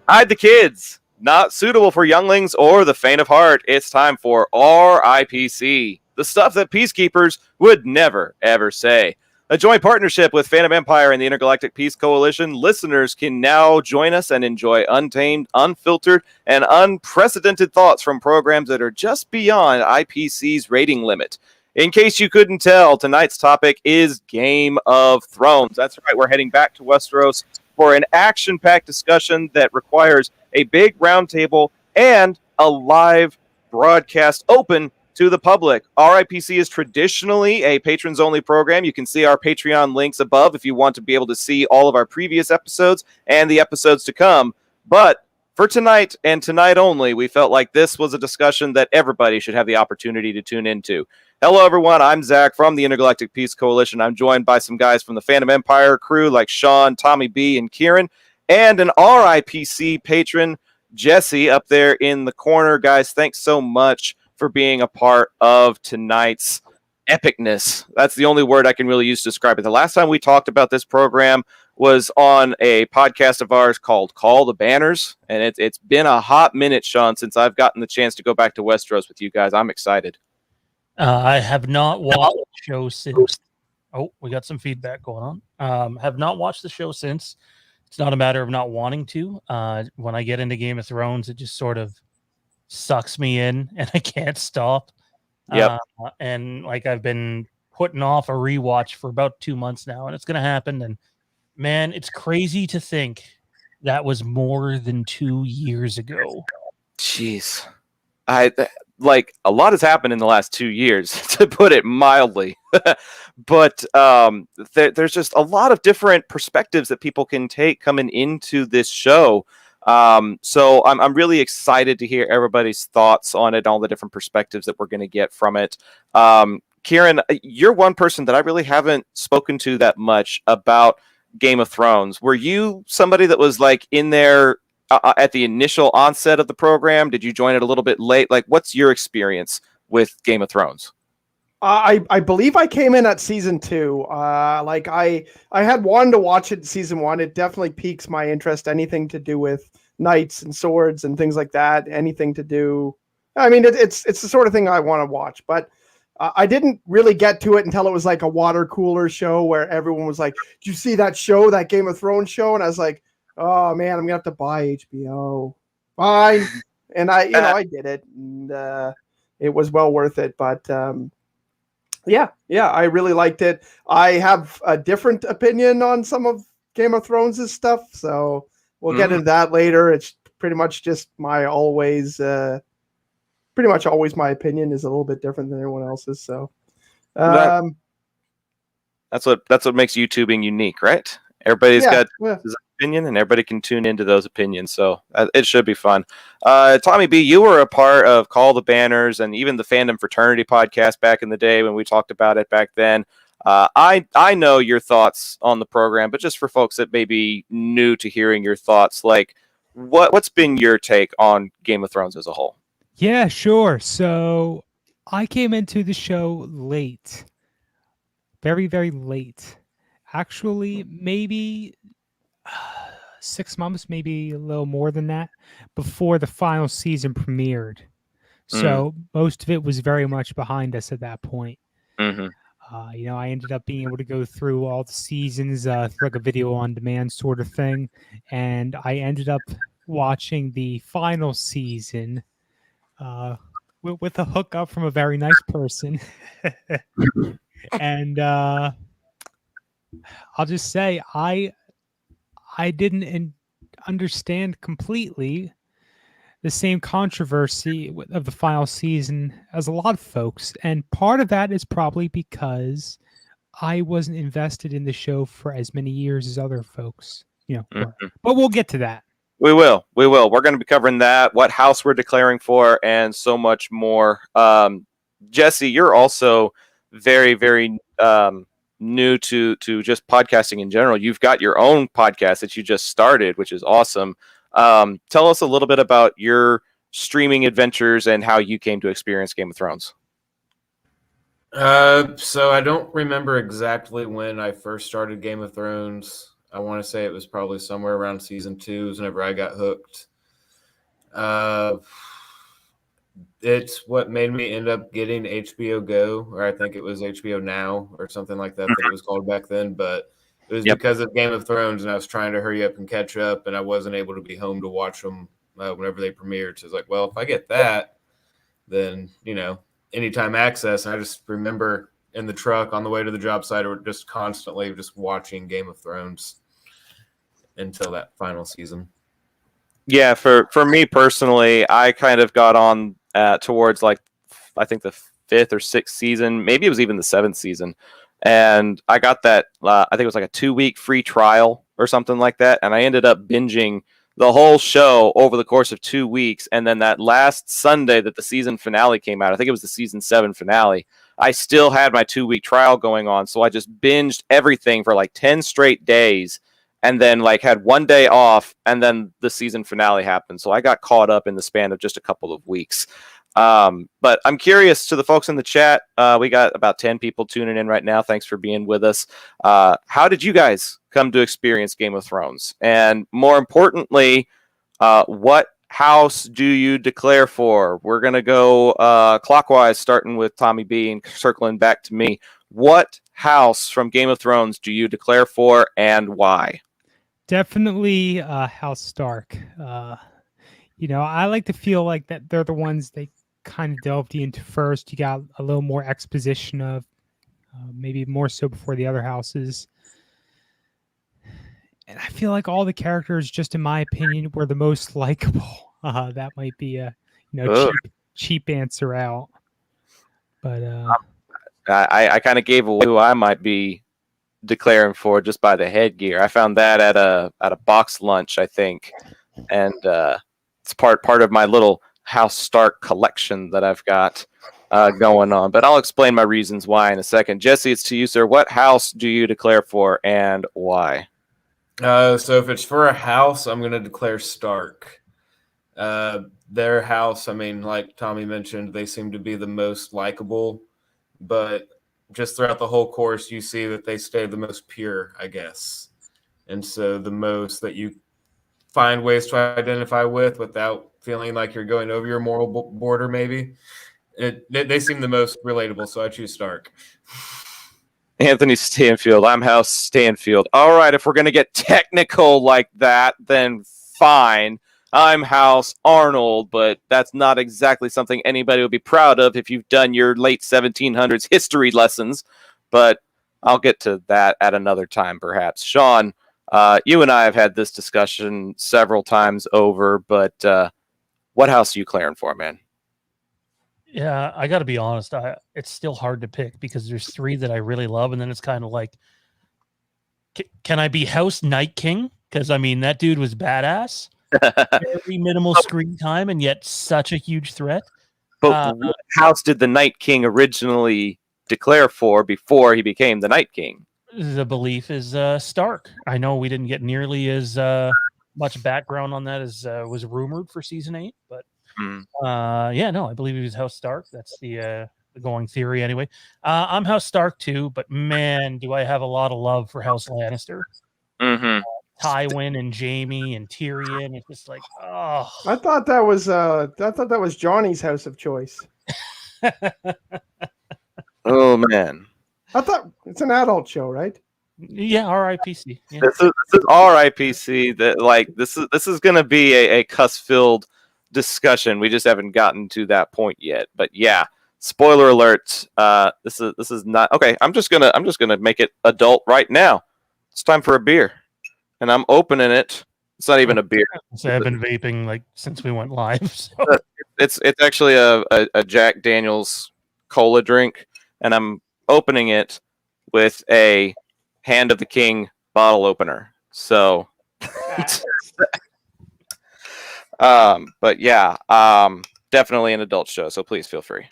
Hide the kids. Not suitable for younglings or the faint of heart. It's time for RIPC. The stuff that peacekeepers would never, ever say. A joint partnership with Fandom Empire and the Intergalactic Peace Coalition, listeners can now join us and enjoy untamed, unfiltered, and unprecedented thoughts from programs that are just beyond IPC's rating limit. In case you couldn't tell, tonight's topic is Game of Thrones. That's right, we're heading back to Westeros for an action-packed discussion that requires a big roundtable and a live broadcast open to the public. RIPC is traditionally a patrons-only program. You can see our Patreon links above if you want to be able to see all of our previous episodes and the episodes to come. But for tonight and tonight only, we felt like this was a discussion that everybody should have the opportunity to tune into. Hello, everyone. I'm Zach from the Intergalactic Peace Coalition. I'm joined by some guys from the Fandom Empire crew like Sean, Tommy B, and Kieran, and an RIPC patron, Jesse, up there in the corner. Guys, thanks so much for being a part of tonight's epicness. That's the only word I can really use to describe it. The last time we talked about this program was on a podcast of ours called Call the Banners, and it's been a hot minute, Sean, since I've gotten the chance to go back to Westeros with you guys. I'm excited. I have not watched the show since. Oh, we got some feedback going on. Have not watched the show since. It's not a matter of not wanting to. When I get into Game of Thrones, it just sort of sucks me in, and I can't stop. Yep. And like I've been putting off a rewatch for about 2 months now, and it's going to happen. And man, it's crazy to think that was more than 2 years ago. Jeez. Like, a lot has happened in the last 2 years, to put it mildly. But there's just a lot of different perspectives that people can take coming into this show. So I'm really excited to hear everybody's thoughts on it, all the different perspectives that we're going to get from it. Kieran, you're one person that I really haven't spoken to that much about Game of Thrones. Were you somebody that was like in there at the initial onset of the program? Did you join it a little bit late? Like, what's your experience with Game of Thrones? I believe I came in at season 2. I had wanted to watch it in season 1. It definitely piques my interest. Anything to do with knights and swords and things like that. Anything to do. I mean, it's the sort of thing I want to watch. But I didn't really get to it until it was like a water cooler show where everyone was like, "Did you see that show, that Game of Thrones show?" And I was like, "Oh man, I'm gonna have to buy HBO." Fine, and I did it, and it was well worth it. But yeah, I really liked it. I have a different opinion on some of Game of Thrones' stuff, so we'll get into that later. It's pretty much just my pretty much always my opinion is a little bit different than everyone else's. So that's what makes YouTubing unique, right? Everybody's got his opinion, and everybody can tune into those opinions. So it should be fun. Tommy B, you were a part of Call the Banners and even the Fandom Fraternity podcast back in the day when we talked about it back then. I know your thoughts on the program, but just for folks that may be new to hearing your thoughts, like what's been your take on Game of Thrones as a whole? Yeah, sure. So I came into the show late, very, very late. Actually, maybe 6 months, maybe a little more than that, before the final season premiered. Mm, So most of it was very much behind us at that point. hmm I ended up being able to go through all the seasons through like a video on demand sort of thing, and I ended up watching the final season with a hookup from a very nice person. And I'll just say I didn't understand completely the same controversy of the final season as a lot of folks, and part of that is probably because I wasn't invested in the show for as many years as other folks, were. But we'll get to that. We will. We will. We're going to be covering that, what house we're declaring for, and so much more. Jesse, you're also very, very new to just podcasting in general. You've got your own podcast that you just started, which is awesome. Tell us a little bit about your streaming adventures and how you came to experience Game of Thrones. So I don't remember exactly when I first started Game of Thrones. I want to say it was probably somewhere around season 2 is whenever I got hooked. It's what made me end up getting HBO Go, or I think it was HBO Now or something like that that it was called back then. But it was because of Game of Thrones, and I was trying to hurry up and catch up, and I wasn't able to be home to watch them whenever they premiered. So it's like, well, if I get that, then, anytime access. And I just remember in the truck on the way to the job site or just constantly just watching Game of Thrones until that final season. Yeah, for me personally, I kind of got on towards I think the 5th or 6th season, maybe it was even the 7th season, and I got that I think it was like a 2-week free trial or something like that, and I ended up binging the whole show over the course of 2 weeks. And then that last Sunday that the season finale came out, I think it was the season 7 finale, I still had my 2-week trial going on. So I just binged everything for 10 straight days, and then had one day off, and then the season finale happened. So I got caught up in the span of just a couple of weeks. But I'm curious to the folks in the chat. We got about 10 people tuning in right now. Thanks for being with us. How did you guys come to experience Game of Thrones? And more importantly, what house do you declare for? We're going to go clockwise, starting with Tommy B and circling back to me. What house from Game of Thrones do you declare for, and why? Definitely House Stark. I like to feel like that they're the ones they kind of delved into first. You got a little more exposition of maybe more so before the other houses. And I feel like all the characters, just in my opinion, were the most likable. That might be a cheap answer out. But I kind of gave away who I might be declaring for just by the headgear. I found that at a box lunch, I think, and it's part of my little House Stark collection that I've got going on. But I'll explain my reasons why in a second. Jesse, it's to you, sir. What house do you declare for, and why? So if it's for a house, I'm going to declare Stark. Their house, I mean, like Tommy mentioned, they seem to be the most likable, but just throughout the whole course, you see that they stay the most pure, I guess. And so the most that you find ways to identify with without feeling like you're going over your moral border, maybe. They seem the most relatable, so I choose Stark. Anthony Stanfield. I'm House Stanfield. All right, if we're going to get technical like that, then fine. I'm House Arnold, but that's not exactly something anybody would be proud of if you've done your late 1700s history lessons. But I'll get to that at another time, perhaps. Sean, you and I have had this discussion several times over, but what house are you declaring for, man? Yeah, I got to be honest. It's still hard to pick because there's 3 that I really love, and then it's kind of like, can I be House Night King? Because, I mean, that dude was badass. Very minimal screen time, and yet such a huge threat. But what house did the Night King originally declare for before he became the Night King? The belief is Stark. I know we didn't get nearly as much background on that as was rumored for season 8, but Yeah, no, I believe he was House Stark. That's the going theory anyway. I'm House Stark too, but man, do I have a lot of love for House Lannister. Mm-hmm. Tywin and Jaime and Tyrion. It's just like, oh. I thought that was Johnny's house of choice. Oh man. I thought it's an adult show, right? Yeah, RIPC. Yeah. This is RIPC. That like this is going to be a cuss-filled discussion. We just haven't gotten to that point yet. But yeah, spoiler alert. This is not okay. I'm just gonna make it adult right now. It's time for a beer, and I'm opening it. It's not even a beer. So I've been vaping like since we went live. So. It's actually a Jack Daniel's cola drink, and I'm opening it with a Hand of the King bottle opener. So, but yeah, definitely an adult show. So please feel free.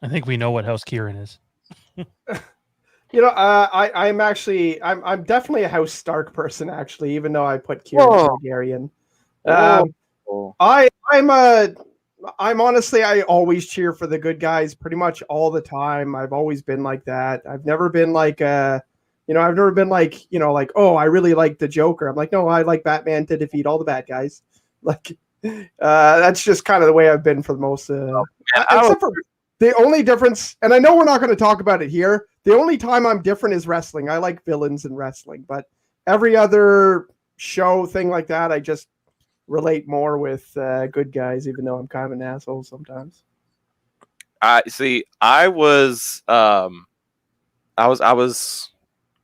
I think we know what House Kieran is. You know, I'm definitely a House Stark person, actually, even though I put Kieran Targaryen. I'm honestly, I always cheer for the good guys pretty much all the time. I've always been like that. I've never been like, oh, I really like the Joker. I'm like, no, I like Batman to defeat all the bad guys. Like, that's just kind of the way I've been for the most. Except for the only difference, and I know we're not going to talk about it here. The only time I'm different is wrestling. I like villains in wrestling, but every other show thing like that, I just relate more with good guys, even though I'm kind of an asshole sometimes. See, I was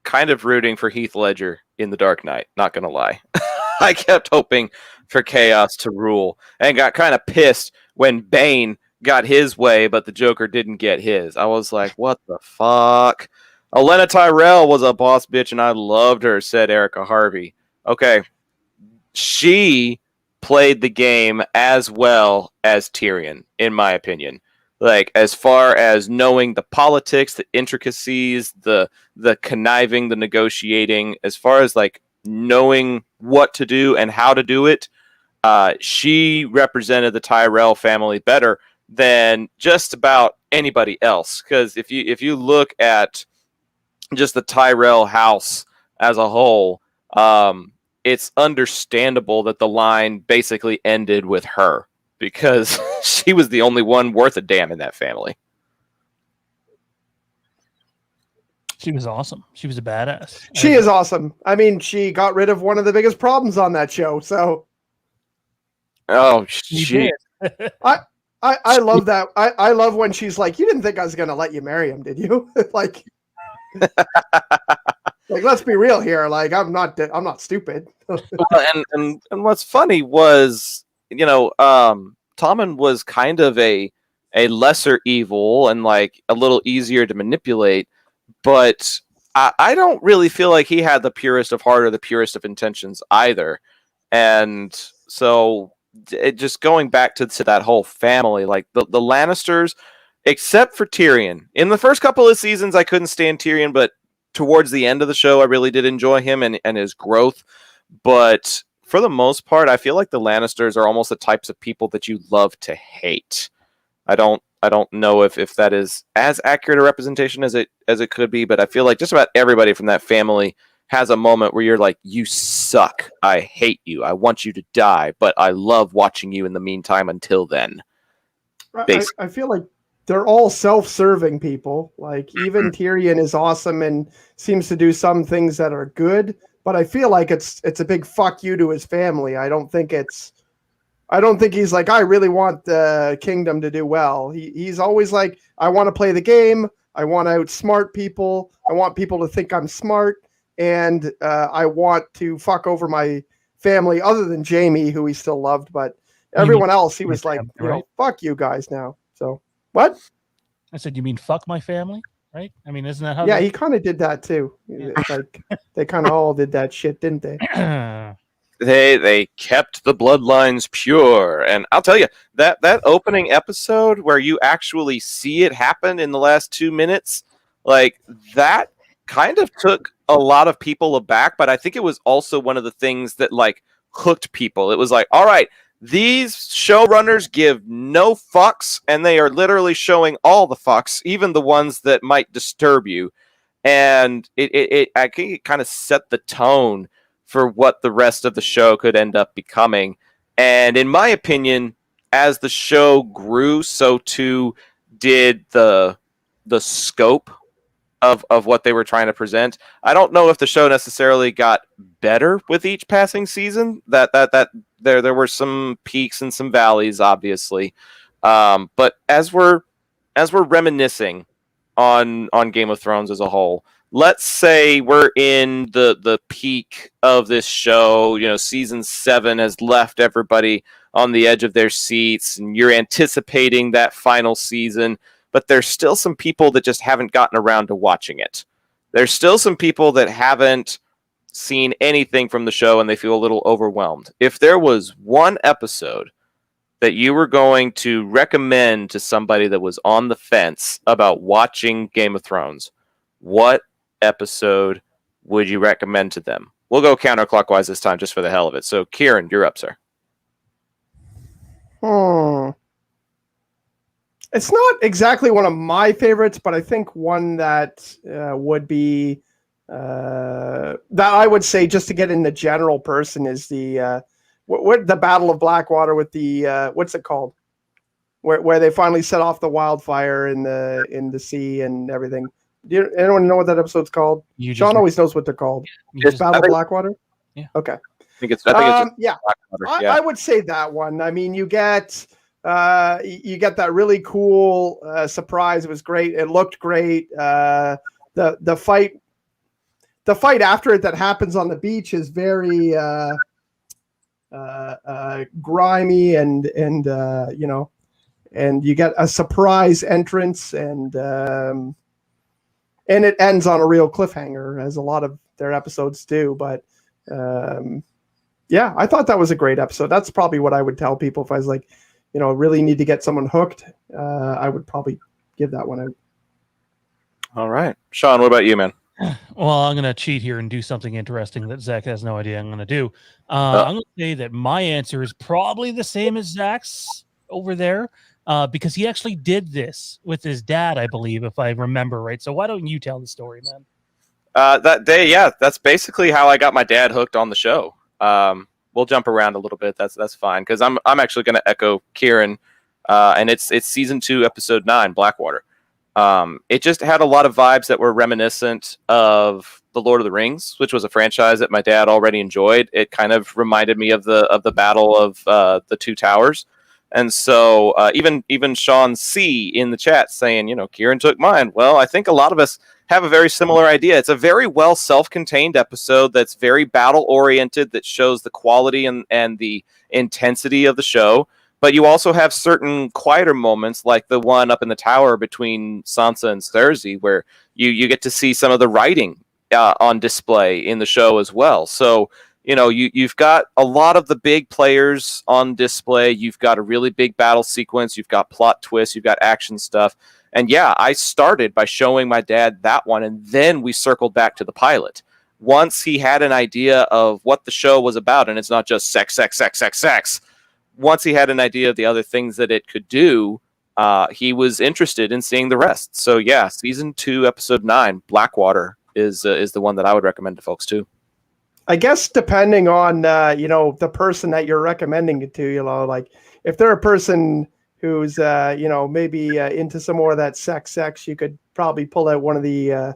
kind of rooting for Heath Ledger in The Dark Knight. Not gonna lie, I kept hoping for chaos to rule, and got kind of pissed when Bane got his way, but the Joker didn't get his. I was like, what the fuck? Olenna Tyrell was a boss bitch, and I loved her, said Erica Harvey. Okay, she played the game as well as Tyrion, in my opinion. Like, as far as knowing the politics, the intricacies, the conniving, the negotiating, as far as like knowing what to do and how to do it, she represented the Tyrell family better than just about anybody else. Because if you look at just the Tyrell house as a whole, it's understandable that the line basically ended with her, because she was the only one worth a damn in that family. She was awesome. She was a badass. She is awesome. I mean, she got rid of one of the biggest problems on that show. So, oh, she. I love that. I love when she's like, "You didn't think I was going to let you marry him, did you?" Like, let's be real here. Like, I'm not stupid. and what's funny was, Tommen was kind of a lesser evil and like a little easier to manipulate, but I don't really feel like he had the purest of heart or the purest of intentions either. And so just going back to that whole family, like the Lannisters, except for Tyrion. In the first couple of seasons, I couldn't stand Tyrion, but towards the end of the show, I really did enjoy him and his growth. But for the most part, I feel like the Lannisters are almost the types of people that you love to hate. I don't know if that is as accurate a representation as it could be, but I feel like just about everybody from that family has a moment where you're like, you suck. I hate you. I want you to die, but I love watching you in the meantime until then. I feel like they're all self-serving people. Like, even Tyrion is awesome and seems to do some things that are good, but I feel like it's a big fuck you to his family. I don't think he's like, I really want the kingdom to do well. He's always like, I want to play the game. I want to outsmart people. I want people to think I'm smart. And I want to fuck over my family, other than Jaime, who he still loved. But everyone else, he was like, fuck you guys now. So, what? I said, you mean fuck my family? Right? I mean, isn't that how? Yeah, he kind of did that too. Like, they kind of all did that shit, didn't they? They kept the bloodlines pure, and I'll tell you that opening episode where you actually see it happen in the last 2 minutes, like that kind of took a lot of people aback. But I think it was also one of the things that like hooked people. It was like, all right, these showrunners give no fucks, and they are literally showing all the fucks, even the ones that might disturb you. And I think it kind of set the tone for what the rest of the show could end up becoming. And in my opinion, as the show grew, so too did the scope of what they were trying to present. I don't know if the show necessarily got better with each passing season. That there were some peaks and some valleys, obviously. But as we're reminiscing on Game of Thrones as a whole, let's say we're in the peak of this show. You know, season 7 has left everybody on the edge of their seats, and you're anticipating that final season. But there's still some people that just haven't gotten around to watching it. There's still some people that haven't seen anything from the show, and they feel a little overwhelmed. If there was one episode that you were going to recommend to somebody that was on the fence about watching Game of Thrones, what episode would you recommend to them? We'll go counterclockwise this time just for the hell of it. So, Kieran, you're up, sir. It's not exactly one of my favorites, but I think one that would be that I would say, just to get in the general person, is the what the Battle of Blackwater with the what's it called, where they finally set off the wildfire in the sea and everything. Anyone know what that episode's called? Sean always knows what they're called. Just Battle of Blackwater. Yeah. Okay. I think it's Blackwater. I would say that one. I mean, you get that really cool surprise. It was great. It looked great. The fight after it that happens on the beach is very grimy and you know, and you get a surprise entrance, and it ends on a real cliffhanger, as a lot of their episodes do. But yeah, I thought that was a great episode. That's probably what I would tell people if I was like, you know, really need to get someone hooked. I would probably give that one out. All right. Sean, what about you, man? Well, I'm going to cheat here and do something interesting that Zach has no idea I'm going to do. I'm going to say that my answer is probably the same as Zach's over there, because he actually did this with his dad, I believe, if I remember right. So why don't you tell the story, man? That day, yeah, that's basically how I got my dad hooked on the show. We'll jump around a little bit. That's fine, because I'm actually going to echo Kieran, and it's season 2, episode 9, Blackwater. It just had a lot of vibes that were reminiscent of The Lord of the Rings, which was a franchise that my dad already enjoyed. It kind of reminded me of the Battle of the Two Towers. And so even Sean C in the chat saying, you know, Kieran took mine. Well, I think a lot of us have a very similar idea. It's a very well self-contained episode that's very battle-oriented, that shows the quality and the intensity of the show. But you also have certain quieter moments, like the one up in the tower between Sansa and Cersei, where you get to see some of the writing on display in the show as well. So, you know, you've got a lot of the big players on display. You've got a really big battle sequence. You've got plot twists. You've got action stuff. And yeah, I started by showing my dad that one, and then we circled back to the pilot. Once he had an idea of what the show was about, and it's not just sex, sex, sex, sex, sex. Once he had an idea of the other things that it could do, he was interested in seeing the rest. So yeah, season 2, episode 9, Blackwater is the one that I would recommend to folks too. I guess depending on you know, the person that you're recommending it to, you know, like if they're a person who's you know, maybe into some more of that sex, you could probably pull out one of the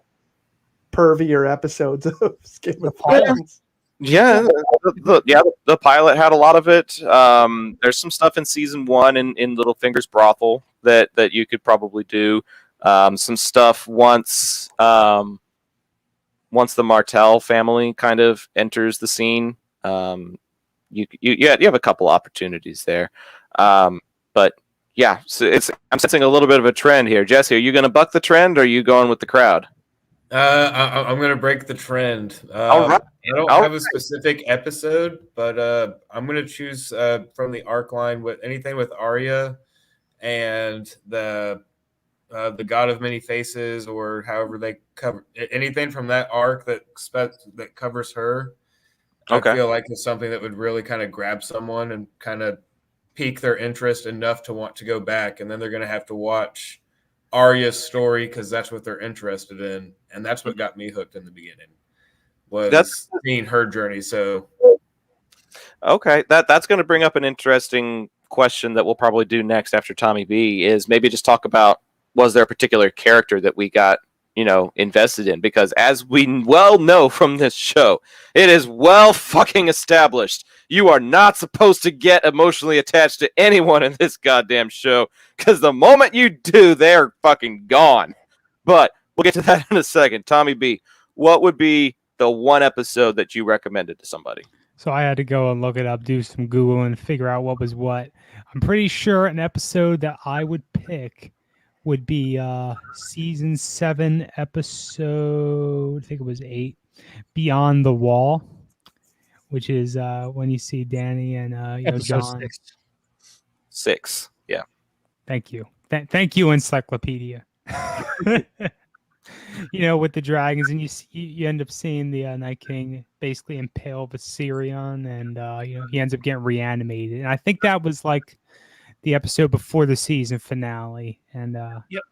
pervier episodes of Game of Thrones. Yeah, the pilot had a lot of it. There's some stuff in season 1 in Littlefinger's brothel that you could probably do. Some stuff once the Martell family kind of enters the scene. You have a couple opportunities there. But yeah, so I'm sensing a little bit of a trend here. Jesse, are you going to buck the trend, or are you going with the crowd? I'm going to break the trend. All right. I don't have a specific episode, but I'm going to choose from the arc line with anything with Arya and the God of Many Faces, or however they cover anything from that arc that covers her. Okay. I feel like it's something that would really kind of grab someone and kind of pique their interest enough to want to go back. And then they're going to have to watch Arya's story because that's what they're interested in. And that's what got me hooked in the beginning, was seeing her journey. So, okay, that's going to bring up an interesting question that we'll probably do next after Tommy B, is maybe just talk about, was there a particular character that we got, invested in? Because as we well know from this show, it is well fucking established you are not supposed to get emotionally attached to anyone in this goddamn show, because the moment you do, they're fucking gone. But we'll get to that in a second. Tommy B, what would be the one episode that you recommended to somebody? So I had to go and look it up, do some Google, and figure out what was what. I'm pretty sure an episode that I would pick would be season 7 episode, I think it was 8, Beyond the Wall, which is when you see Danny and Episode John. 6. Yeah. Thank you. Thank you, Encyclopedia. With the dragons, and you end up seeing the Night King basically impale Viserion, and he ends up getting reanimated. And I think that was like the episode before the season finale. And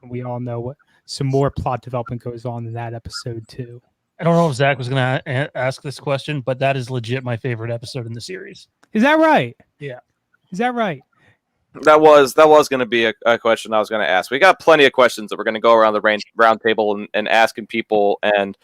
we all know what some more plot development goes on in that episode too. I don't know if Zach was going to ask this question, but that is legit my favorite episode in the series. Is that right? Yeah. Is that right? That was going to be a question I was going to ask. We got plenty of questions that we're going to go around the round table and asking people, and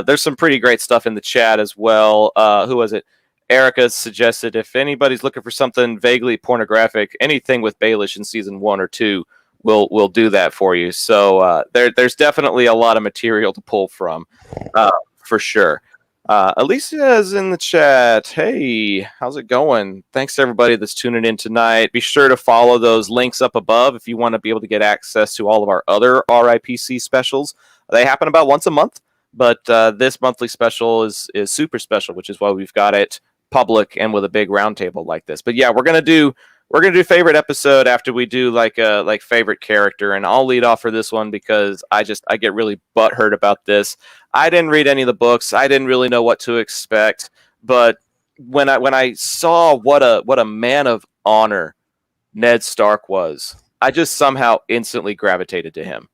there's some pretty great stuff in the chat as well. Who was it? Erica suggested if anybody's looking for something vaguely pornographic, anything with Baelish in season 1 or 2, we'll do that for you. So there's definitely a lot of material to pull from, for sure. Alicia is in the chat. Hey, how's it going? Thanks to everybody that's tuning in tonight. Be sure to follow those links up above if you want to be able to get access to all of our other RIPC specials. They happen about once a month, but this monthly special is super special, which is why we've got it public and with a big roundtable like this. But yeah, we're gonna do favorite episode after we do like favorite character, and I'll lead off for this one because I get really butthurt about this. I didn't read any of the books. I didn't really know what to expect, but when I saw what a man of honor Ned Stark was, I just somehow instantly gravitated to him.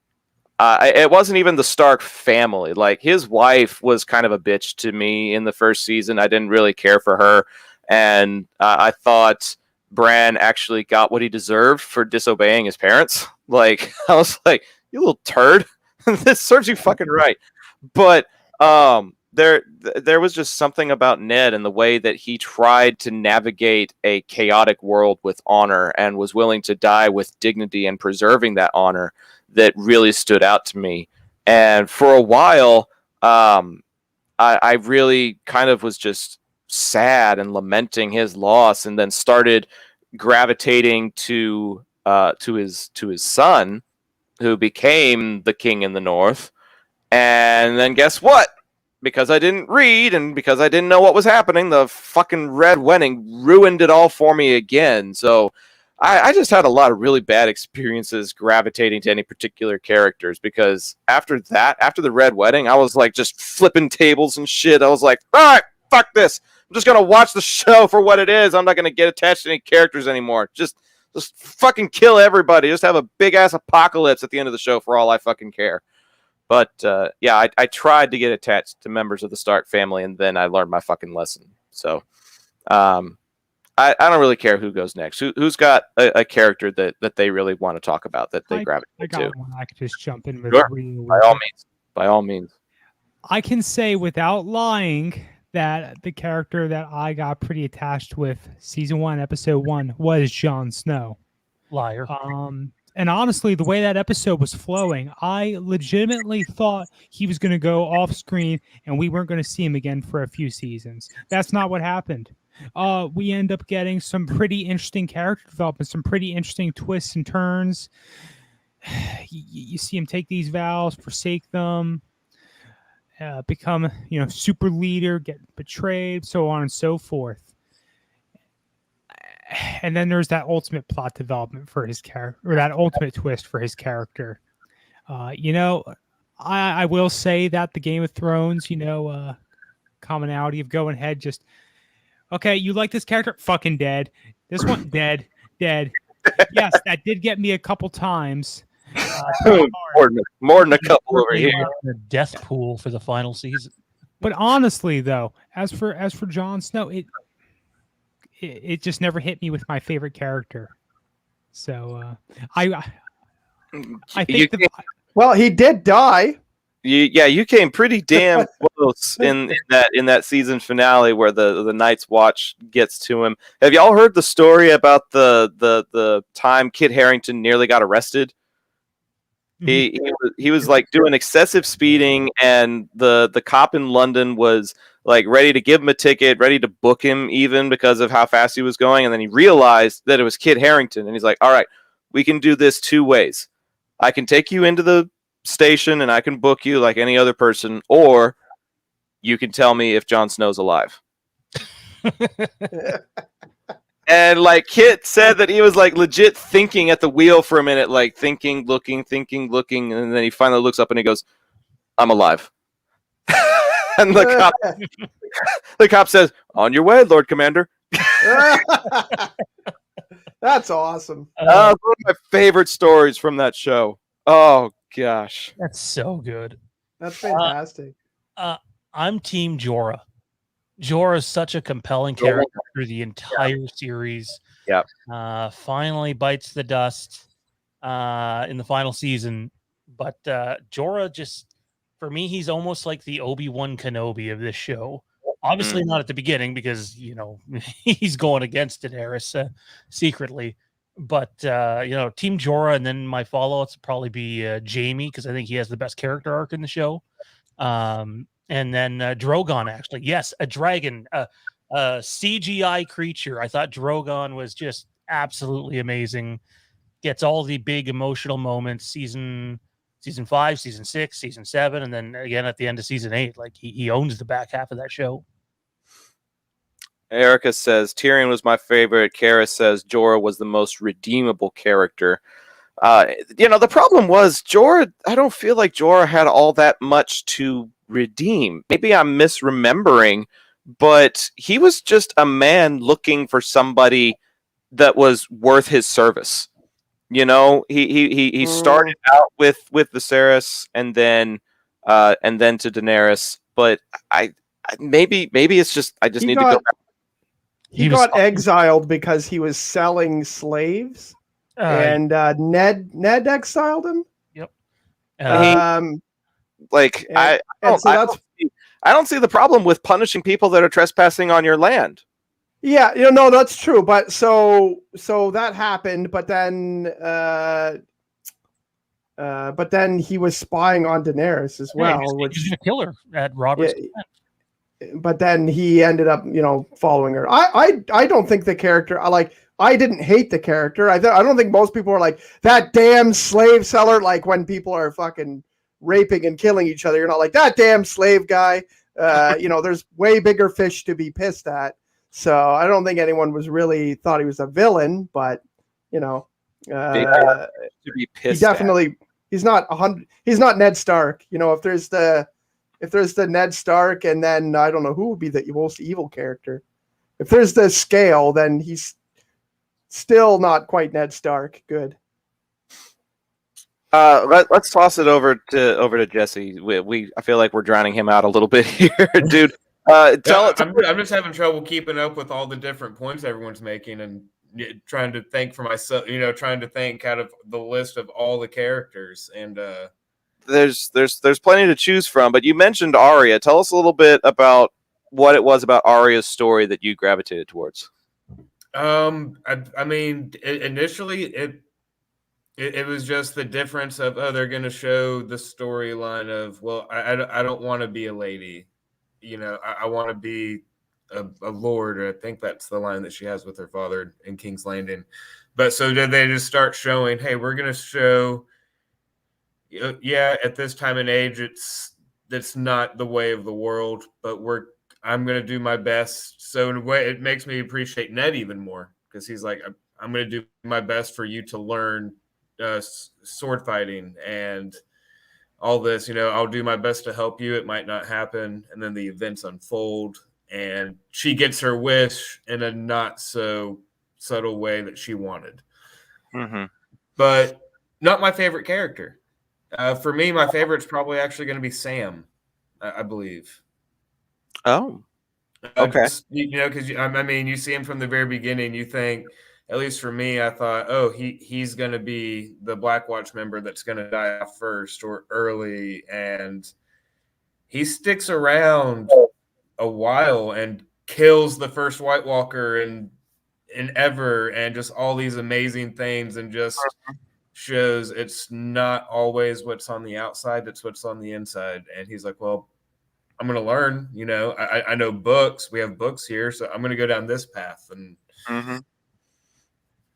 It wasn't even the Stark family. Like, his wife was kind of a bitch to me in the first season. I didn't really care for her, and I thought Bran actually got what he deserved for disobeying his parents. Like, I was like, you little turd. This serves you fucking right. But there was just something about Ned and the way that he tried to navigate a chaotic world with honor and was willing to die with dignity and preserving that honor that really stood out to me. And for a while, I really kind of was just sad and lamenting his loss, and then started gravitating to his son, who became the king in the North. And then guess what? Because I didn't read and because I didn't know what was happening, the fucking Red Wedding ruined it all for me again. So I just had a lot of really bad experiences gravitating to any particular characters, because after the Red Wedding, I was like just flipping tables and shit. I was like, all right, fuck this. I'm just going to watch the show for what it is. I'm not going to get attached to any characters anymore. Just fucking kill everybody. Just have a big-ass apocalypse at the end of the show for all I fucking care. But, yeah, I tried to get attached to members of the Stark family, and then I learned my fucking lesson. So, I don't really care who goes next. Who's got a character that they really want to talk about, that they gravitate to? I got one. I could just jump in with Sure. really By all means. I can say without lying that the character that I got pretty attached with season 1, episode 1 was Jon Snow. Liar. And honestly, the way that episode was flowing, I legitimately thought he was going to go off screen and we weren't going to see him again for a few seasons. That's not what happened. We end up getting some pretty interesting character development, some pretty interesting twists and turns. You see him take these vows, forsake them, become, super leader, get betrayed, so on and so forth. And then there's that ultimate plot development for his character, or that ultimate twist for his character. I will say that the Game of Thrones, commonality of going ahead, just Okay, you like this character? Fucking dead. This one dead. Yes, that did get me a couple times. More than a couple over here. The death pool for the final season. But honestly, though, as for Jon Snow, it just never hit me with my favorite character. So I think well, he did die. You came pretty damn close in that season finale where the Night's Watch gets to him. Have y'all heard the story about the time Kit Harington nearly got arrested? He was like doing excessive speeding, and the cop in London was like ready to give him a ticket, ready to book him even because of how fast he was going, and then he realized that it was Kit Harington, and he's like, all right, we can do this two ways. I can take you into the station and I can book you like any other person, or you can tell me if Jon Snow's alive. And like Kit said that he was like legit thinking at the wheel for a minute, like thinking, looking, and then he finally looks up and he goes, I'm alive. And the cop says, on your way, Lord Commander. That's awesome. One of my favorite stories from that show. Oh gosh, that's so good. That's fantastic. I'm Team Jorah. Jorah is such a compelling character through the entire series. Yep. Finally bites the dust in the final season, but Jorah just, for me, he's almost like the Obi-Wan Kenobi of this show. Obviously not at the beginning because, he's going against Daenerys secretly. But, Team Jorah, and then my follow-ups would probably be Jaime, because I think he has the best character arc in the show. And then Drogon, actually. Yes, a dragon, a CGI creature. I thought Drogon was just absolutely amazing. Gets all the big emotional moments, season 5, season 6, season 7, and then again at the end of season 8. Like, he owns the back half of that show. Erica says Tyrion was my favorite. Kara says Jorah was the most redeemable character. The problem was Jorah. I don't feel like Jorah had all that much to redeem. Maybe I'm misremembering, but he was just a man looking for somebody that was worth his service. He started out with Viserys and then to Daenerys, but maybe it's just I just need to go back. He got exiled because he was selling slaves, and Ned exiled him. Yep. I don't see the problem with punishing people that are trespassing on your land. Yeah, no, that's true. But so that happened, but then he was spying on Daenerys as well, which he's a killer at Robert's command. But then he ended up, following her. I don't think the character, I didn't hate the character. I don't think most people are like, that damn slave seller. Like when people are fucking raping and killing each other, you're not like, that damn slave guy. There's way bigger fish to be pissed at. So I don't think anyone was really thought he was a villain, but to be pissed. He definitely, he's not Ned Stark. If there's the Ned Stark, and then I don't know who would be the most evil character. If there's the scale, then he's still not quite Ned Stark. Good. Let's toss it over to Jesse. I feel like we're drowning him out a little bit here, dude. I'm just having trouble keeping up with all the different points everyone's making and trying to think for myself. Trying to think out of the list of all the characters and. There's plenty to choose from, but you mentioned Arya. Tell us a little bit about what it was about Arya's story that you gravitated towards. Initially it was just the difference of they're going to show the storyline of I don't want to be a lady, I want to be a lord. I think that's the line that she has with her father in King's Landing. But so did they just start showing? Hey, we're going to show. Yeah, at this time and age, it's not the way of the world, but I'm going to do my best. So in a way, it makes me appreciate Ned even more because he's like, I'm going to do my best for you to learn sword fighting and all this. I'll do my best to help you. It might not happen, and then the events unfold. and she gets her wish in a not so subtle way that she wanted. Mm-hmm. But not my favorite character. For me, my favorite's probably actually going to be Sam, I believe. Oh, okay. Just, because I mean, you see him from the very beginning. You think, at least for me, I thought, oh, he's going to be the Black Watch member that's going to die off first or early, and he sticks around a while and kills the first White Walker and ever, and just all these amazing things, and just shows it's not always what's on the outside, it's what's on the inside. And he's like, well, I'm going to learn, I know books. We have books here, so I'm going to go down this path. And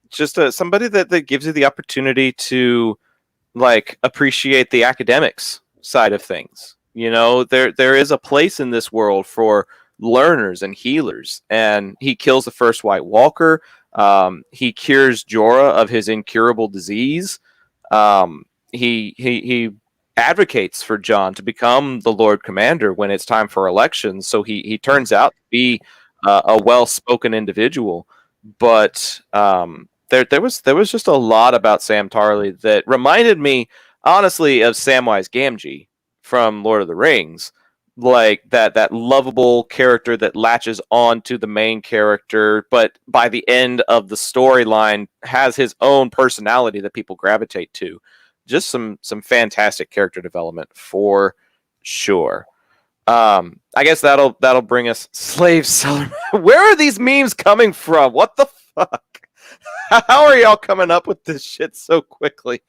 just somebody that gives you the opportunity to appreciate the academics side of things. There is a place in this world for learners and healers, and he kills the first White Walker. He cures Jorah of his incurable disease. He advocates for Jon to become the Lord Commander when it's time for elections. So he turns out to be a well-spoken individual. But there was just a lot about Sam Tarly that reminded me, honestly, of Samwise Gamgee from Lord of the Rings. Like that lovable character that latches on to the main character, but by the end of the storyline has his own personality that people gravitate to. Just some fantastic character development for sure. I guess that'll bring us Slave Seller. Where are these memes coming from? What the fuck? How are y'all coming up with this shit so quickly?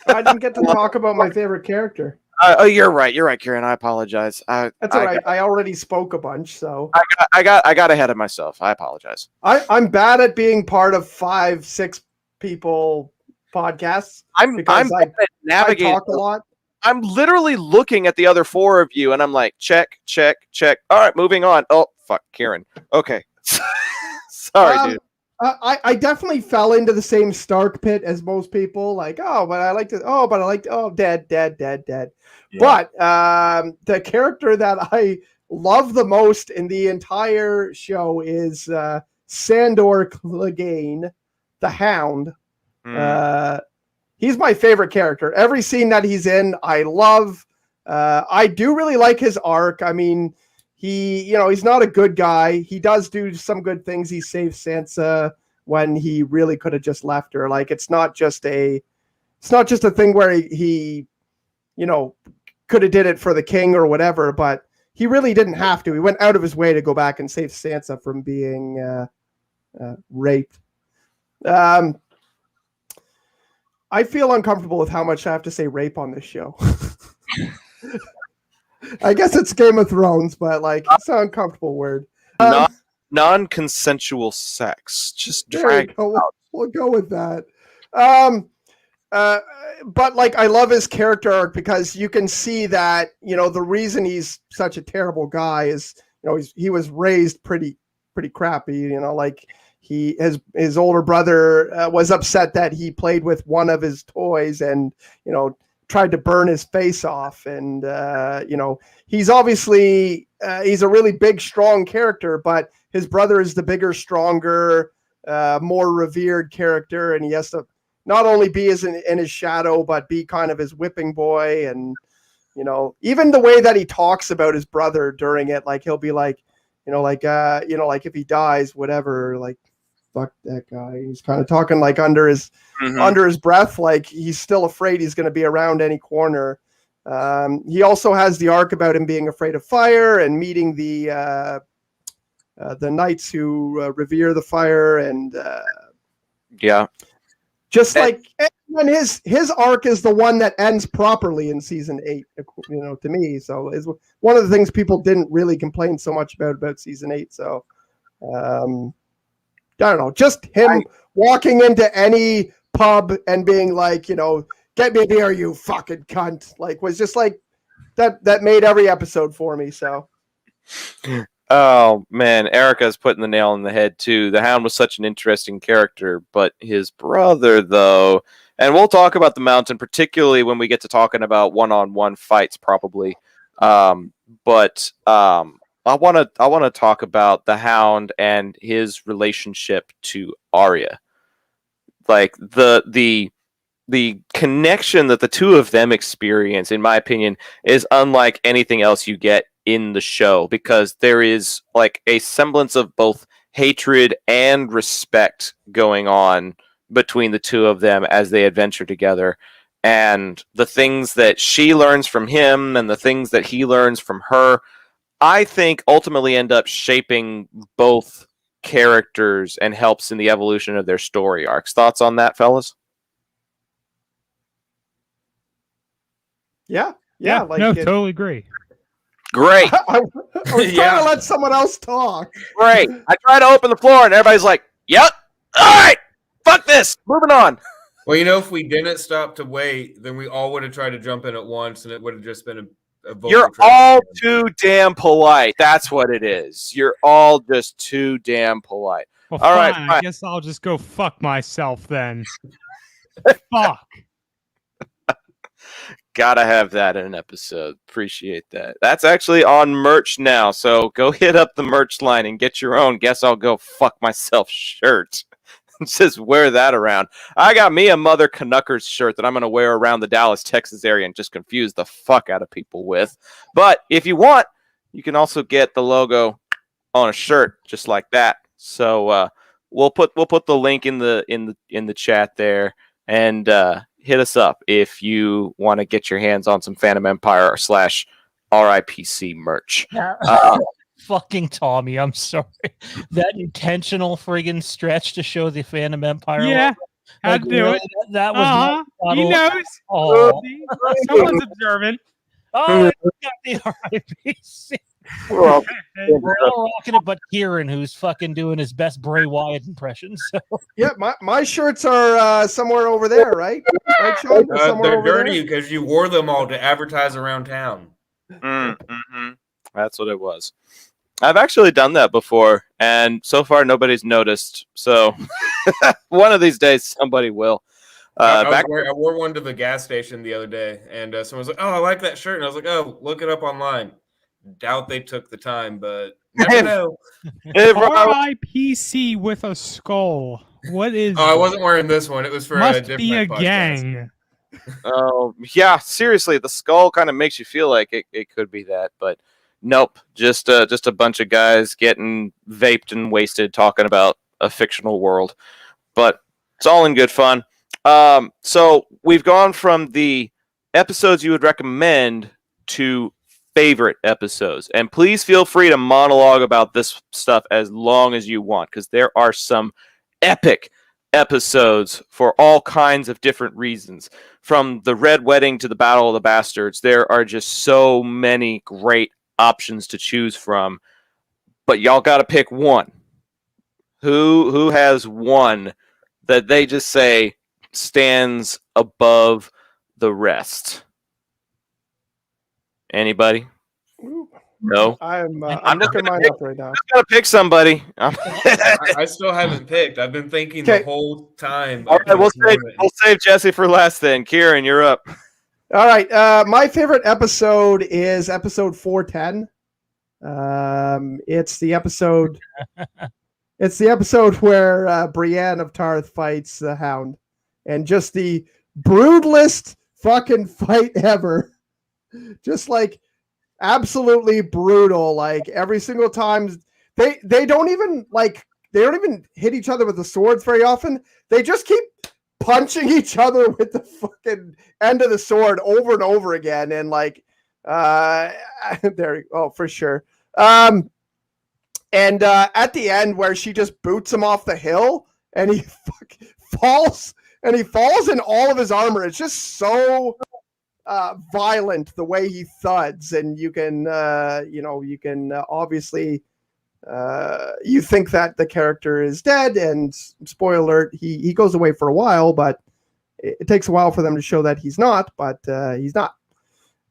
I didn't get to talk about my favorite character. Oh, you're right, Kieran. I apologize. That's all right. I already spoke a bunch, so I got ahead of myself. I apologize. I'm bad at being part of 5-6 people podcasts. I'm bad at navigating. I talk a lot. I'm literally looking at the other 4 of you, and I'm like, check. All right, moving on. Oh, fuck, Kieran. Okay. Sorry, dude. I definitely fell into the same Stark pit as most people. Like, dead. Yeah. But the character that I love the most in the entire show is Sandor Clegane, the Hound. He's my favorite character. Every scene that he's in, I love. I do really like his arc. I mean, he's not a good guy. He does do some good things. He saves Sansa when he really could have just left her. Like, it's not just a thing where he could have did it for the king or whatever, but he really didn't have to. He went out of his way to go back and save Sansa from being raped. I feel uncomfortable with how much I have to say rape on this show. I guess it's Game of Thrones, but it's an uncomfortable word. Non-consensual sex. Just drag it out. We'll go with that. But I love his character arc because you can see that, the reason he's such a terrible guy is, he was raised pretty crappy, his older brother was upset that he played with one of his toys and, tried to burn his face off. And, he's obviously, he's a really big, strong character, but his brother is the bigger, stronger, more revered character. And he has to not only be in his shadow, but be kind of his whipping boy. And, even the way that he talks about his brother during it, he'll be if he dies, whatever, fuck that guy. He's kind of talking under his breath, he's still afraid he's going to be around any corner. He also has the arc about him being afraid of fire and meeting the knights who revere the fire, and and his arc is the one that ends properly in season 8, to me. So is one of the things people didn't really complain so much about season 8. So I don't know, just him walking into any pub and being get me a beer, you fucking cunt. Was just that made every episode for me. So. Oh man, Erica's putting the nail on the head too. The Hound was such an interesting character, but his brother though, and we'll talk about the Mountain, particularly when we get to talking about one-on-one fights probably. But I want to talk about the Hound and his relationship to Arya. Like the connection that the two of them experience, in my opinion, is unlike anything else you get in the show, because there is like a semblance of both hatred and respect going on between the two of them as they adventure together. And the things that she learns from him and the things that he learns from her, I think ultimately end up shaping both characters and helps in the evolution of their story arcs. Thoughts on that, fellas? Yeah. Like no, totally agree. Great. I was trying to let someone else talk. Great. I try to open the floor and everybody's like, yep. All right. Fuck this. Moving on. Well, if we didn't stop to wait, then we all would have tried to jump in at once, and it would have just been a vocal You're track. all too damn polite. That's what it is. You're all just too damn polite. Well, All right, fine. fine. I guess I'll just go fuck myself then. Fuck. Gotta have that in an episode. Appreciate that. That's actually on merch now, so go hit up the merch line and get your own Guess I'll Go Fuck Myself shirt. Just wear that around. I got me a Mother Canuckers shirt that I'm going to wear around the Dallas, Texas area and just confuse the fuck out of people with. But if you want, you can also get the logo on a shirt just like that. So we'll put the link in the chat there, and hit us up if you want to get your hands on some Fandom Empire / RIPC merch. Fucking Tommy, I'm sorry. That intentional friggin' stretch to show the Phantom Empire. Yeah, had to do really, it. That was not He subtle. knows. Oh, Someone's observant. oh, got the RIPC. Well, We're all rocking it, but Kieran, who's fucking doing his best Bray Wyatt impression. So Yeah, my shirts are somewhere over there, right? Right, Sean? Somewhere They're over there? dirty because you wore them all to advertise around town. mm-hmm. That's what it was. I've actually done that before, and so far nobody's noticed. So one of these days somebody will. I wore one to the gas station the other day, and someone was like, "Oh, I like that shirt," and I was like, "Oh, look it up online." Doubt they took the time, but never know. RIPC with a skull. What is? Oh, I wasn't wearing this one. It was for a Must different be a podcast. gang. Oh, yeah, seriously, the skull kind of makes you feel like it could be that, but nope, just a bunch of guys getting vaped and wasted talking about a fictional world. But it's all in good fun. So we've gone from the episodes you would recommend to favorite episodes, and please feel free to monologue about this stuff as long as you want, because there are some epic episodes for all kinds of different reasons. From the Red Wedding to the Battle of the Bastards, there are just so many great options to choose from, but y'all got to pick one. Who has one that they just say stands above the rest? Anybody? No. I'm just looking gonna mine pick- up right now. I'm gonna pick somebody. I still haven't picked. I've been thinking Okay. the whole time. All right, we'll save Jesse for last then. Kieran, you're up. All right. My favorite episode is episode 410. It's the episode. It's the episode where Brienne of Tarth fights the Hound, and just the brutalest fucking fight ever. Just like absolutely brutal. Like every single time, they don't even hit each other with the swords very often. They just keep punching each other with the fucking end of the sword over and over again, and like for sure. And at the end where she just boots him off the hill and he falls in all of his armor. It's just so violent the way he thuds, and you can obviously you think that the character is dead, and spoiler alert, he goes away for a while, but it takes a while for them to show that he's not, but he's not.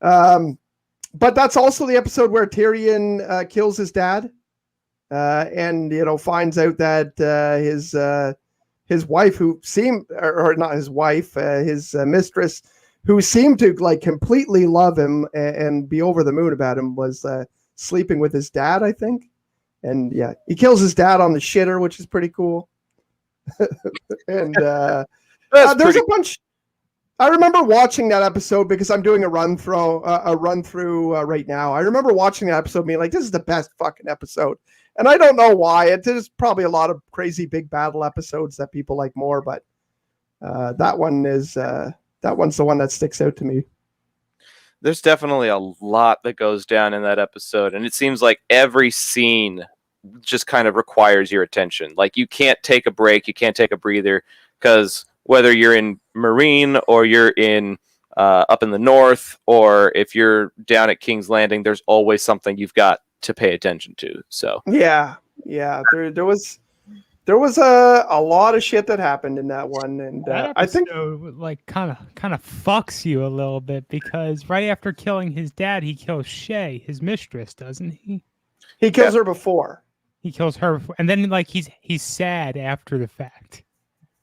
But that's also the episode where Tyrion kills his dad, and finds out that his wife, who seemed, or not his wife, his mistress, who seemed to like completely love him and be over the moon about him, was sleeping with his dad, I think. And yeah, he kills hhis dad on the shitter, which is pretty cool. And there's a bunch. I remember watching that episode because I'm doing a run through right now. I remember watching that episode, being like, "This is the best fucking episode," and I don't know why. There's probably a lot of crazy big battle episodes that people like more, but that one's the one that sticks out to me. There's definitely a lot that goes down in that episode, and it seems like every scene just kind of requires your attention. Like, you can't take a break, you can't take a breather, because whether you're in Marine or you're in up in the north, or if you're down at King's Landing, there's always something you've got to pay attention to. So yeah, there was a lot of shit that happened in that one, and I think like kind of fucks you a little bit, because right after killing his dad, he kills Shay, his mistress, doesn't he? He kills her before. He kills her before, and then like he's sad after the fact.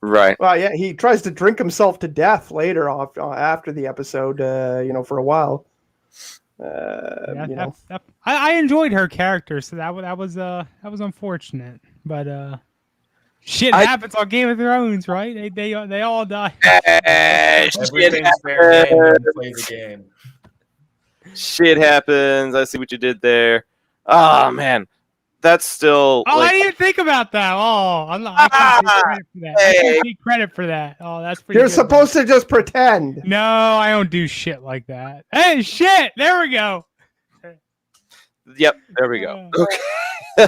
right. Well, yeah, he tries to drink himself to death later off after the episode. For a while. I enjoyed her character, so that was unfortunate, but shit happens on Game of Thrones, right? They all die. Everything's fair game when you play the game. Shit happens. I see what you did there. Oh man, that's still. Oh, I didn't even think about that. Oh, I can't take credit for that. I can't take credit for that. Oh, that's pretty. You're good, supposed to just pretend. No, I don't do shit like that. Hey, shit! There we go. Yep, there we go. Okay.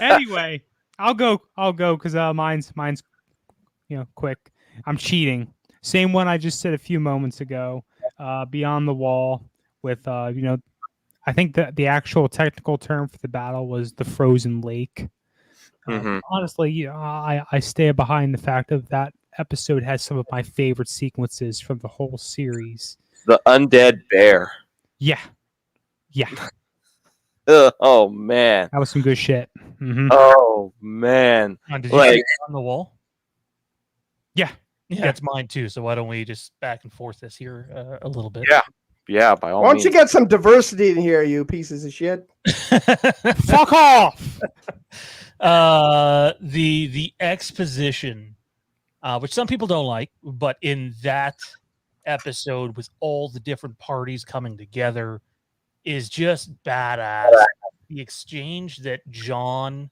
Anyway, I'll go because mine's quick. I'm cheating. Same one I just said a few moments ago. Beyond the Wall with I think that the actual technical term for the battle was the frozen lake. Honestly, I stay behind the fact of that episode has some of my favorite sequences from the whole series. The undead bear. Yeah. Oh man, that was some good shit. Mm-hmm. Oh man, did you like see On the Wall? Yeah, it's mine too. So why don't we just back and forth this here a little bit? Yeah, by all Why don't means. you get some diversity in here, you pieces of shit? Fuck off. The exposition, which some people don't like, but in that episode with all the different parties coming together is just badass. The exchange that John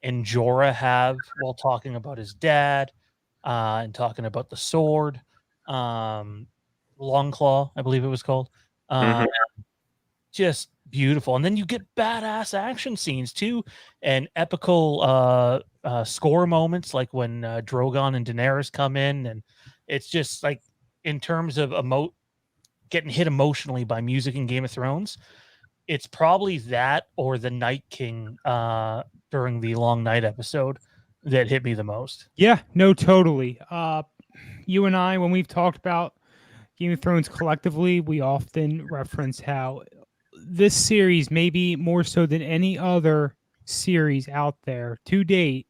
and Jorah have while talking about his dad and talking about the sword. Longclaw, I believe it was called. Just beautiful. And then you get badass action scenes too, and epical score moments like when Drogon and Daenerys come in, and it's just like, in terms of getting hit emotionally by music in Game of Thrones, it's probably that or the Night King during the Long Night episode that hit me the most. Yeah, no, totally. You and I, when we've talked about Game of Thrones collectively, we often reference how this series, maybe more so than any other series out there to date,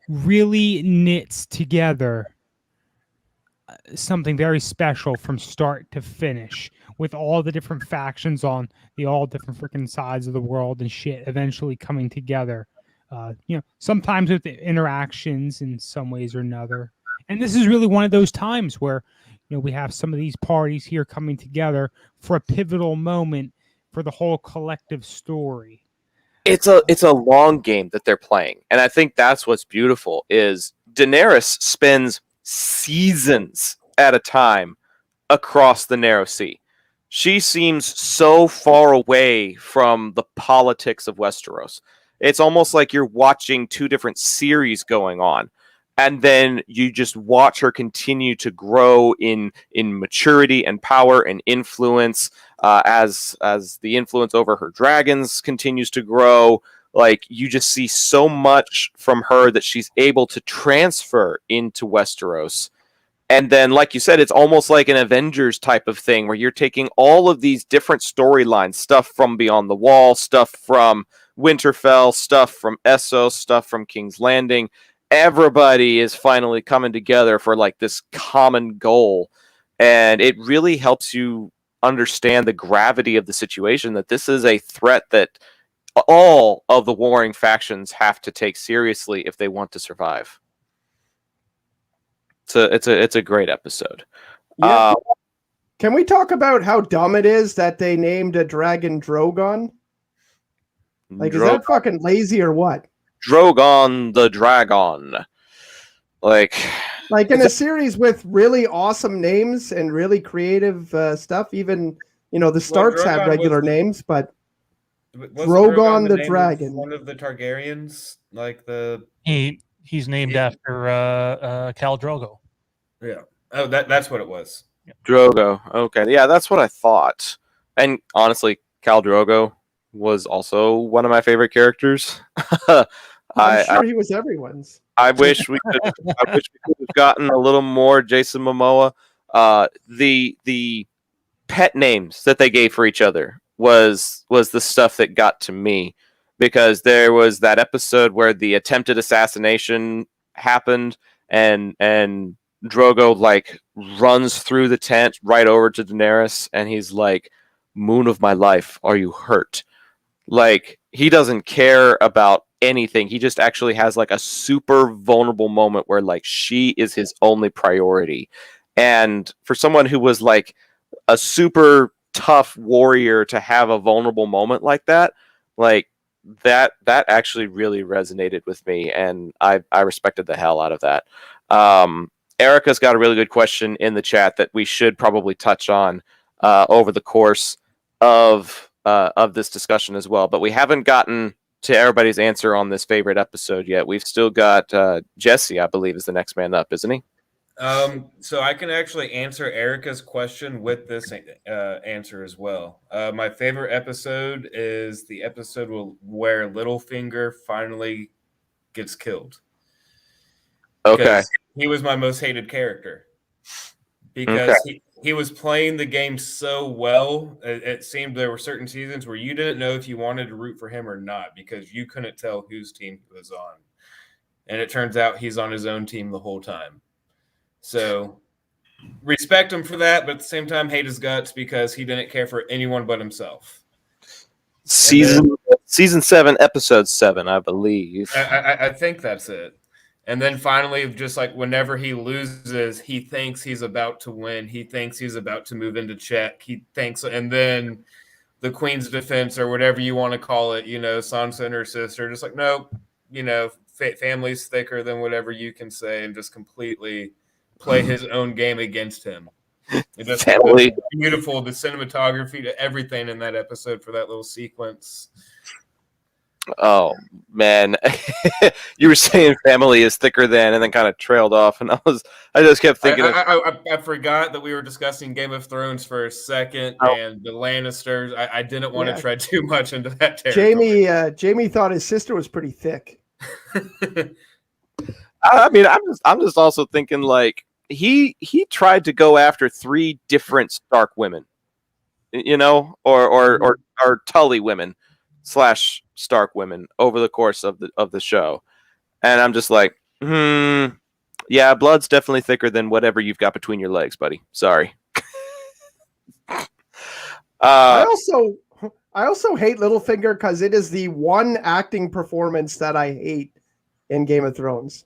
really knits together something very special from start to finish, with all the different factions on all different freaking sides of the world and shit eventually coming together. Sometimes with the interactions in some ways or another. And this is really one of those times where we have some of these parties here coming together for a pivotal moment for the whole collective story. It's a long game that they're playing, and I think that's what's beautiful. Is Daenerys spends seasons at a time across the Narrow Sea. She seems so far away from the politics of Westeros. It's almost like you're watching two different series going on. And then you just watch her continue to grow in maturity and power and influence as the influence over her dragons continues to grow. Like, you just see so much from her that she's able to transfer into Westeros. And then, like you said, it's almost like an Avengers type of thing where you're taking all of these different storylines, stuff from Beyond the Wall, stuff from Winterfell, stuff from Essos, stuff from King's Landing. Everybody is finally coming together for like this common goal. And it really helps you understand the gravity of the situation, that this is a threat that all of the warring factions have to take seriously if they want to survive. So it's a great episode. Yeah. Can we talk about how dumb it is that they named a dragon Drogon? Like, is that fucking lazy or what? Drogon the Dragon. Like in a series with really awesome names and really creative stuff, even, the Starks have regular names, but Drogon the Dragon. One of the Targaryens, like he's named after Khal Drogo. Yeah. Oh, that's what it was. Drogo. Okay. Yeah, that's what I thought. And honestly, Khal Drogo was also one of my favorite characters. I'm sure he was everyone's. I wish we could have gotten a little more Jason Momoa. The pet names that they gave for each other was the stuff that got to me, because there was that episode where the attempted assassination happened and Drogo like runs through the tent right over to Daenerys and he's like, "Moon of my life, are you hurt?" Like, he doesn't care about anything. He just actually has like a super vulnerable moment where like she is his only priority. And for someone who was like a super tough warrior to have a vulnerable moment like that, like that actually really resonated with me, and I respected the hell out of that. Erica's got a really good question in the chat that we should probably touch on over the course of this discussion as well, but we haven't gotten to everybody's answer on this favorite episode yet. We've still got Jesse, I believe, is the next man up, isn't he? So I can actually answer Erica's question with this answer as well. My favorite episode is the episode where Littlefinger finally gets killed. Okay. He was my most hated character because he was playing the game so well. It seemed there were certain seasons where you didn't know if you wanted to root for him or not because you couldn't tell whose team he was on. And it turns out he's on his own team the whole time. So respect him for that, but at the same time, hate his guts because he didn't care for anyone but himself. Season 7, episode 7, I believe. I think that's it. And then finally, just like whenever he loses, he thinks he's about to win. He thinks he's about to move into check. And then the Queen's Defense or whatever you want to call it, Sansa and her sister, just like, nope, family's thicker than whatever you can say, and just completely play his own game against him. It's Family. Beautiful, the cinematography to everything in that episode for that little sequence. Oh man, you were saying family is thicker than, and then kind of trailed off, and I just kept thinking. I forgot that we were discussing Game of Thrones for a second, and the Lannisters. I didn't want to tread too much into that territory. Jamie thought his sister was pretty thick. I mean, I'm just also thinking like he tried to go after 3 different Stark women, or Tully women / Stark women over the course of the show, and I'm just like, yeah, blood's definitely thicker than whatever you've got between your legs, buddy. Sorry. I also hate Littlefinger because it is the one acting performance that I hate in Game of Thrones.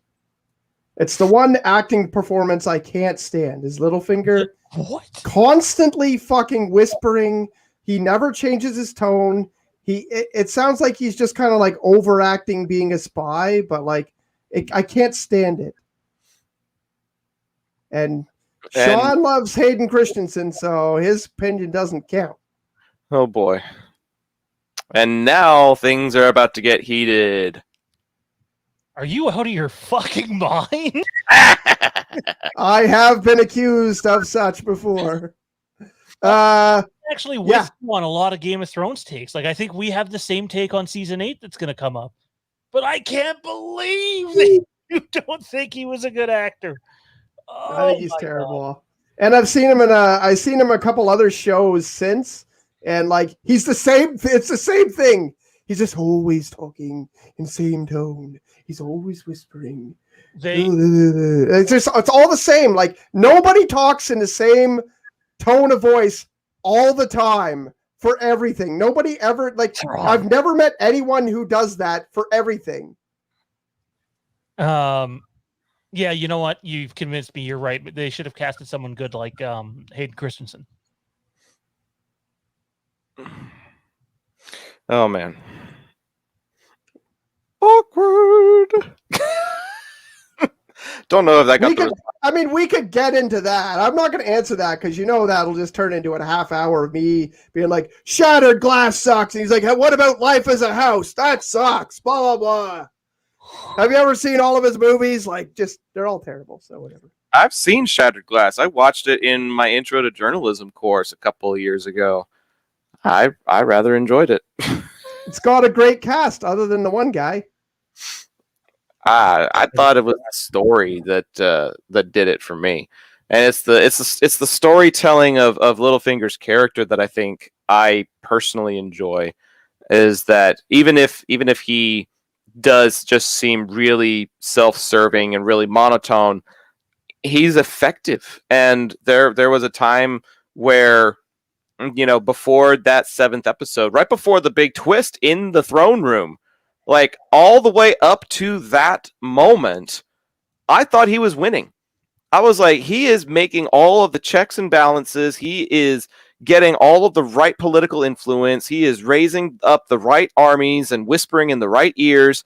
It's the one acting performance I can't stand. Is Littlefinger constantly fucking whispering? He never changes his tone. It sounds like he's just kind of like overacting being a spy, but like I can't stand it. And Sean loves Hayden Christensen, so his opinion doesn't count. Oh boy. And now things are about to get heated. Are you out of your fucking mind? I have been accused of such before. Actually, with you on a lot of Game of Thrones takes. Like, I think we have the same take on season 8 that's going to come up. But I can't believe that you don't think he was a good actor. I think he's terrible. God. And I've seen him in a couple other shows since, and like he's the same. It's the same thing. He's just always talking in the same tone. He's always whispering. It's all the same. Like nobody talks in the same tone of voice all the time for everything. Nobody ever I've never met anyone who does that for everything. Yeah, you know what? You've convinced me. You're right. But they should have casted someone good like Hayden Christensen. Oh man. Awkward. Don't know if that got we could get into that. I'm not going to answer that because that'll just turn into a half hour of me being like, shattered glass sucks. And he's like, what about Life as a House? That sucks. Blah, blah, blah. Have you ever seen all of his movies? They're all terrible. So whatever. I've seen Shattered Glass. I watched it in my intro to journalism course a couple of years ago. I rather enjoyed it. It's got a great cast other than the one guy. I thought it was the story that did it for me, and it's the storytelling of Littlefinger's character that I think I personally enjoy. Is that even if he does just seem really self-serving and really monotone, he's effective. And there was a time where, before that 7th episode, right before the big twist in the throne room, like all the way up to that moment, I thought he was winning. I was like, he is making all of the checks and balances. He is getting all of the right political influence. He is raising up the right armies and whispering in the right ears.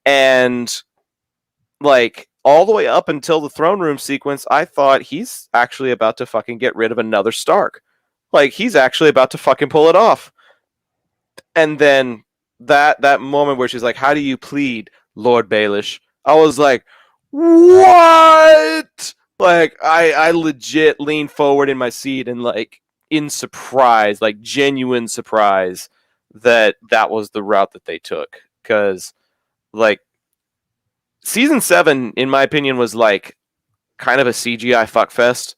And like all the way up until the throne room sequence, I thought he's actually about to fucking get rid of another Stark. Like he's actually about to fucking pull it off. And then that moment where she's like, how do you plead, Lord Baelish? I was like, what? Like I legit leaned forward in my seat and like in surprise, like genuine surprise that was the route that they took. Because like season 7, in my opinion, was like kind of a CGI fuckfest,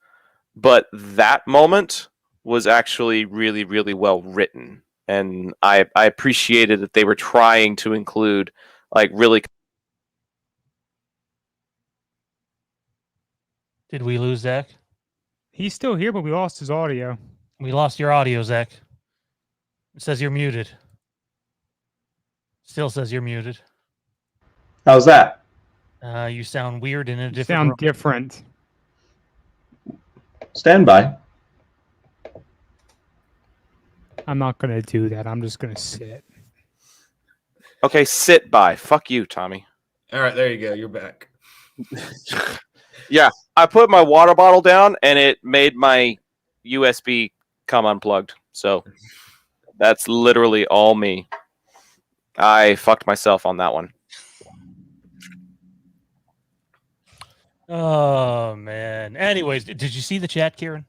but that moment was actually really, really well written. And I appreciated that they were trying to include like really. Did we lose Zach? He's still here, but we lost his audio. We lost your audio, Zach. It says you're muted. Still says you're muted. How's that? You sound weird in a different Sound room. different. Stand by. I'm not going to do that. I'm just going to sit. Okay, sit by. Fuck you, Tommy. All right, there you go. You're back. Yeah, I put my water bottle down and it made my USB come unplugged. So that's literally all me. I fucked myself on that one. Oh man. Anyways, did you see the chat, Kieran?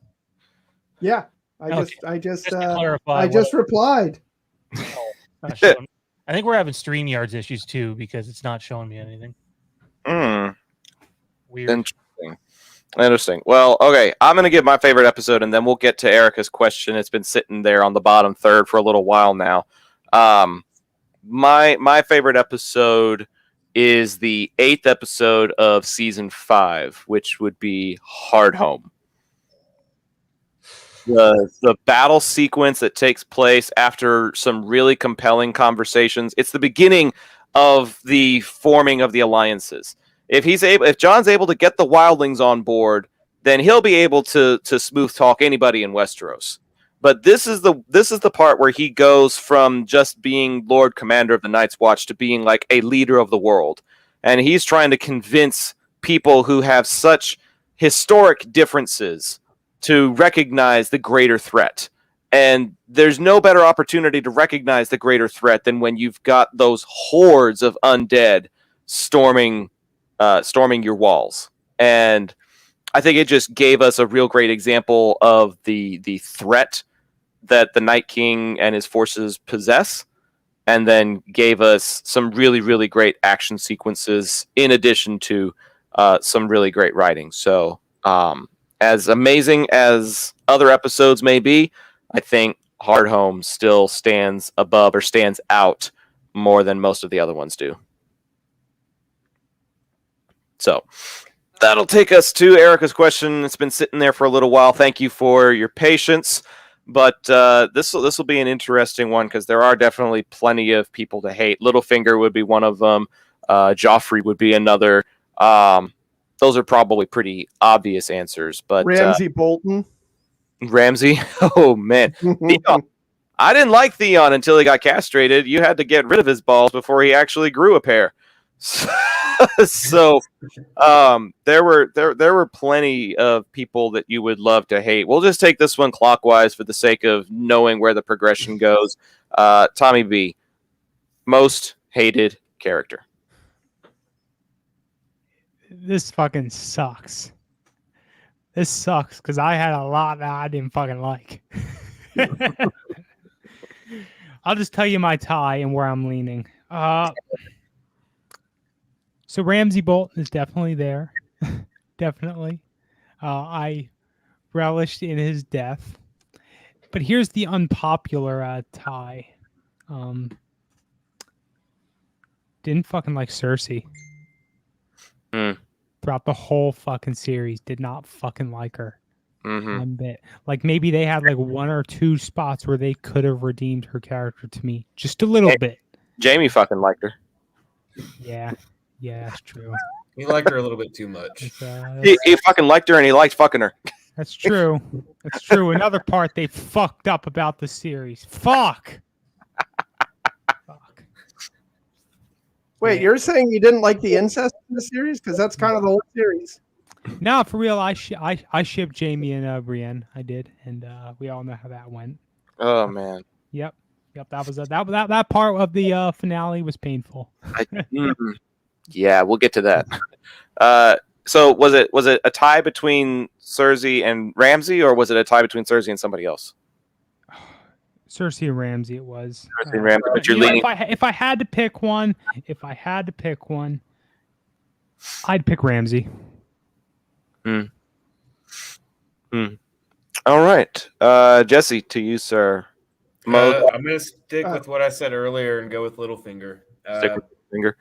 Yeah, Okay. I just to clarify, I just replied. I think we're having StreamYards issues too because it's not showing me anything. Weird. Interesting. Well, okay, I'm going to give my favorite episode, and then we'll get to Erica's question. It's been sitting there on the bottom third for a little while now. My favorite episode is the 8th episode of season 5, which would be Hard Home. The battle sequence that takes place after some really compelling conversations. It's the beginning of the forming of the alliances. If Jon's able to get the wildlings on board, then he'll be able to smooth talk anybody in Westeros. But this is the part where he goes from just being Lord Commander of the Night's Watch to being like a leader of the world. And he's trying to convince people who have such historic differences to recognize the greater threat. And there's no better opportunity to recognize the greater threat than when you've got those hordes of undead storming your walls. And I think it just gave us a real great example of the threat that the Night King and his forces possess, and then gave us some really, really great action sequences in addition to some really great writing. So as amazing as other episodes may be, I think Hard Home still stands above or stands out more than most of the other ones do. So that'll take us to Erica's question. It's been sitting there for a little while. Thank you for your patience. But this will be an interesting one because there are definitely plenty of people to hate. Littlefinger would be one of them. Joffrey would be another. Those are probably pretty obvious answers. But Ramsay Bolton. Ramsay, oh man, Theon. I didn't like Theon until he got castrated. You had to get rid of his balls before he actually grew a pair. So there were plenty of people that you would love to hate. We'll just take this one clockwise for the sake of knowing where the progression goes. Tommy B, most hated character. This fucking sucks. This sucks because I had a lot that I didn't fucking like. I'll just tell you my tie and where I'm leaning. So Ramsay Bolton is definitely there. Definitely. I relished in his death. But here's the unpopular tie. Didn't fucking like Cersei. Throughout the whole fucking series. Did not fucking like her. One bit. Like maybe they had like one or two spots where they could have redeemed her character to me. Just a little bit. Jamie fucking liked her. Yeah. Yeah, that's true. He liked her a little bit too much. He fucking liked her and he liked fucking her. That's true. That's true. Another part they fucked up about the series. Fuck. Fuck. Wait, you're saying you didn't like the incest in the series? Because that's kind of the whole series. No, for real, I shipped Jamie and Brienne. I did, and we all know how that went. Oh man. Yep. That was that part of the finale was painful. Yeah, we'll get to that. So was it a tie between Cersei and Ramsay, or was it a tie between Cersei and somebody else? Cersei and Ramsay, it was. Cersei and Ramsay, but you're leaning. If I had to pick one, I'd pick Ramsay. All right, Jesse, to you, sir. I'm gonna stick with what I said earlier and go with Littlefinger. Stick with Littlefinger.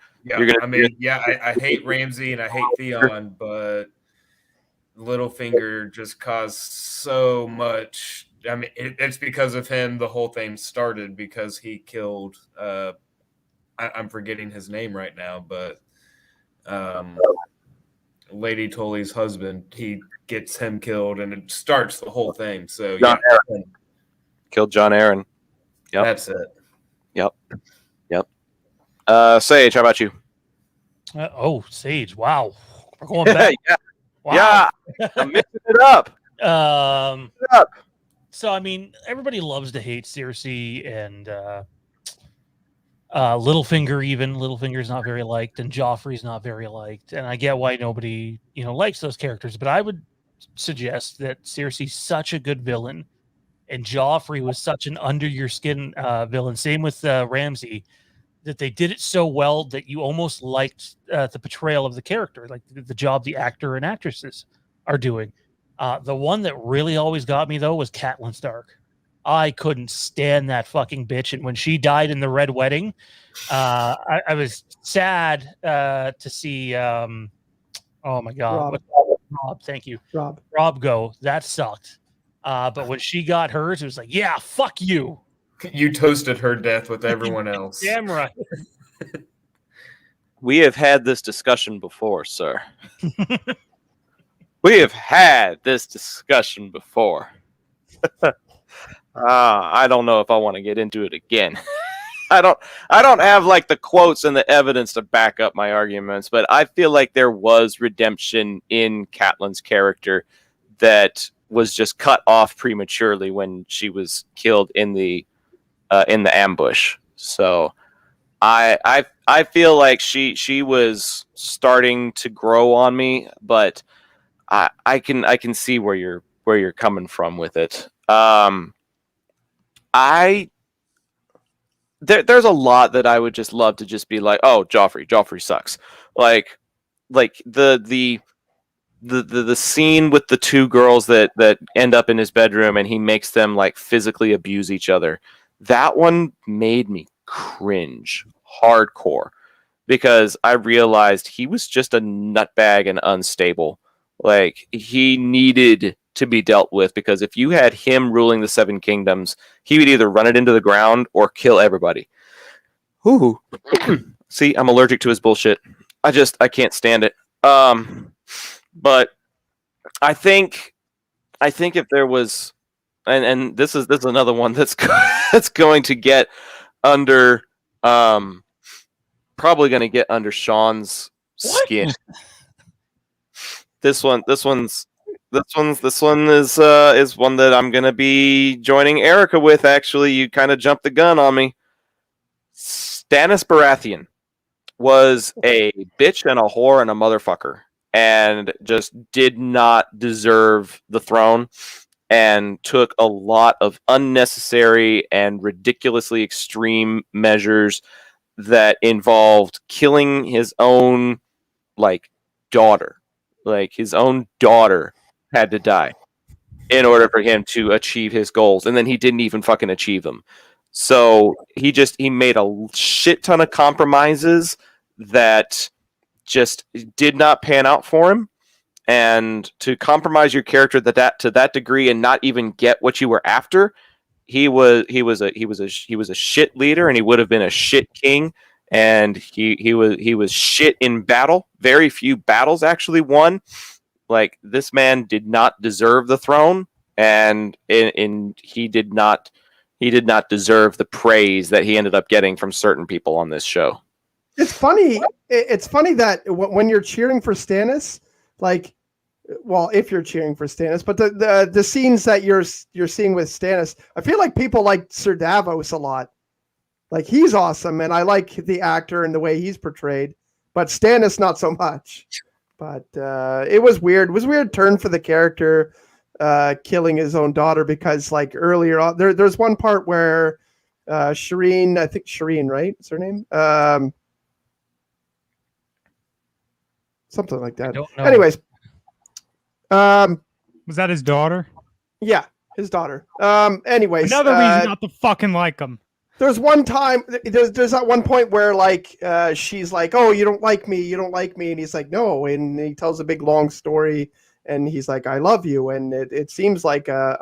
Yeah, I hate Ramsay and I hate Theon, but Littlefinger just caused so much. I mean, it's because of him the whole thing started, because he killed. I'm forgetting his name right now, but Lady Tully's husband. He gets him killed, and it starts the whole thing. So Jon Arryn. Killed Jon Arryn. Yep. That's it. Yep. Sage, how about you? Sage. Wow. We're going back. Yeah. Wow. Yeah. I'm mixing it up. So, I mean, everybody loves to hate Cersei and Littlefinger even. Littlefinger's not very liked, and Joffrey's not very liked. And I get why nobody, likes those characters. But I would suggest that Cersei's such a good villain, and Joffrey was such an under-your-skin villain. Same with Ramsay, that they did it so well that you almost liked the portrayal of the character, like the job the actor and actresses are doing. The one that really always got me, though, was Catelyn Stark. I couldn't stand that fucking bitch. And when she died in the Red Wedding, I was sad to see, oh my God. Rob, thank you. Rob go. That sucked. But when she got hers, it was like, yeah, fuck you. You toasted her death with everyone else. Damn right. We have had this discussion before, sir. We have had this discussion before. I don't know if I want to get into it again. I don't have like the quotes and the evidence to back up my arguments, but I feel like there was redemption in Catelyn's character that was just cut off prematurely when she was killed in the ambush. So I feel like she was starting to grow on me, but I can see where you're coming from with it. There's a lot that I would just love to just be like, oh, Joffrey sucks. Like the scene with the two girls that end up in his bedroom and he makes them like physically abuse each other. That one made me cringe hardcore because I realized he was just a nutbag and unstable. Like he needed to be dealt with, because if you had him ruling the Seven Kingdoms, he would either run it into the ground or kill everybody. Ooh. See, I'm allergic to his bullshit. I can't stand it. But I think if there was, and this is another one that's that's going to get under, probably going to get under Sean's skin. This one is one that I'm going to be joining Erica with. Actually, you kind of jumped the gun on me. Stannis Baratheon was a bitch and a whore and a motherfucker, and just did not deserve the throne, and took a lot of unnecessary and ridiculously extreme measures that involved killing his own daughter. Like, his own daughter had to die in order for him to achieve his goals, and then he didn't even fucking achieve them. So he made a shit ton of compromises that just did not pan out for him. And to compromise your character to that degree and not even get what you were after, he was a shit leader, and he would have been a shit king. And he was shit in battle. Very few battles actually won. Like, this man did not deserve the throne, and he did not deserve the praise that he ended up getting from certain people on this show. It's funny. It's funny that when you're cheering for Stannis, if you're cheering for Stannis, but the scenes that you're seeing with Stannis, I feel like people like Sir Davos a lot. Like, he's awesome, and I like the actor and the way he's portrayed, but Stannis not so much. But it was weird. It was a weird turn for the character, killing his own daughter, because earlier on, there's one part where Shireen, I think Shireen, right? Is her name? Something like that. I don't know. Anyways, Was that his daughter? yeah, his daughter. Anyways, Another reason not to fucking like him. There's one time, there's that one point where she's like, "Oh, you don't like me," and he's like, "No," and he tells a big long story, and he's like, "I love you," and it seems like a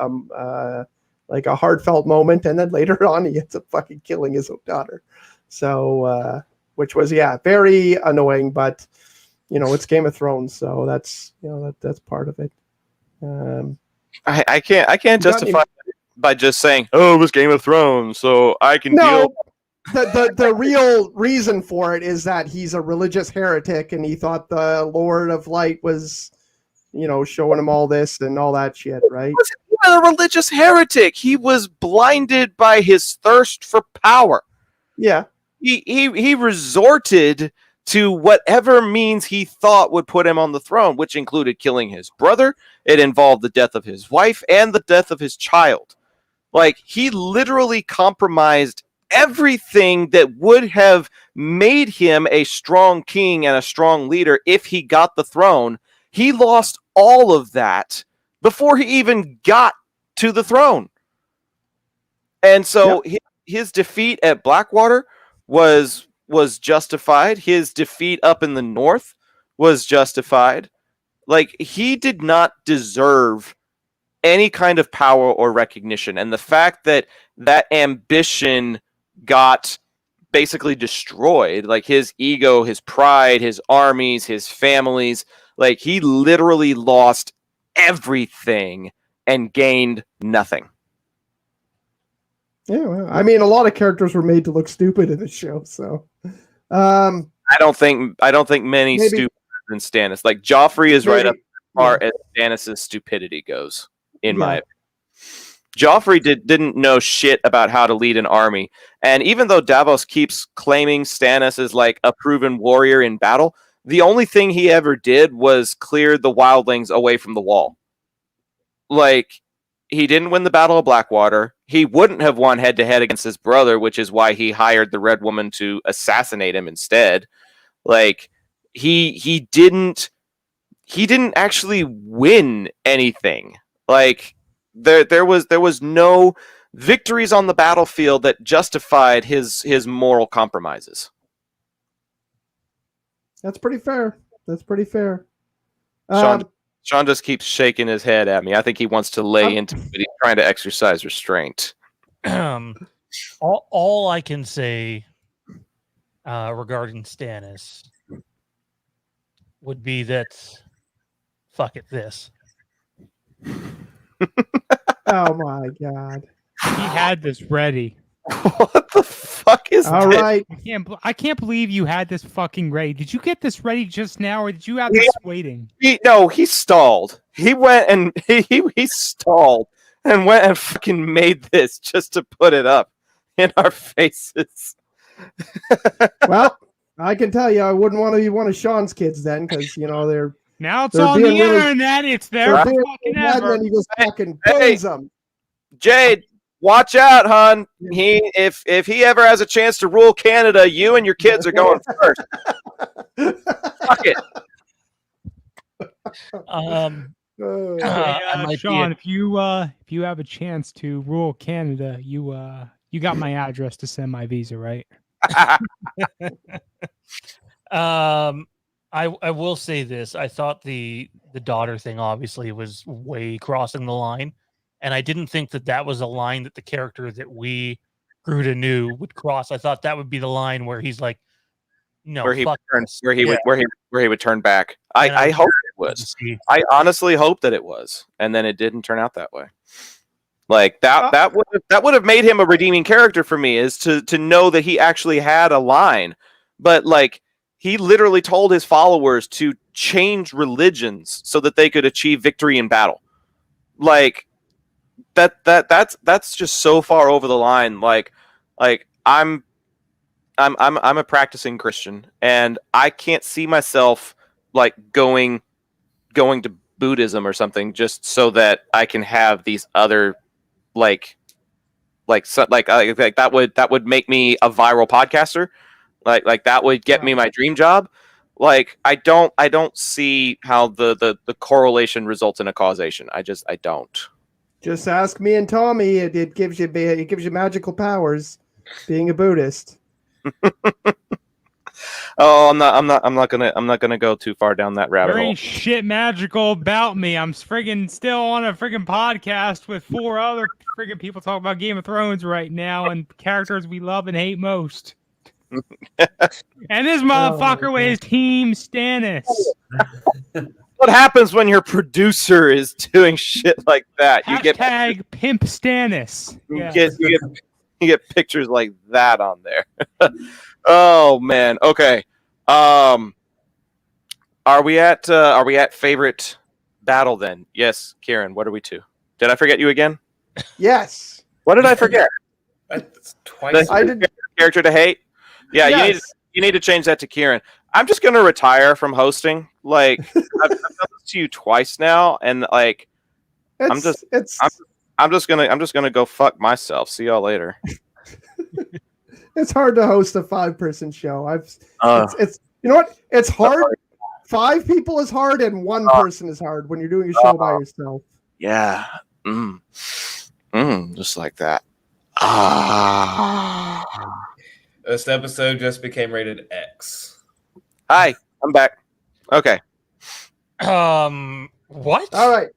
heartfelt moment, and then later on he ends up fucking killing his own daughter. So, which was very annoying, but it's Game of Thrones, so that's that's part of it. I can't justify it by just saying, "Oh, it was Game of Thrones, so I can deal." The real reason for it is that he's a religious heretic, and he thought the Lord of Light was, showing him all this and all that shit, right? He wasn't a religious heretic. He was blinded by his thirst for power. Yeah. He resorted to whatever means he thought would put him on the throne, which included killing his brother. It involved the death of his wife and the death of his child. He literally compromised everything that would have made him a strong king and a strong leader if he got the throne. He lost all of that before he even got to the throne. And so his defeat at Blackwater was justified. His defeat up in the north was justified. He did not deserve any kind of power or recognition. And the fact that ambition got basically destroyed, his ego, his pride, his armies, his families, he literally lost everything and gained nothing. Yeah, well, I mean, a lot of characters were made to look stupid in the show, so I don't think many stupider than Stannis. Joffrey is right up as far as Stannis' stupidity goes, in my opinion. Joffrey didn't know shit about how to lead an army, and even though Davos keeps claiming Stannis is a proven warrior in battle, the only thing he ever did was clear the wildlings away from the wall. He didn't win the Battle of Blackwater. He wouldn't have won head-to-head against his brother, which is why he hired the Red Woman to assassinate him instead. He didn't actually win anything. There was no victories on the battlefield that justified his moral compromises. That's pretty fair. Sean, Sean just keeps shaking his head at me. I think he wants to lay into it. He's trying to exercise restraint. All I can say regarding Stannis would be that fuck it, this. Oh my god. He had this ready. What the fuck is All this? right. I can't believe you had this fucking ready. Did you get this ready just now, or did you have this waiting? He stalled. He went and he stalled and went and fucking made this just to put it up in our faces. Well, I can tell you, I wouldn't want to be one of Sean's kids then, because they're Now it's They're on the being really- internet. It's there they're for being fucking mad, and ever. then he just fucking Hey. burns them. Jade, watch out, hon. If he ever has a chance to rule Canada, you and your kids are going first. Fuck it. I might be Sean, if you have a chance to rule Canada, you got my address to send my visa, right? I will say this. I thought the daughter thing obviously was way crossing the line, and I didn't think that was a line that the character that we grew to knew would cross. I thought that would be the line where he's like, no, where he fuck would this. turn, Yeah. where he would turn back. And I I'm hope curious it was. to see. I honestly hope that it was, and then it didn't turn out that way. Like that would have made him a redeeming character for me, is to know that he actually had a line. But like, he literally told his followers to change religions so that they could achieve victory in battle. Like that's just so far over the line. Like I'm a practicing Christian, and I can't see myself like going to Buddhism or something just so that I can have these other that would make me a viral podcaster. Like that would get me my dream job. Like I don't see how the correlation results in a causation. I don't. Just ask me and Tommy. It gives you magical powers. Being a Buddhist. Oh, I'm not gonna go too far down that rabbit There hole. ain't shit magical about me. I'm friggin' still on a friggin' podcast with 4 other friggin' people talking about Game of Thrones right now and characters we love and hate most. And this motherfucker with his team Stannis. What happens when your producer is doing shit like that? Hashtag pimp Stannis. Yeah. You get pictures like that on there. Oh man. Okay. Are we at favorite battle then? Yes, Kieran. What are we to? Did I forget you again? Yes. What did I forget? Twice. I did. Character to hate? Yeah, Yes. you need to change that to Kieran. I'm just gonna retire from hosting. Like I've done this to you twice now, and like I'm just gonna go fuck myself. See y'all later. It's hard to host a 5-person show. Uh. It's you know what? It's hard. 5 people is hard, and 1 person is hard when you're doing a show by yourself. Yeah. Just like that. This episode just became rated X. Hi, I'm back. Okay. What? All right.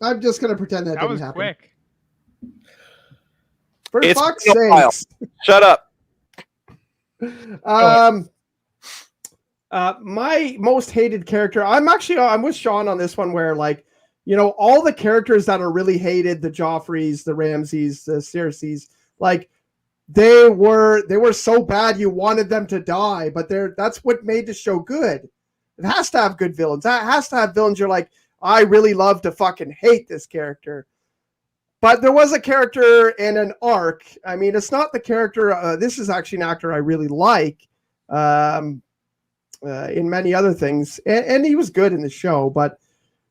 I'm just gonna pretend that That didn't was happen. quick. For It's fuck's been a while. sakes. Shut up. My most hated character. I'm with Sean on this one, where like, all the characters that are really hated, the Joffreys, the Ramsays, the Cerseys, like they were so bad you wanted them to die, but that's what made the show good. It has to have good villains. That has to have villains you're like, I really love to fucking hate this character. But there was a character in an arc. I mean, it's not the character. This is actually an actor I really like in many other things. And he was good in the show. But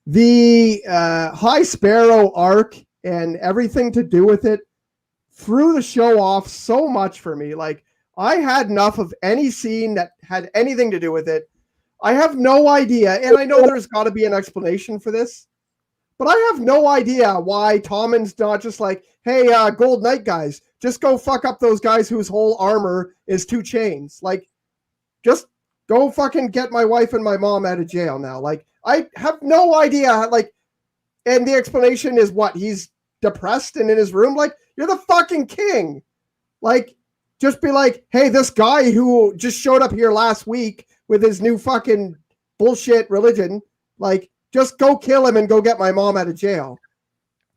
the High Sparrow arc and everything to do with it threw the show off so much for me. Like, I had enough of any scene that had anything to do with it. I have no idea. And I know there's got to be an explanation for this. But I have no idea why Tommen's not just like, hey, Gold Knight guys, just go fuck up those guys whose whole armor is 2 chains. Like, just go fucking get my wife and my mom out of jail now. Like, I have no idea. Like, and the explanation is what? He's depressed and in his room. Like, you're the fucking king. Like, just be like, hey, this guy who just showed up here last week with his new fucking bullshit religion, like, just go kill him and go get my mom out of jail.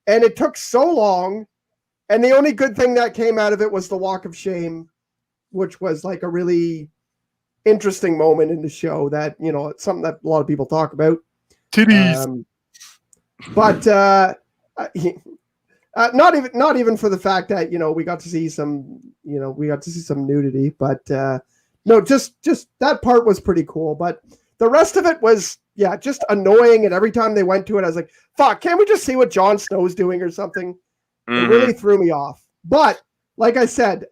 And it took so long. And the only good thing that came out of it was the walk of shame, which was like a really interesting moment in the show that, you know, it's something that a lot of people talk about. Titties. But not even for the fact that, you know, we got to see some nudity, but no, just that part was pretty cool. But the rest of it was, yeah, just annoying. And every time they went to it, I was like, fuck, can't we just see what Jon Snow's doing or something? It really threw me off. But like I said,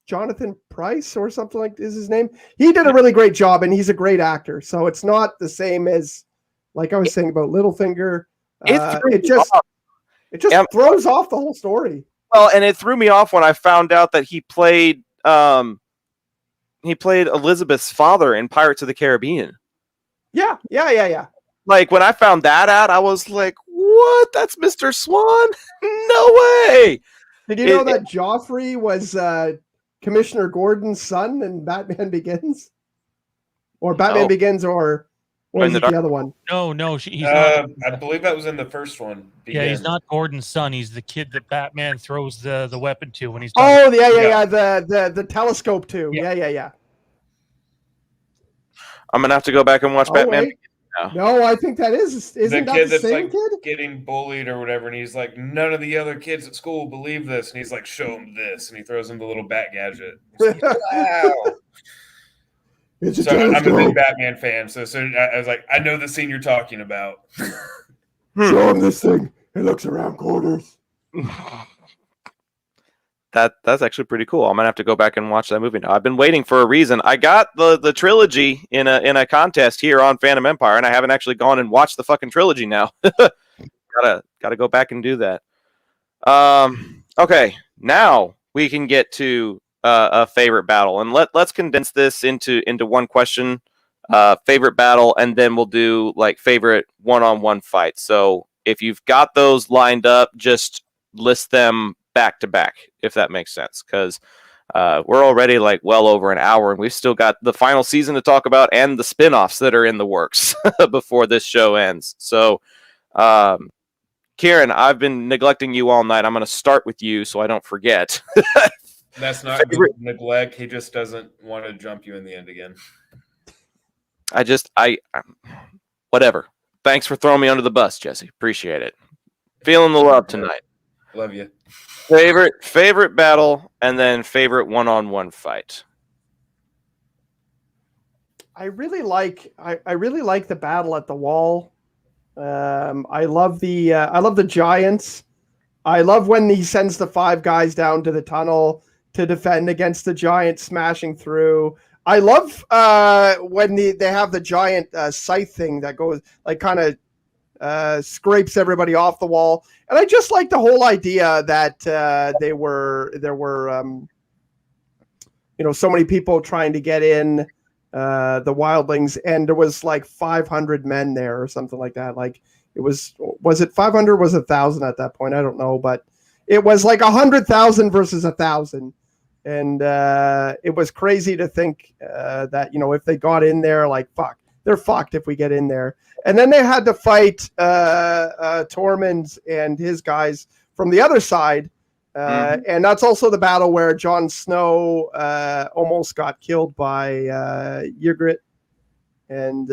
Jonathan Pryce or something like is his name. He did a really great job, and he's a great actor. So it's not the same as, like I was saying about Littlefinger. It just throws off the whole story. Well, and it threw me off when I found out that he played Elizabeth's father in Pirates of the Caribbean. Yeah. Like, when I found that out, I was like, what? That's Mr. Swan? No way! Did you know that Joffrey was Commissioner Gordon's son in Batman Begins? Or Batman Begins, or is it the other one? No, he's not. I believe that was in the first one. Yeah, he's not Gordon's son. He's the kid that Batman throws the weapon to when he's done. Oh, yeah. The telescope too. Yeah. I'm gonna have to go back and watch Batman. No, I think that isn't the that kid the that's same like kid? getting bullied or whatever, and he's like, none of the other kids at school believe this, and he's like, show him this, and he throws him the little bat gadget. Like, wow. I'm a big Batman fan, so I was like, I know the scene you're talking about. Show him this thing. It looks around corners. That's actually pretty cool. I'm gonna have to go back and watch that movie now. I've been waiting for a reason. I got the trilogy in a contest here on Fandom Empire, and I haven't actually gone and watched the fucking trilogy now. gotta go back and do that. Okay, now we can get to a favorite battle, and let's condense this into one question. Favorite battle, and then we'll do like favorite one-on-one fight. So if you've got those lined up, just list them back to back, if that makes sense, because we're already like well over an hour, and we've still got the final season to talk about and the spin-offs that are in the works before this show ends. So Kieran, I've been neglecting you all night. I'm going to start with you so I don't forget. That's not neglect. He just doesn't want to jump you in the end again. Whatever. Thanks for throwing me under the bus, Jesse. Appreciate it. Feeling the love tonight. Love you. Favorite battle, and then favorite one-on-one fight. I really like the battle at the wall. I love the giants. I love when he sends the 5 guys down to the tunnel to defend against the giant smashing through. I love when they have the giant scythe thing that goes like kind of scrapes everybody off the wall. And I just like the whole idea that there were so many people trying to get in the wildlings, and there was like 500 men there or something like that. Like was it 500? Was it 1,000 at that point? I don't know, but it was like 100,000 versus 1,000. And it was crazy to think that, if they got in there, like, fuck, they're fucked if we get in there. And then they had to fight Tormund and his guys from the other side. And that's also the battle where Jon Snow almost got killed by Ygritte. And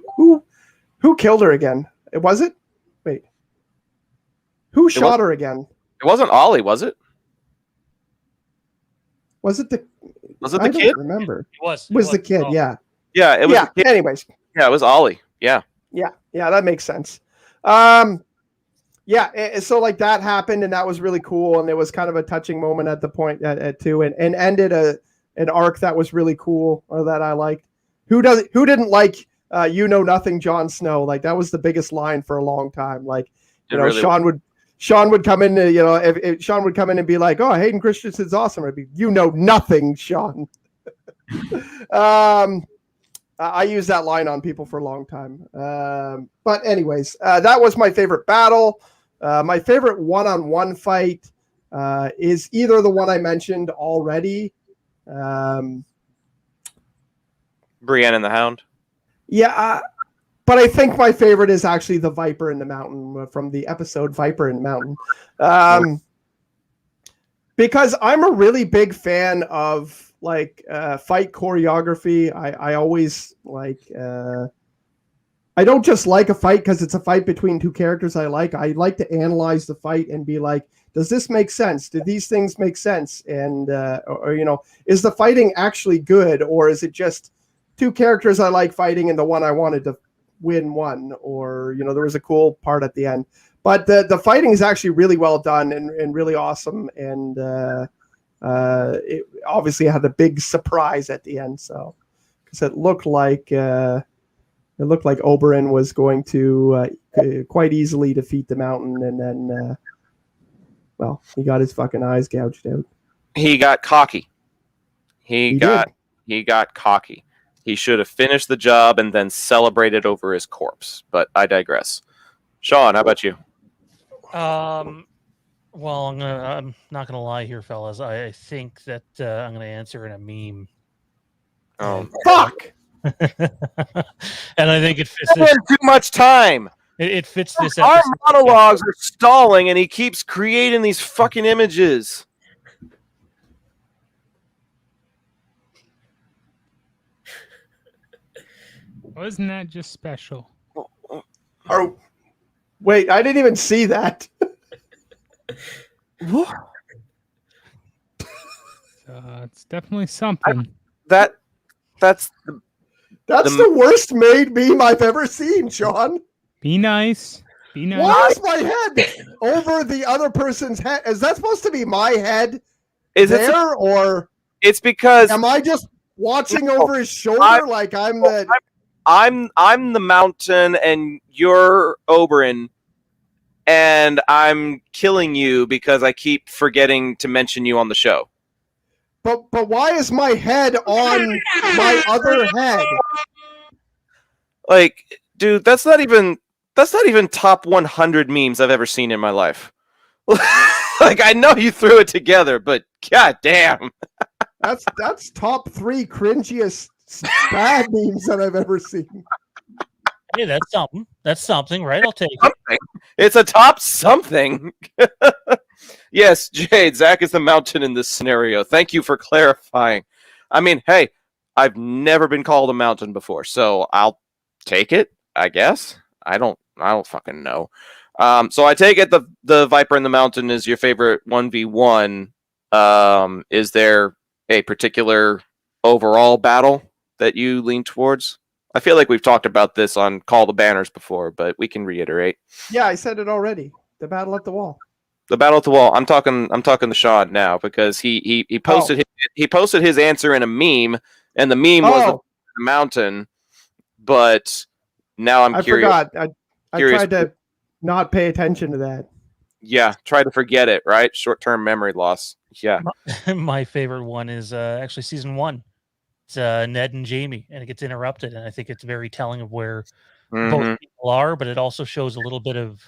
who killed her again? Was it? Wait. Who shot her again? It wasn't Ollie, was it? Was it the kid? I don't remember. It was the kid, yeah. Yeah, it was the kid. Anyways. Yeah, it was Ollie. Yeah. Yeah, that makes sense. So like that happened, and that was really cool, and it was kind of a touching moment at the point at 2, and ended an arc that was really cool, or that I liked. Who didn't like nothing Jon Snow? Like, that was the biggest line for a long time. Like, Sean Sean would come in, if Sean would come in and be like, "Oh, Hayden Christensen's awesome," I'd be, "You know nothing, Sean." I used that line on people for a long time. But anyways, that was my favorite battle. My favorite one-on-one fight is either the one I mentioned already. Brienne and the Hound. Yeah, but I think my favorite is actually the Viper in the Mountain from the episode Viper in the Mountain. Because I'm a really big fan of fight choreography. I always I don't just like a fight because it's a fight between two characters I like. I like to analyze the fight and be like, does this make sense? Do these things make sense? And is the fighting actually good, or is it just two characters I like fighting and the one I wanted to win won, or there was a cool part at the end. But the fighting is actually really well done and really awesome, and it obviously had a big surprise at the end. So because it looked like Oberyn was going to quite easily defeat the Mountain, and then he got his fucking eyes gouged out. He got cocky. He got cocky. He should have finished the job and then celebrated over his corpse. But I digress. Sean, how about you? Well, I'm not gonna lie here, fellas. I think that I'm gonna answer in a meme. Oh, fuck! And I think it fits. Too much time. It fits this. Our episode. monologues are stalling, and he keeps creating these fucking images. Wasn't that just special? Oh, wait! I didn't even see that. It's definitely something. That's the worst made meme I've ever seen, Sean. Be nice. Be nice. Why is my head over the other person's head? Is that supposed to be my head? Or it's because am I just watching over his shoulder I'm the Mountain and you're Oberyn, and I'm killing you because I keep forgetting to mention you on the show. But why is my head on my other head? Like, dude, that's not even top 100 memes I've ever seen in my life. Like, I know you threw it together, but god damn. That's top 3 cringiest bad memes that I've ever seen. Hey, that's something. That's something, right? I'll take it. It's a top something. Yes, Jade, Zach is the Mountain in this scenario. Thank you for clarifying. I mean, hey, I've never been called a Mountain before, so I'll take it, I guess. I don't fucking know. So I take it the Viper in the Mountain is your favorite 1v1. Is there a particular overall battle that you lean towards? I feel like we've talked about this on Call the Banners before, but we can reiterate. Yeah, I said it already. The battle at the wall. The battle at the wall. I'm talking to Sean now because he posted he posted his answer in a meme, and the meme was the Mountain. But now I'm curious. I forgot. I tried to not pay attention to that. Yeah, try to forget it. Right, short-term memory loss. Yeah. My favorite one is actually season 1. It's Ned and Jamie, and it gets interrupted, and I think it's very telling of where both people are. But it also shows a little bit of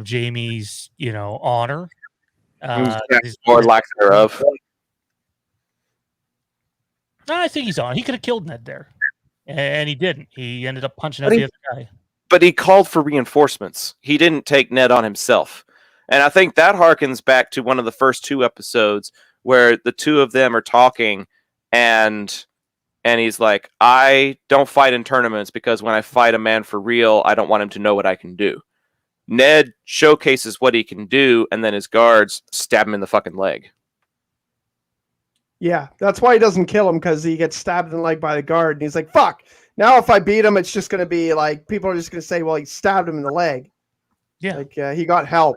Jamie's, honor, or lack thereof. I think he's on. He could have killed Ned there, and he didn't. He ended up punching out the other guy. But he called for reinforcements. He didn't take Ned on himself. And I think that harkens back to one of the first 2 episodes where the 2 of them are talking, and he's like, I don't fight in tournaments because when I fight a man for real, I don't want him to know what I can do. Ned showcases what he can do, and then his guards stab him in the fucking leg. Yeah, that's why he doesn't kill him, because he gets stabbed in the leg by the guard, and he's like, fuck. Now if I beat him, it's just going to be like, people are just going to say, well, he stabbed him in the leg. Yeah. Like, he got help.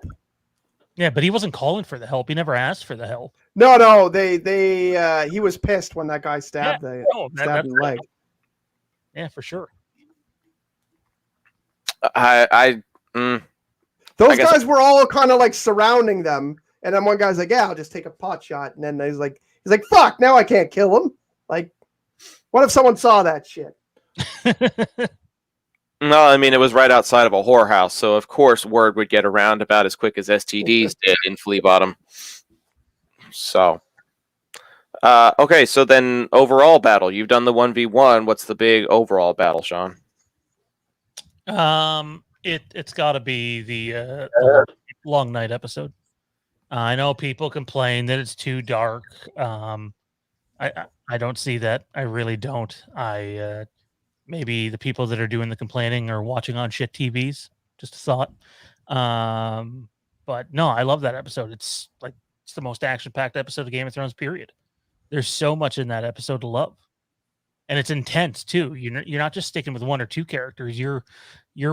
Yeah, but he wasn't calling for the help. He never asked for the help. No, he was pissed when that guy stabbed him in the leg. Yeah, for sure. Those guys were all kind of like surrounding them, and then one guy's like, "Yeah, I'll just take a pot shot," and then he's like, "Fuck, now I can't kill him." Like, what if someone saw that shit? No, I mean, it was right outside of a whorehouse, so of course word would get around about as quick as STDs did in Flea Bottom. So, okay, so then overall battle. You've done the 1v1. What's the big overall battle, Sean? It's got to be the long night episode. I know people complain that it's too dark. I don't see that. I really don't. Maybe the people that are doing the complaining are watching on shit TVs. Just a thought. But no, I love that episode. It's the most action-packed episode of Game of Thrones, period. There's so much in that episode to love. And it's intense too. You're not just sticking with one or two characters. You're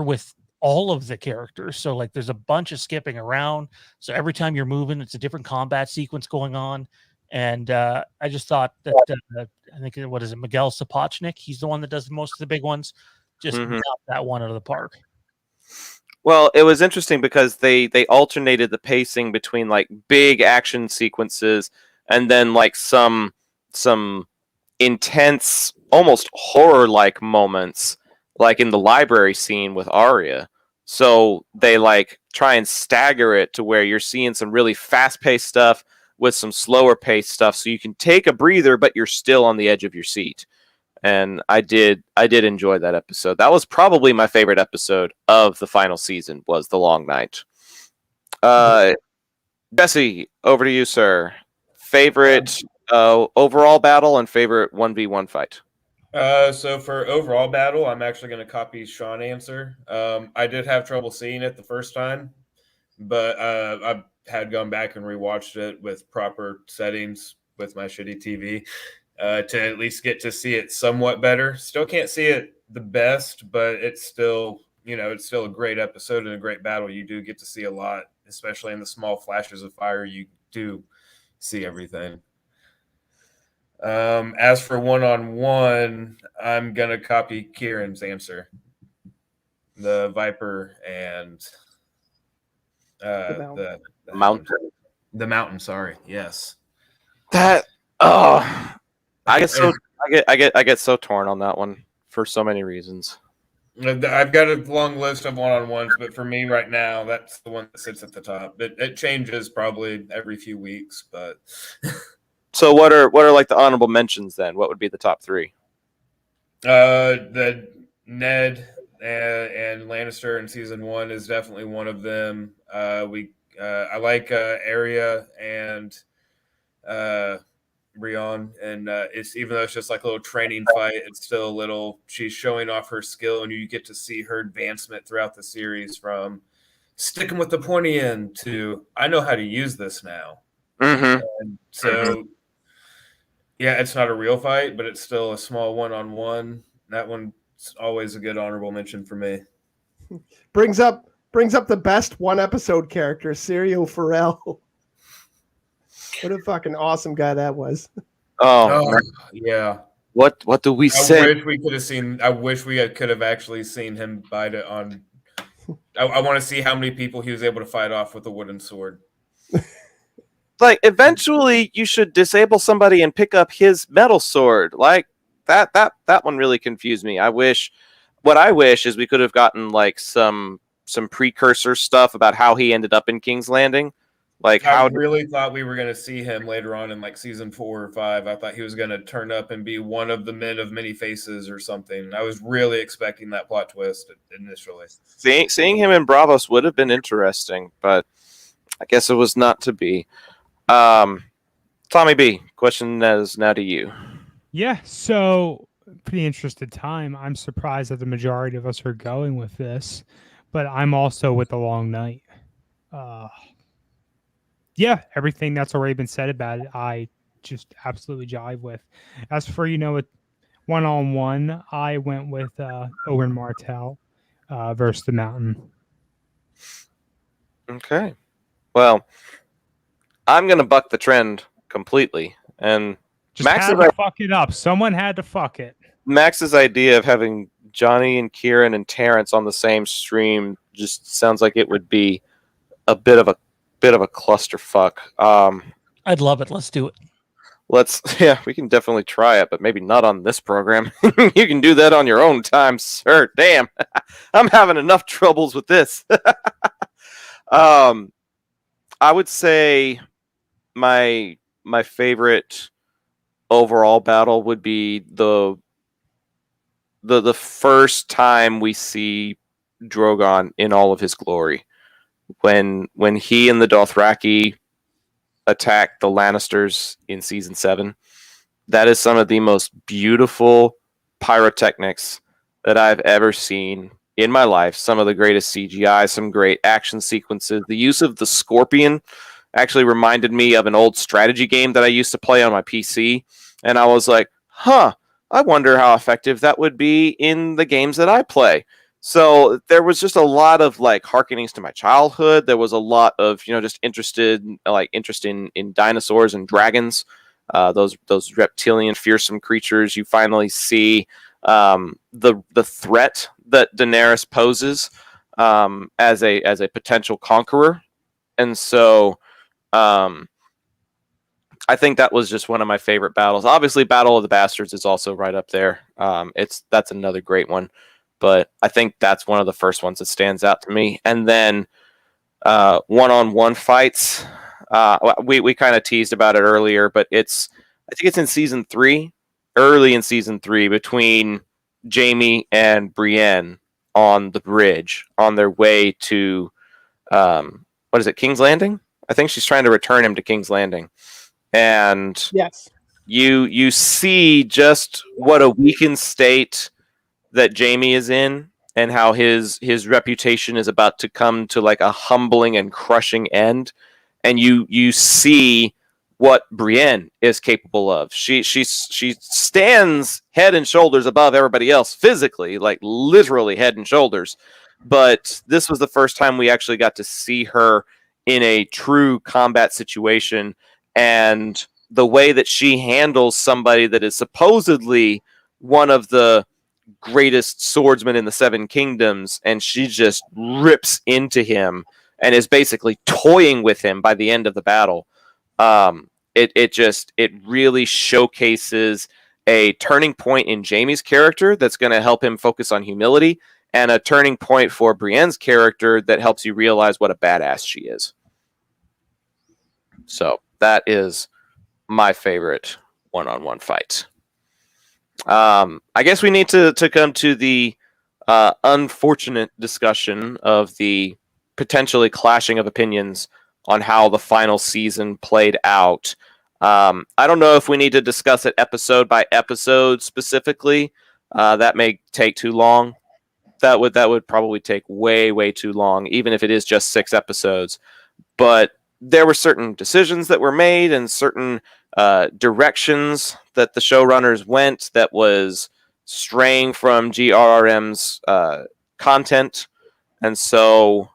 with all of the characters. So like there's a bunch of skipping around. So every time you're moving, it's a different combat sequence going on. And I just thought that I think Miguel Sapochnik? He's the one that does most of the big ones. Just knocked that one out of the park. Well, it was interesting because they alternated the pacing between like big action sequences and then like some intense, almost horror-like moments, like in the library scene with Arya. So they like try and stagger it to where you're seeing some really fast-paced stuff with some slower paced stuff, so you can take a breather, but you're still on the edge of your seat. And I did enjoy that episode. That was probably my favorite episode of the final season, was the long night. Jesse, over to you, sir. Favorite overall battle and favorite 1v1 fight? So for overall battle, I'm actually going to copy Sean's answer. I did have trouble seeing it the first time, but I had gone back and rewatched it with proper settings with my shitty TV to at least get to see it somewhat better. Still can't see it the best, but it's still, it's still a great episode and a great battle. You do get to see a lot, especially in the small flashes of fire. You do see everything. As for one-on-one, I'm going to copy Kieran's answer. The Viper and the Mountain. The Mountain, sorry. Yes. That I get so torn on that one for so many reasons. I've got a long list of one-on-ones, but for me right now, that's the one that sits at the top. It changes probably every few weeks, but So what are like the honorable mentions then? What would be the top three? The Ned and Lannister in season 1 is definitely one of them. I like Arya and Brienne, and it's, even though it's just like a little training fight, it's still a little, she's showing off her skill, and you get to see her advancement throughout the series from sticking with the pointy end to I know how to use this now. And so yeah, it's not a real fight, but it's still a small one-on-one. That one's always a good honorable mention for me. Brings up the best one episode character, Sirio Farrell. What a fucking awesome guy that was. Oh yeah. What do we say? I wish we could have actually seen him bite it on. I want to see how many people he was able to fight off with a wooden sword. Like, eventually you should disable somebody and pick up his metal sword. Like that one really confused me. What I wish is we could have gotten like some precursor stuff about how he ended up in King's Landing. Like, I really thought we were going to see him later on in like season 4 or 5. I thought he was going to turn up and be one of the men of many faces or something. I was really expecting that plot twist initially. Seeing him in Bravos would have been interesting, but I guess it was not to be. Tommy B, question is now to you. Yeah, so pretty interested time. I'm surprised that the majority of us are going with this, but I'm also with the long night. Yeah, everything that's already been said about it, I just absolutely jive with. As for, with one-on-one, I went with Owen Martell versus the Mountain. Okay. Well, I'm going to buck the trend completely. And just had to fuck it up. Someone had to fuck it. Max's idea of having Johnny and Kieran and Terrence on the same stream just sounds like it would be a bit of a clusterfuck. I'd love it. Let's do it. We can definitely try it, but maybe not on this program. You can do that on your own time, sir. Damn, I'm having enough troubles with this. I would say my favorite overall battle would be the first time we see Drogon in all of his glory, when he and the Dothraki attack the Lannisters in season 7. That is some of the most beautiful pyrotechnics that I've ever seen in my life. Some of the greatest CGI, some great action sequences. The use of the Scorpion actually reminded me of an old strategy game that I used to play on my PC, and I was like, I wonder how effective that would be in the games that I play. So there was just a lot of like hearkenings to my childhood. There was a lot of, just interest in dinosaurs and dragons, those reptilian fearsome creatures. You finally see the threat that Daenerys poses as a potential conqueror, and so I think that was just one of my favorite battles. Obviously, Battle of the Bastards is also right up there. That's another great one. But I think that's one of the first ones that stands out to me. And then one-on-one fights. We kind of teased about it earlier, but I think it's in season 3, early in season 3, between Jaime and Brienne on the bridge on their way to what is it, King's Landing? I think she's trying to return him to King's Landing. And Yes, you see just what a weakened state that Jaime is in, and how his reputation is about to come to like a humbling and crushing end, and you see what Brienne is capable of. She stands head and shoulders above everybody else physically, like literally head and shoulders. But this was the first time we actually got to see her in a true combat situation, and the way that she handles somebody that is supposedly one of the greatest swordsman in the Seven Kingdoms, and she just rips into him and is basically toying with him by the end of the battle. It really showcases a turning point in Jaime's character that's going to help him focus on humility, and a turning point for Brienne's character that helps you realize what a badass she is. So that is my favorite one-on-one fight. I guess we need to come to the unfortunate discussion of the potentially clashing of opinions on how the final season played out. I don't know if we need to discuss it episode by episode specifically. That may take too long. That would probably take way too long, even if it is just 6 episodes. But there were certain decisions that were made and certain directions that the showrunners went that was straying from GRRM's content. And so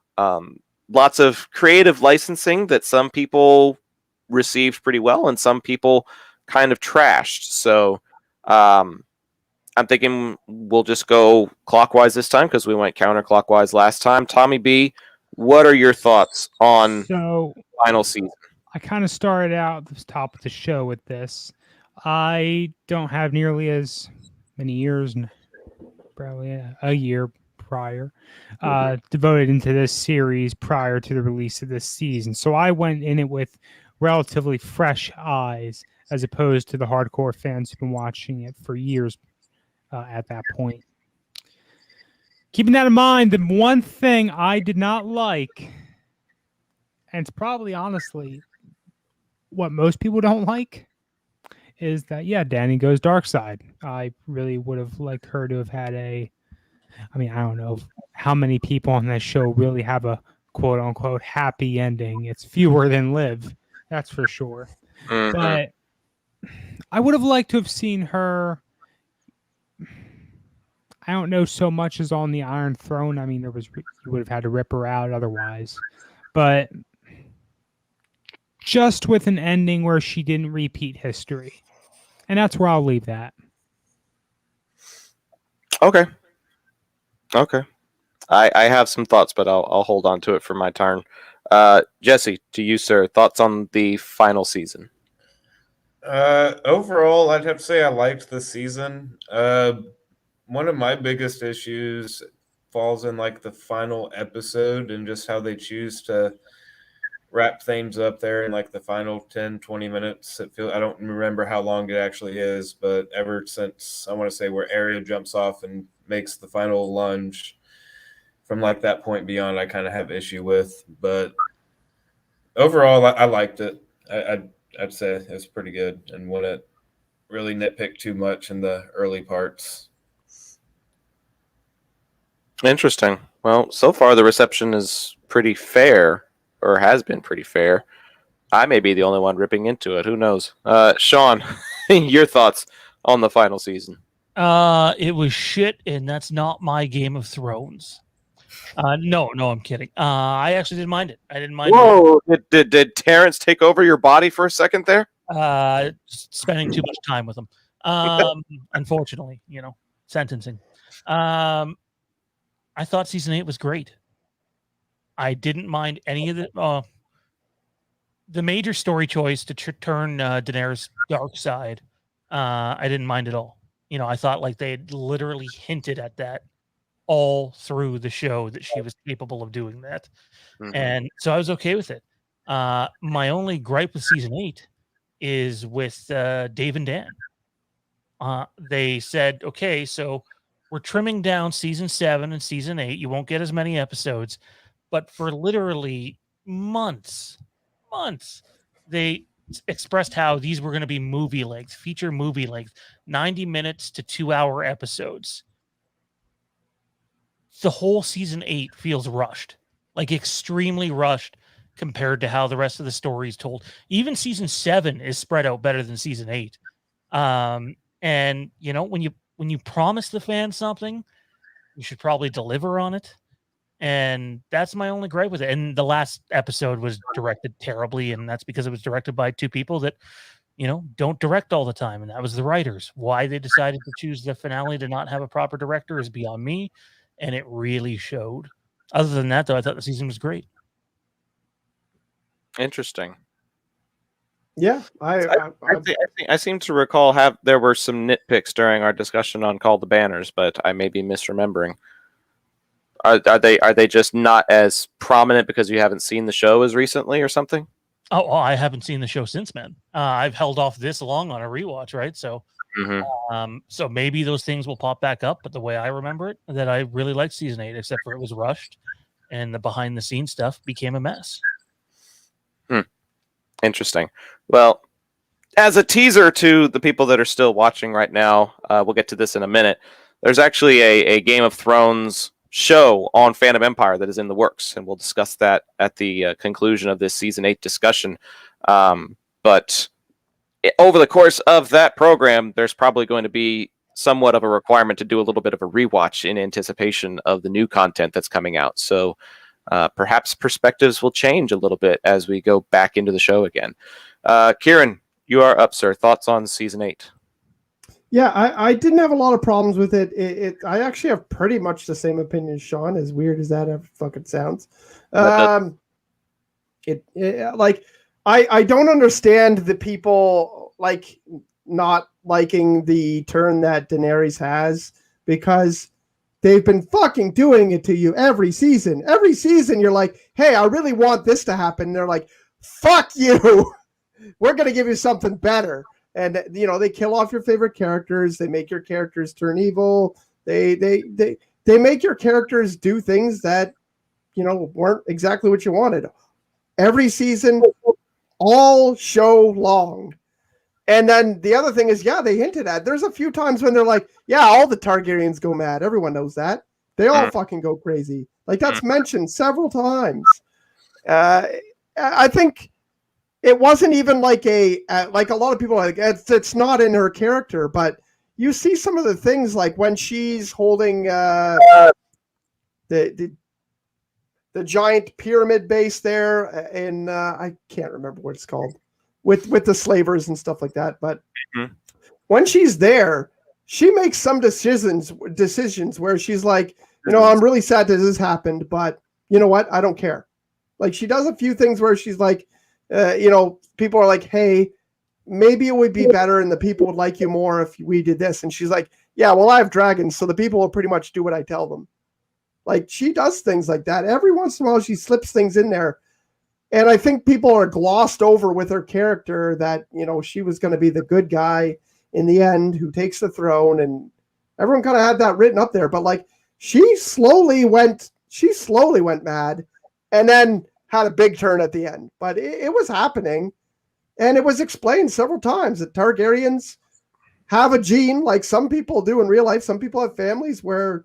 lots of creative licensing that some people received pretty well and some people kind of trashed. So I'm thinking we'll just go clockwise this time because we went counterclockwise last time. Tommy B, what are your thoughts on final season? I kind of started out at the top of the show with this. I don't have nearly as many years, probably a year prior, devoted into this series prior to the release of this season. So I went in it with relatively fresh eyes, as opposed to the hardcore fans who've been watching it for years at that point. Keeping that in mind, the one thing I did not like, and it's probably honestly what most people don't like, is that, Dany goes dark side. I really would have liked her to have had I don't know how many people on that show really have a quote unquote happy ending. It's fewer than live, that's for sure. Mm-hmm. But I would have liked to have seen her, I don't know so much as on the Iron Throne. I mean, you would have had to rip her out otherwise. But just with an ending where she didn't repeat history. And that's where I'll leave that. Okay. I have some thoughts, but I'll hold on to it for my turn. Jesse, to you, sir, thoughts on the final season? Overall, I'd have to say I liked the season. One of my biggest issues falls in like the final episode and just how they choose to wrap things up there in like the final 10, 20 minutes. I don't remember how long it actually is, but ever since I want to say where Arya jumps off and makes the final lunge, from like that point beyond, I kind of have issue with. But overall, I liked it. I'd say it's pretty good and wouldn't really nitpick too much in the early parts. Interesting. Well, so far the reception is pretty fair, or has been pretty fair. I may be the only one ripping into it. Who knows? Sean, your thoughts on the final season? It was shit, and that's not my Game of Thrones. No, I'm kidding. I actually didn't mind it. I didn't mind. Whoa! Did Terrence take over your body for a second there? Spending too much time with him. Unfortunately, sentencing. I thought season 8 was great. I didn't mind any of the major story choice to turn Daenerys' dark side. I didn't mind at all. I thought like they had literally hinted at that all through the show that she was capable of doing that. Mhm. And so I was okay with it. My only gripe with season 8 is with Dave and Dan. They said, okay, so we're trimming down season 7 and season 8. You won't get as many episodes, but for literally months, they expressed how these were going to be movie length, feature movie length, 90 minutes to 2-hour episodes. The whole season 8 feels rushed, like extremely rushed compared to how the rest of the story is told. Even season 7 is spread out better than season 8. And when you promise the fans something, you should probably deliver on it. And that's my only gripe with it. And the last episode was directed terribly, and that's because it was directed by two people that, don't direct all the time, and that was the writers. Why they decided to choose the finale to not have a proper director is beyond me, and it really showed. Other than that, though, I thought the season was great. Interesting. Yeah, I seem to recall there were some nitpicks during our discussion on Call the Banners, but I may be misremembering. Are they just not as prominent because you haven't seen the show as recently or something? Oh, I haven't seen the show since, man. I've held off this long on a rewatch, right? So, so maybe those things will pop back up. But the way I remember it, that I really liked season 8, except for it was rushed, and the behind the scenes stuff became a mess. Interesting. Well, as a teaser to the people that are still watching right now, we'll get to this in a minute. There's actually a Game of Thrones show on Fandom Empire that is in the works, and we'll discuss that at the conclusion of this season 8 discussion. But over the course of that program, there's probably going to be somewhat of a requirement to do a little bit of a rewatch in anticipation of the new content that's coming out. So perhaps perspectives will change a little bit as we go back into the show again. Kieran, you are up, sir. Thoughts on season 8? Yeah, I didn't have a lot of problems with it. I actually have pretty much the same opinion as Sean, as weird as that ever fucking sounds. I don't understand the people like not liking the turn that Daenerys has, because they've been fucking doing it to you every season. Every season you're like, hey, I really want this to happen. And they're like, fuck you. We're going to give you something better. And, they kill off your favorite characters. They make your characters turn evil. They make your characters do things that, weren't exactly what you wanted. Every season, all show long. And then the other thing is, they hinted at, there's a few times when they're like, all the Targaryens go mad. Everyone knows that. They all fucking go crazy. Like, that's mentioned several times. I think it wasn't even like a lot of people are like, it's not in her character, but you see some of the things like when she's holding the giant pyramid base there in I can't remember what it's called, with the slavers and stuff like that. But when she's there, she makes some decisions where she's like, I'm really sad that this happened, but you know what? I don't care. Like she does a few things where she's like, people are like, hey, maybe it would be better and the people would like you more if we did this. And she's like, yeah, well, I have dragons, so the people will pretty much do what I tell them. Like she does things like that. Every once in a while, she slips things in there. And I think people are glossed over with her character that, she was going to be the good guy in the end who takes the throne. And everyone kind of had that written up there. But like she slowly went mad and then had a big turn at the end. But it was happening. And it was explained several times that Targaryens have a gene like some people do in real life. Some people have families where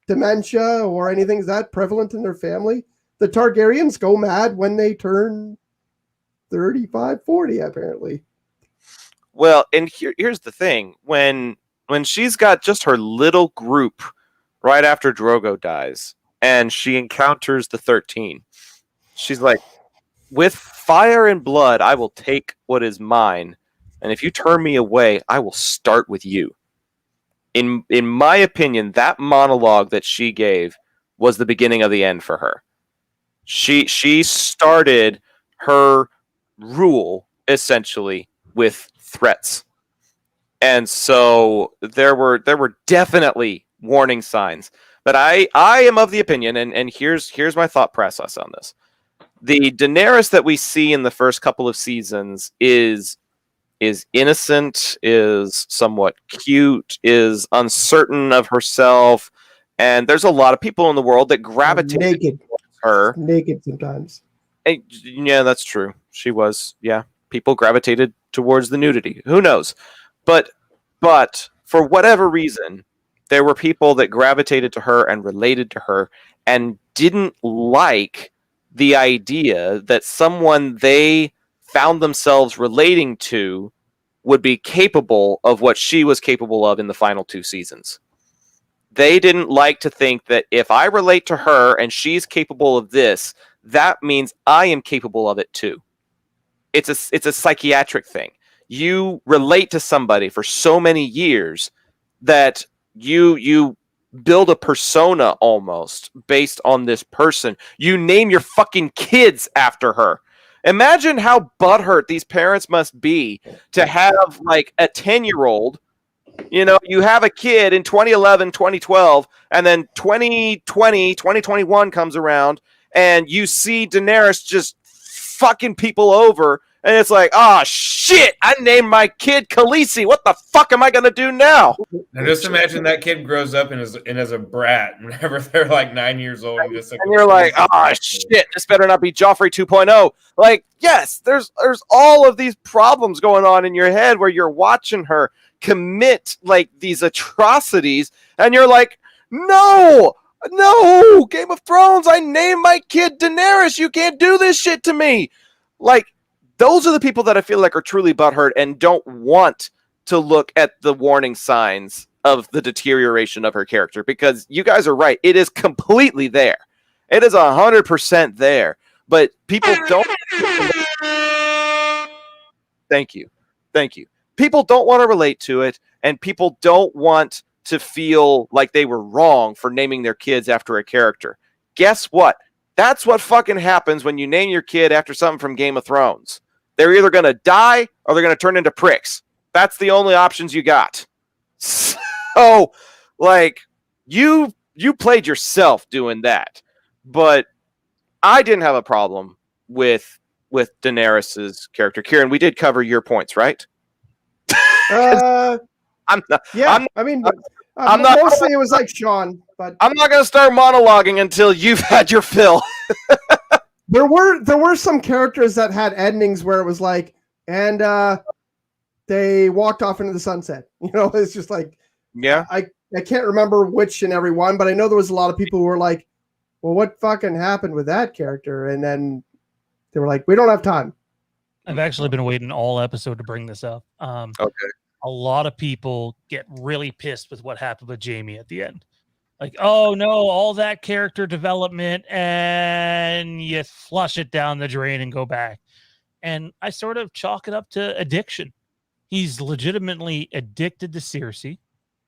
dementia or anything is that prevalent in their family. The Targaryens go mad when they turn 35, 40, apparently. Well, and here's the thing. When she's got just her little group right after Drogo dies and she encounters the 13, she's like, with fire and blood, I will take what is mine. And if you turn me away, I will start with you. In my opinion, that monologue that she gave was the beginning of the end for her. She started her rule essentially with threats. And so there were definitely warning signs. But I am of the opinion, and here's my thought process on this. The Daenerys that we see in the first couple of seasons is innocent, is somewhat cute, is uncertain of herself, and there's a lot of people in the world that gravitate naked. towards her. Naked sometimes. And, yeah, that's true. She was, yeah. People gravitated towards the nudity. Who knows? But for whatever reason, there were people that gravitated to her and related to her and didn't like the idea that someone they found themselves relating to would be capable of what she was capable of in the final 2 seasons. They didn't like to think that if I relate to her and she's capable of this, that means I am capable of it too. It's a psychiatric thing. You relate to somebody for so many years that you build a persona almost based on this person. You name your fucking kids after her. Imagine how butthurt these parents must be to have like a 10-year-old. You have a kid in 2011, 2012, and then 2020, 2021 comes around, and you see Daenerys just fucking people over, and it's like, oh shit, I named my kid Khaleesi. What the fuck am I gonna do now? Now just imagine that kid grows up and is a brat whenever they're like 9 years old. And you're like, oh shit, this better not be Joffrey 2.0. Like, yes, there's all of these problems going on in your head where you're watching her commit like these atrocities, and you're like, no, Game of Thrones, I named my kid Daenerys. You can't do this shit to me. Like, those are the people that I feel like are truly butthurt and don't want to look at the warning signs of the deterioration of her character, because you guys are right. It is completely there. It is 100% there. But people don't. Thank you. People don't want to relate to it, and people don't want to feel like they were wrong for naming their kids after a character. Guess what? That's what fucking happens when you name your kid after something from Game of Thrones. They're either going to die or they're going to turn into pricks. That's the only options you got. So, like, you played yourself doing that. But I didn't have a problem with Daenerys's character. Kieran, we did cover your points, right? I'm not. Yeah, I'm not. Mostly it was like Sean, but I'm not going to start monologuing until you've had your fill. There were some characters that had endings where it was like, and they walked off into the sunset. It's just like, yeah. I can't remember which and every one, but I know there was a lot of people who were like, well, what fucking happened with that character? And then they were like, we don't have time. I've actually been waiting all episode to bring this up. Okay. A lot of people get really pissed with what happened with Jaime at the end. Like, oh no, all that character development, and you flush it down the drain and go back. And I sort of chalk it up to addiction. He's legitimately addicted to Cersei.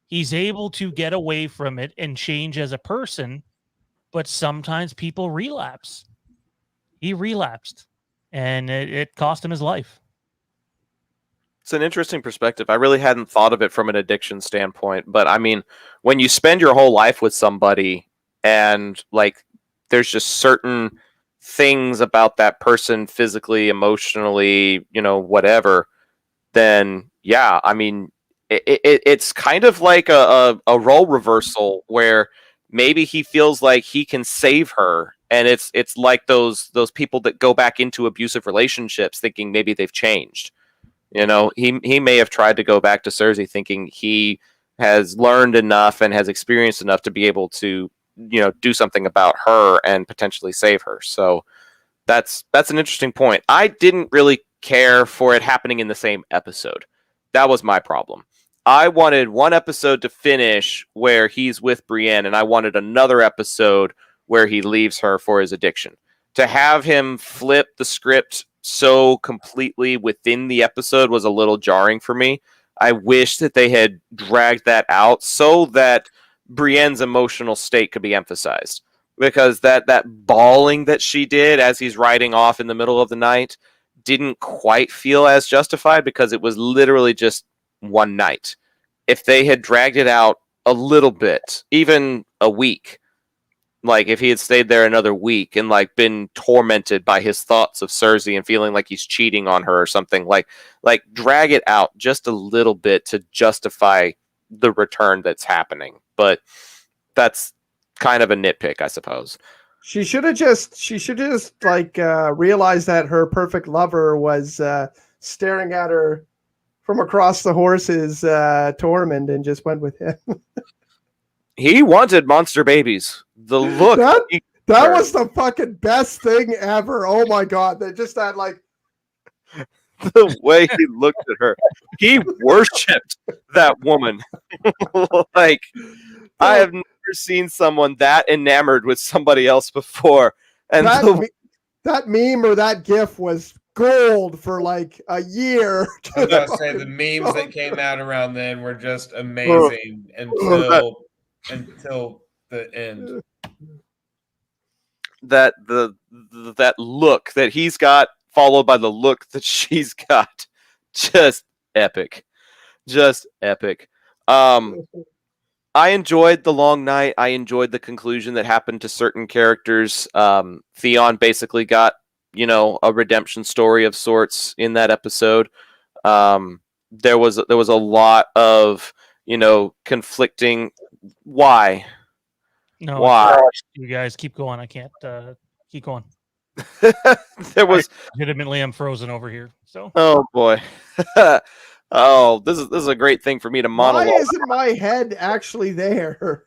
He's able to get away from it and change as a person, but sometimes people relapse. he relapsed, and it cost him his life. It's an interesting perspective. I really hadn't thought of it from an addiction standpoint, but I mean, when you spend your whole life with somebody and like there's just certain things about that person physically, emotionally, whatever, then yeah, I mean, it's kind of like a role reversal where maybe he feels like he can save her, and it's like those people that go back into abusive relationships thinking maybe they've changed. He may have tried to go back to Cersei thinking he has learned enough and has experienced enough to be able to, do something about her and potentially save her. So that's an interesting point. I didn't really care for it happening in the same episode. That was my problem. I wanted one episode to finish where he's with Brienne, and I wanted another episode where he leaves her for his addiction. To have him flip the script so completely within the episode was a little jarring for me. I wish that they had dragged that out so that Brienne's emotional state could be emphasized, because that bawling that she did as he's riding off in the middle of the night didn't quite feel as justified, because it was literally just one night. If they had dragged it out a little bit, even a week, like if he had stayed there another week and like been tormented by his thoughts of Cersei and feeling like he's cheating on her or something, like drag it out just a little bit to justify the return that's happening. But that's kind of a nitpick, I suppose. She should have just realized that her perfect lover was staring at her from across the horse's Tormund, and just went with him. He wanted monster babies. The look that was the fucking best thing ever. Oh my god, that like the way he looked at her. He worshipped that woman. Like, I have never seen someone that enamored with somebody else before. And that meme or that gif was gold for like a year. I was about to say the memes that came out around then were just amazing until the end. That that look that he's got, followed by the look that she's got, just epic. I enjoyed the long night. I enjoyed the conclusion that happened to certain characters. Theon basically got, a redemption story of sorts in that episode. There was a lot of, conflicting. Why? No, Why? You guys keep going. I can't keep going. There was legitimately, I'm frozen over here. So. Oh boy. Oh, this is a great thing for me to monologue. Why isn't my head actually there?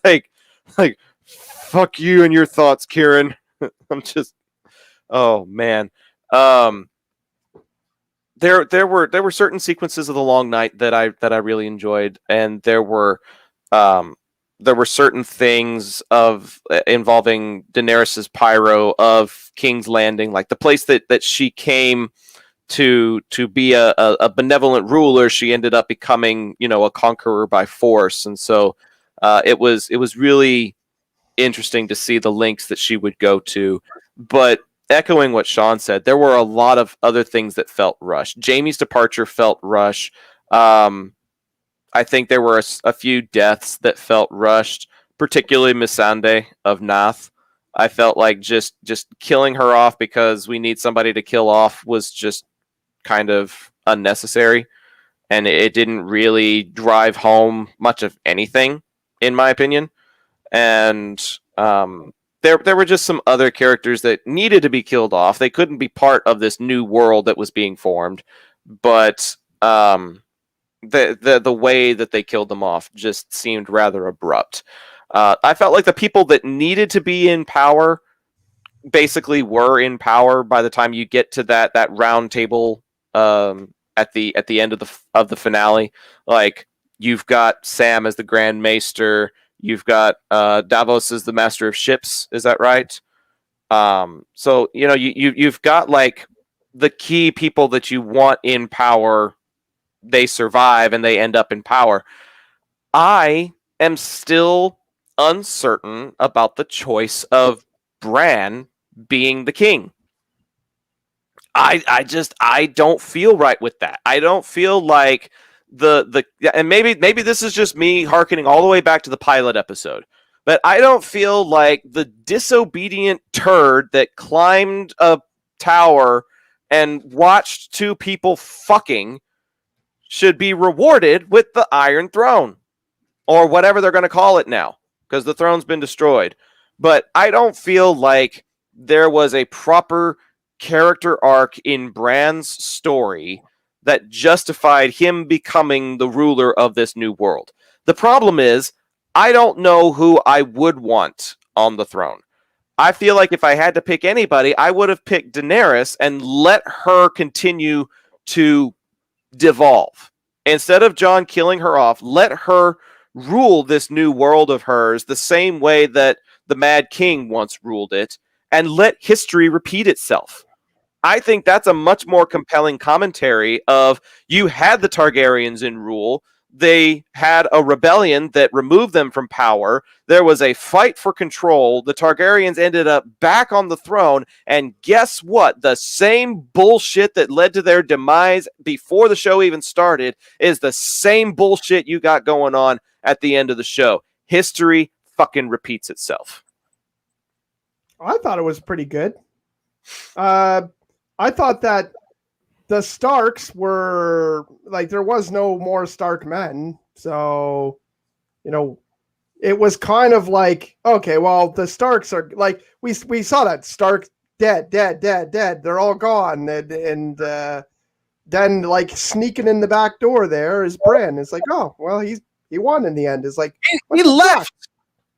like fuck you and your thoughts, Kieran. I'm just, oh man. There were certain sequences of the long night that I really enjoyed, and there were certain things involving Daenerys's pyro of King's Landing, like the place that she came to be a benevolent ruler. She ended up becoming, a conqueror by force, and so it was really interesting to see the lengths that she would go to. But echoing what Sean said, there were a lot of other things that felt rushed. Jaime's departure felt rushed. I think there were a few deaths that felt rushed, particularly Missandei of Nath. I felt like just killing her off because we need somebody to kill off was just kind of unnecessary, and it didn't really drive home much of anything, in my opinion. And there were just some other characters that needed to be killed off. They couldn't be part of this new world that was being formed, but the way that they killed them off just seemed rather abrupt. I felt like the people that needed to be in power basically were in power by the time you get to that round table at the end of the finale. Like, you've got Sam as the Grand Maester, you've got Davos as the Master of Ships. Is that right? So you've got like the key people that you want in power. They survive and they end up in power. I am still uncertain about the choice of Bran being the king. I don't feel right with that. I don't feel like and maybe this is just me hearkening all the way back to the pilot episode, but I don't feel like the disobedient turd that climbed a tower and watched two people fucking should be rewarded with the Iron Throne or whatever they're going to call it now, because the throne's been destroyed. But I don't feel like there was a proper character arc in Bran's story that justified him becoming the ruler of this new world. The problem is, I don't know who I would want on the throne. I feel like if I had to pick anybody, I would have picked Daenerys and let her continue to devolve. Instead of Jon killing her off, let her rule this new world of hers the same way that the Mad King once ruled it, and let history repeat itself. I think that's a much more compelling commentary of, you had the Targaryens in rule, they had a rebellion that removed them from power, there was a fight for control, the Targaryens ended up back on the throne, and guess what? The same bullshit that led to their demise before the show even started is the same bullshit you got going on at the end of the show. History fucking repeats itself. I thought it was pretty good. I thought that the Starks were like, there was no more Stark men. So, it was kind of like, okay, well, the Starks are like, we saw that Stark dead. They're all gone. And then like sneaking in the back door there is Bran. It's like, oh, well, he won in the end. It's like, he left.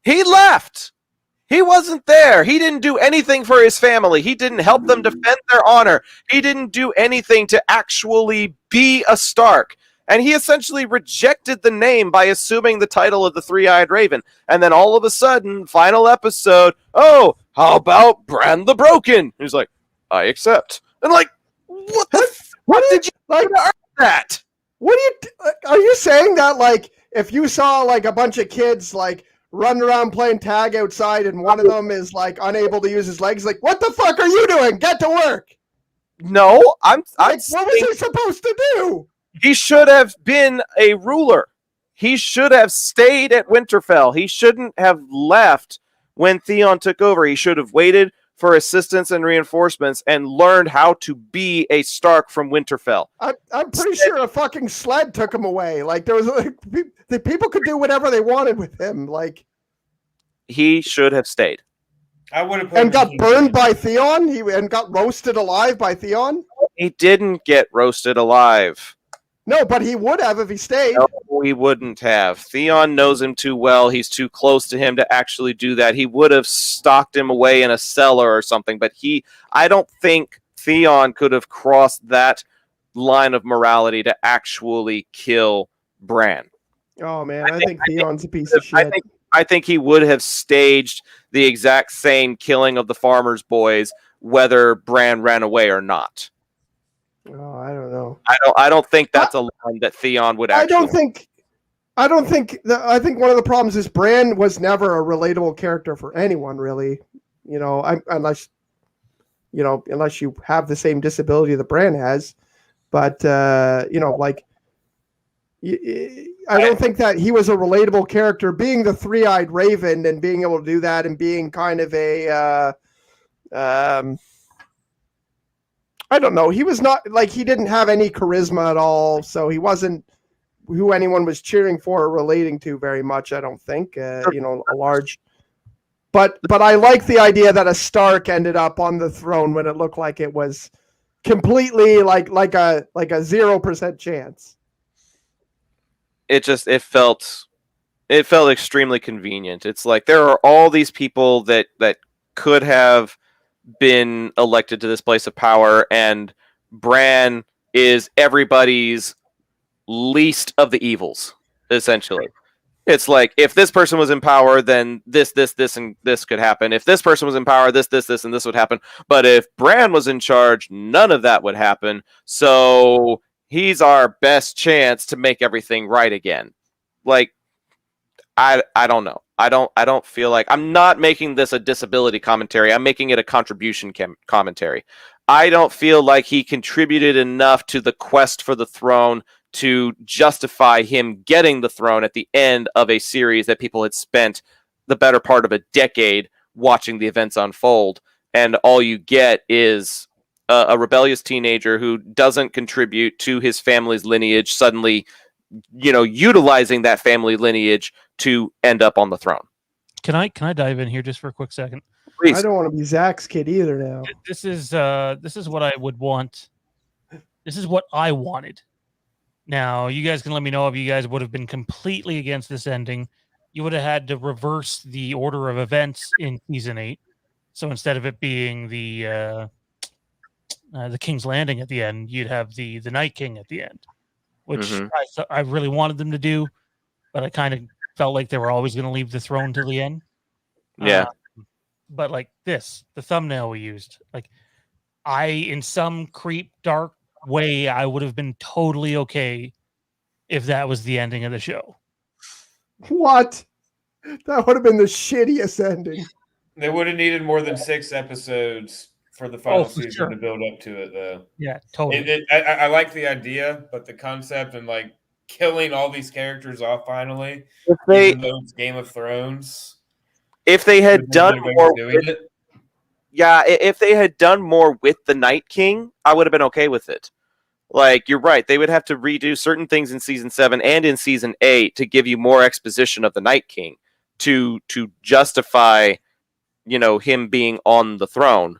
He left. He wasn't there. He didn't do anything for his family. He didn't help them defend their honor. He didn't do anything to actually be a Stark. And he essentially rejected the name by assuming the title of the Three-Eyed Raven. And then all of a sudden, final episode, oh, how about Bran the Broken? He's like, I accept. And like, what did you like earn that? Are you saying that, like, if you saw like a bunch of kids like running around playing tag outside and one of them is like unable to use his legs, like, what the fuck are you doing? Get to work. No, I'm what was he supposed to do? He should have been a ruler. He should have stayed at Winterfell. He shouldn't have left when Theon took over. He should have waited for assistance and reinforcements and learned how to be a Stark from Winterfell. I'm pretty sure a fucking sled took him away. Like, there was like, the people could do whatever they wanted with him. Like, he should have stayed. I would have and got burned by Theon. And got roasted alive by Theon. He didn't get roasted alive. No, but he would have if he stayed. No, he wouldn't have. Theon knows him too well. He's too close to him to actually do that. He would have stocked him away in a cellar or something, but I don't think Theon could have crossed that line of morality to actually kill Bran. Oh, man, I think Theon's a piece of shit. I think he would have staged the exact same killing of the farmers' boys, whether Bran ran away or not. Oh, I don't know. I don't think that's a line that Theon would actually. I think one of the problems is Bran was never a relatable character for anyone, really. Unless you have the same disability that Bran has. But I don't think that he was a relatable character, being the Three-Eyed Raven and being able to do that and being kind of a I don't know. He was not like, he didn't have any charisma at all, so he wasn't who anyone was cheering for or relating to very much. I don't think a large. But I like the idea that a Stark ended up on the throne when it looked like it was completely like a 0% chance. It felt extremely convenient. It's like there are all these people that could have been elected to this place of power, and Bran is everybody's least of the evils, essentially. It's like, if this person was in power, then this, and this could happen. If this person was in power, this, and this would happen. But if Bran was in charge, none of that would happen. So he's our best chance to make everything right again. Like, I don't know. I don't feel like I'm not making this a disability commentary. I'm making it a contribution commentary. I don't feel like he contributed enough to the quest for the throne to justify him getting the throne at the end of a series that people had spent the better part of a decade watching the events unfold. And all you get is a rebellious teenager who doesn't contribute to his family's lineage suddenly, utilizing that family lineage to end up on the throne. Can I dive in here just for a quick second? Please. I don't want to be Zach's kid either now. This is what I would want. This is what I wanted. Now, you guys can let me know if you guys would have been completely against this ending. You would have had to reverse the order of events in season 8. So instead of it being the King's Landing at the end, you'd have the Night King at the end, which I really wanted them to do, but I kind of felt like they were always going to leave the throne till the end. Yeah. But like this, the thumbnail we used, like in some creep dark way, I would have been totally okay if that was the ending of the show. What? That would have been the shittiest ending. They would have needed more than 6 episodes for the final season to build up to it, though. Yeah, totally. I like the idea, but the concept and like killing all these characters off finally, even though it's Game of Thrones. If they had done more if they had done more with the Night King, I would have been okay with it. Like, you're right. They would have to redo certain things in season 7 and in season 8 to give you more exposition of the Night King to justify, him being on the throne.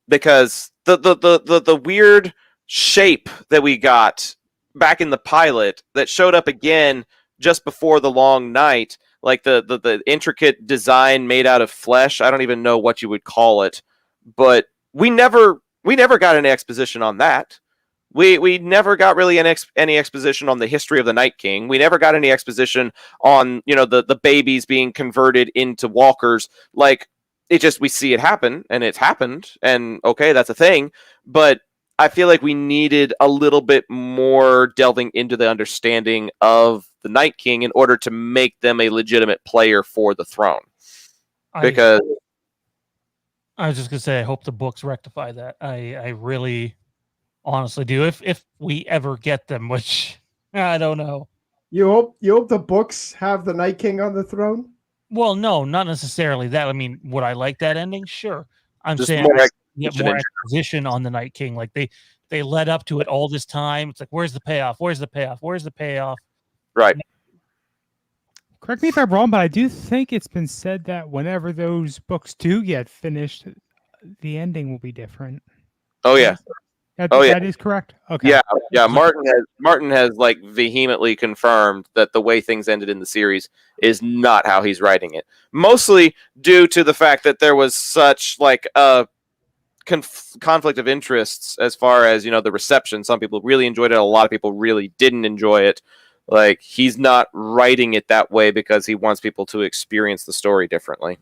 Because the weird shape that we got back in the pilot that showed up again just before the long night, like the intricate design made out of flesh. I don't even know what you would call it, but we never got any exposition on that. We never got really any exposition on the history of the Night King. We never got any exposition on, the babies being converted into walkers. Like, we see it happen, and it's happened, and okay, that's a thing. But I feel like we needed a little bit more delving into the understanding of the Night King in order to make them a legitimate player for the throne. Because I was just gonna say, I hope the books rectify that. I really honestly do. If we ever get them, which I don't know. You hope the books have the Night King on the throne? Well, no, not necessarily that. I mean, would I like that ending? Sure. I'm just saying get more exposition on the Night King. Like they led up to it all this time. It's like, where's the payoff? Where's the payoff? Where's the payoff? Right. Correct me if I'm wrong, but I do think it's been said that whenever those books do get finished, the ending will be different. Oh yeah. That is correct. Okay. Yeah. Martin has like vehemently confirmed that the way things ended in the series is not how he's writing it. Mostly due to the fact that there was such like a conflict of interests as far as the reception. Some people really enjoyed it. A lot of people really didn't enjoy it. Like, he's not writing it that way because he wants people to experience the story differently.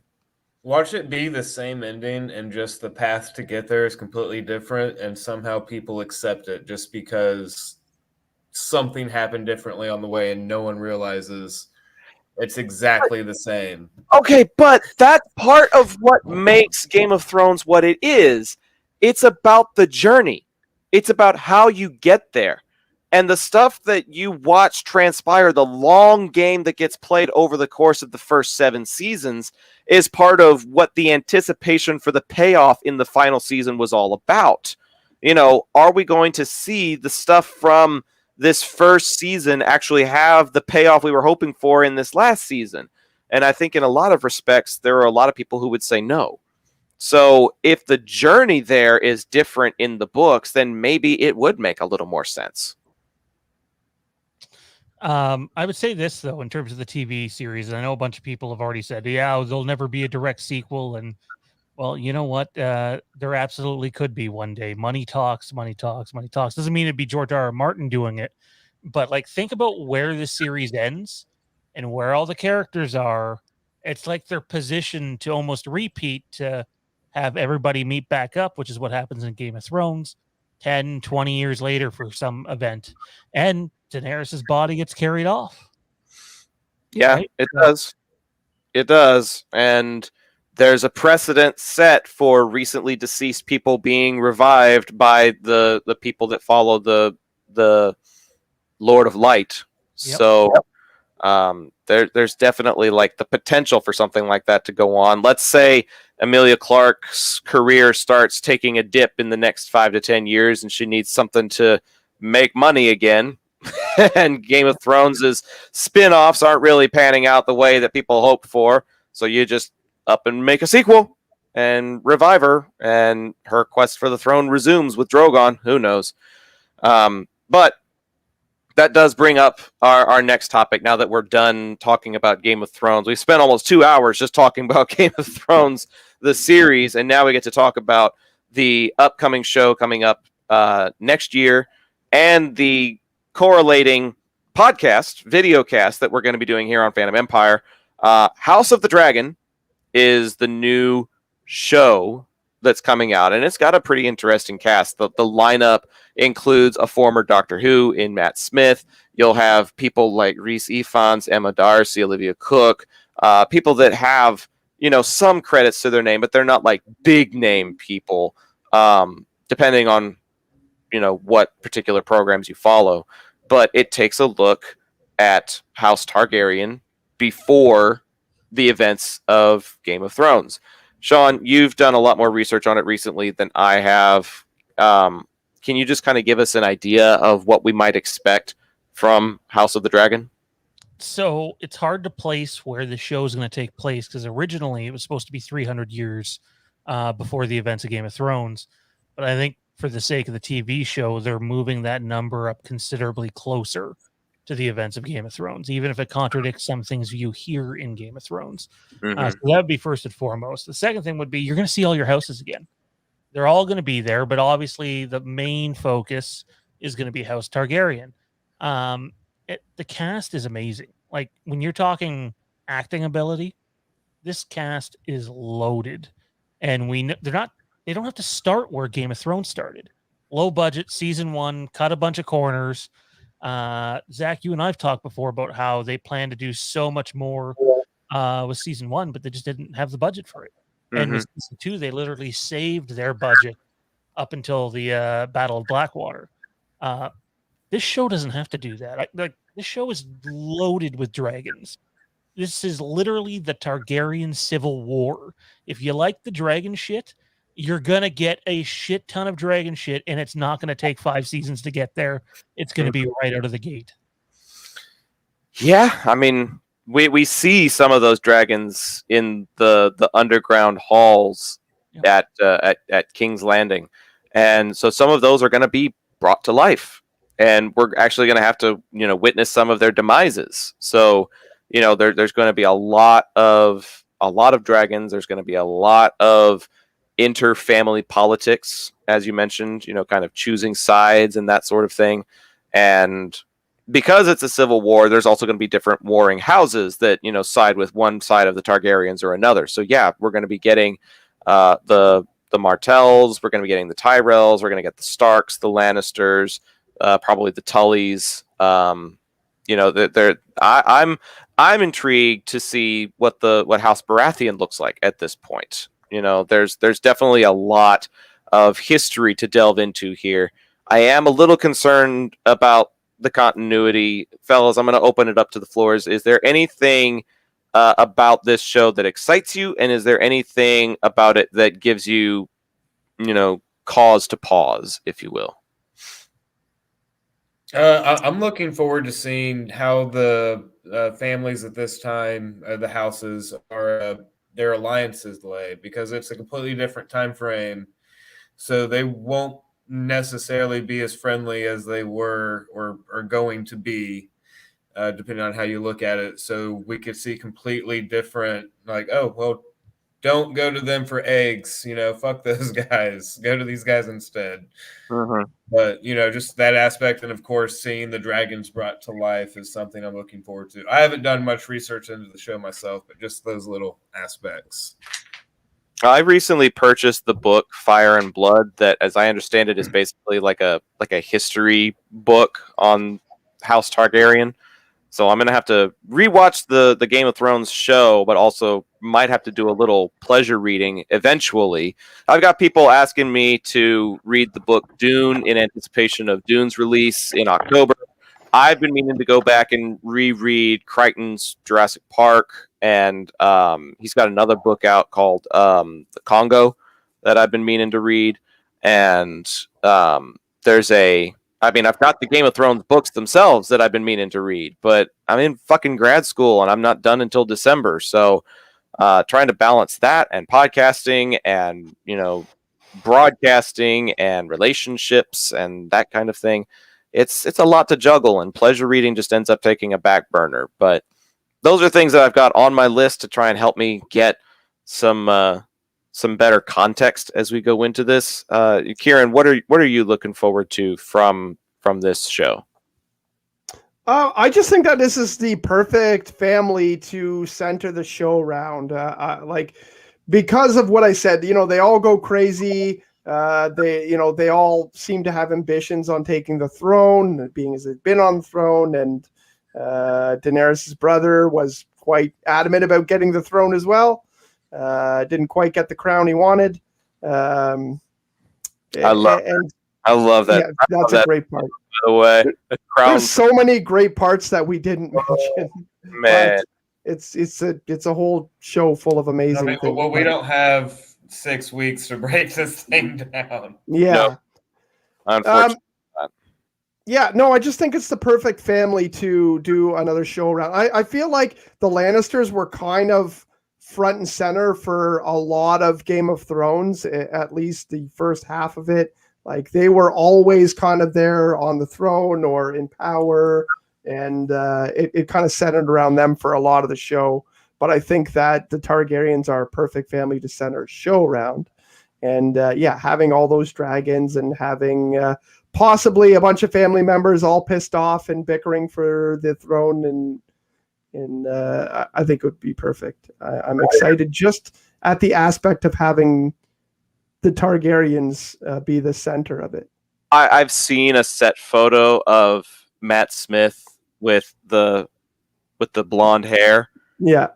Watch it be the same ending and just the path to get there is completely different, and somehow people accept it just because something happened differently on the way and no one realizes it's exactly the same. Okay, but that's part of what makes Game of Thrones what it is. It's about the journey. It's about how you get there. And the stuff that you watch transpire, the long game that gets played over the course of the first 7 seasons, is part of what the anticipation for the payoff in the final season was all about. Are we going to see the stuff from this first season actually have the payoff we were hoping for in this last season? And I think in a lot of respects, there are a lot of people who would say no. So if the journey there is different in the books, then maybe it would make a little more sense. I would say this, though, in terms of the TV series, and I know a bunch of people have already said, yeah, there'll never be a direct sequel. And, well, you know what? There absolutely could be one day. Money talks, money talks, money talks. Doesn't mean it'd be George R. R. Martin doing it. But, like, think about where the series ends and where all the characters are. It's like they're positioned to almost repeat to have everybody meet back up, which is what happens in Game of Thrones 10, 20 years later for some event. And Daenerys' body gets carried off. Yeah, right? it does. It does, and there's a precedent set for recently deceased people being revived by the people that follow the Lord of Light. Yep. So there's definitely like the potential for something like that to go on. Let's say Emilia Clarke's career starts taking a dip in the next 5 to 10 years, and she needs something to make money again. And Game of Thrones' spin-offs aren't really panning out the way that people hoped for. So you just up and make a sequel and revive her, and her quest for the throne resumes with Drogon. Who knows? But that does bring up our next topic. Now that we're done talking about Game of Thrones, we spent almost 2 hours just talking about Game of Thrones, the series, and now we get to talk about the upcoming show coming up next year and the correlating podcast, video cast that we're going to be doing here on Fandom Empire. House of the Dragon is the new show that's coming out, and it's got a pretty interesting cast. The lineup includes a former Doctor Who in Matt Smith. You'll have people like Rhys Ifans, Emma Darcy, Olivia Cook, people that have, some credits to their name, but they're not like big name people, depending on, what particular programs you follow. But it takes a look at House Targaryen before the events of Game of Thrones. Sean, you've done a lot more research on it recently than I have. Can you just kind of give us an idea of what we might expect from House of the Dragon? So it's hard to place where the show is going to take place, because originally it was supposed to be 300 years before the events of Game of Thrones. But I think for the sake of the TV show, they're moving that number up considerably closer to the events of Game of Thrones, even if it contradicts some things you hear in Game of Thrones. Mm-hmm. So that would be first and foremost. The second thing would be you're going to see all your houses again. They're all going to be there, but obviously the main focus is going to be House Targaryen. The cast is amazing. Like, when you're talking acting ability, this cast is loaded, and they don't have to start where Game of Thrones started. Low budget, season 1, cut a bunch of corners. Zach, you and I've talked before about how they plan to do so much more with season 1, but they just didn't have the budget for it. Mm-hmm. And with season 2, they literally saved their budget up until the Battle of Blackwater. This show doesn't have to do that. This show is loaded with dragons. This is literally the Targaryen Civil War. If you like the dragon shit, you're going to get a shit ton of dragon shit, and it's not going to take 5 seasons to get there. It's going to be right out of the gate. Yeah, I mean, we see some of those dragons in the underground halls at King's Landing. And so some of those are going to be brought to life. And we're actually going to have to, witness some of their demises. So, there's going to be a lot of dragons. There's going to be a lot of inter-family politics, as you mentioned, kind of choosing sides and that sort of thing. And because it's a civil war, there's also going to be different warring houses that, side with one side of the Targaryens or another. So yeah, we're going to be getting the Martells, we're going to be getting the Tyrells, we're going to get the Starks, the Lannisters, probably the Tullys. I'm intrigued to see what House Baratheon looks like at this point. There's definitely a lot of history to delve into here. I am a little concerned about the continuity. Fellas, I'm going to open it up to the floors. Is there anything about this show that excites you? And is there anything about it that gives you, cause to pause, if you will? I'm looking forward to seeing how the families at this time, the houses, are their alliances lay, because it's a completely different time frame. So they won't necessarily be as friendly as they were or are going to be, depending on how you look at it. So we could see completely different, like, oh, well, don't go to them for eggs. Fuck those guys. Go to these guys instead. Mm-hmm. But, just that aspect. And, of course, seeing the dragons brought to life is something I'm looking forward to. I haven't done much research into the show myself, but just those little aspects. I recently purchased the book Fire and Blood that, as I understand it, is basically like a history book on House Targaryen. So I'm going to have to rewatch the Game of Thrones show, but also might have to do a little pleasure reading eventually. I've got people asking me to read the book Dune in anticipation of Dune's release in October. I've been meaning to go back and reread Crichton's Jurassic Park, and he's got another book out called The Congo that I've been meaning to read. And I've got the Game of Thrones books themselves that I've been meaning to read, but I'm in fucking grad school and I'm not done until December. So trying to balance that and podcasting and, broadcasting and relationships and that kind of thing. It's a lot to juggle, and pleasure reading just ends up taking a back burner. But those are things that I've got on my list to try and help me get some better context as we go into this. Kieran, what are you looking forward to from this show? I just think that this is the perfect family to center the show around. Because of what I said, they all go crazy. They all seem to have ambitions on taking the throne, being as they've been on the throne, and Daenerys' brother was quite adamant about getting the throne as well. Didn't quite get the crown he wanted. I love that. Yeah, that's a great part. By the way, there's so many great parts that we didn't mention. Man, it's a whole show full of amazing things. Well, we don't have 6 weeks to break this thing down. Yeah. No. Unfortunately. I just think it's the perfect family to do another show around. I feel like the Lannisters were kind of front and center for a lot of Game of Thrones, at least the first half of it. Like, they were always kind of there on the throne or in power, and it kind of centered around them for a lot of the show. But I think that the Targaryens are a perfect family to center a show around. And having all those dragons and having possibly a bunch of family members all pissed off and bickering for the throne, and I think it would be perfect. I'm excited just at the aspect of having the Targaryens be the center of it. I've seen a set photo of Matt Smith with the blonde hair. Yeah.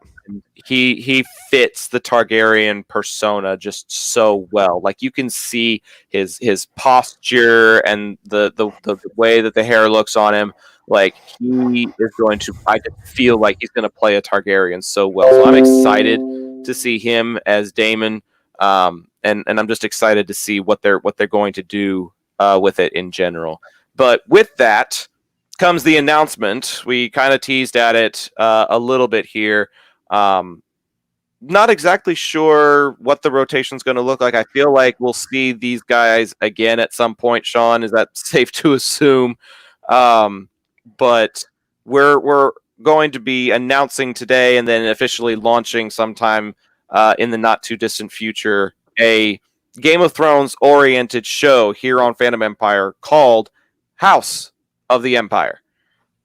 He fits the Targaryen persona just so well. Like, you can see his posture and the way that the hair looks on him. Like, he is going to, I can feel like he's going to play a Targaryen so well. So I'm excited to see him as Daemon. And I'm just excited to see what they're going to do with it in general. But with that comes the announcement. We kind of teased at it a little bit here. Not exactly sure what the rotation is going to look like. I feel like we'll see these guys again at some point. Sean, is that safe to assume? But we're going to be announcing today and then officially launching sometime in the not too distant future a Game of Thrones oriented show here on Fandom Empire called House of the Empire.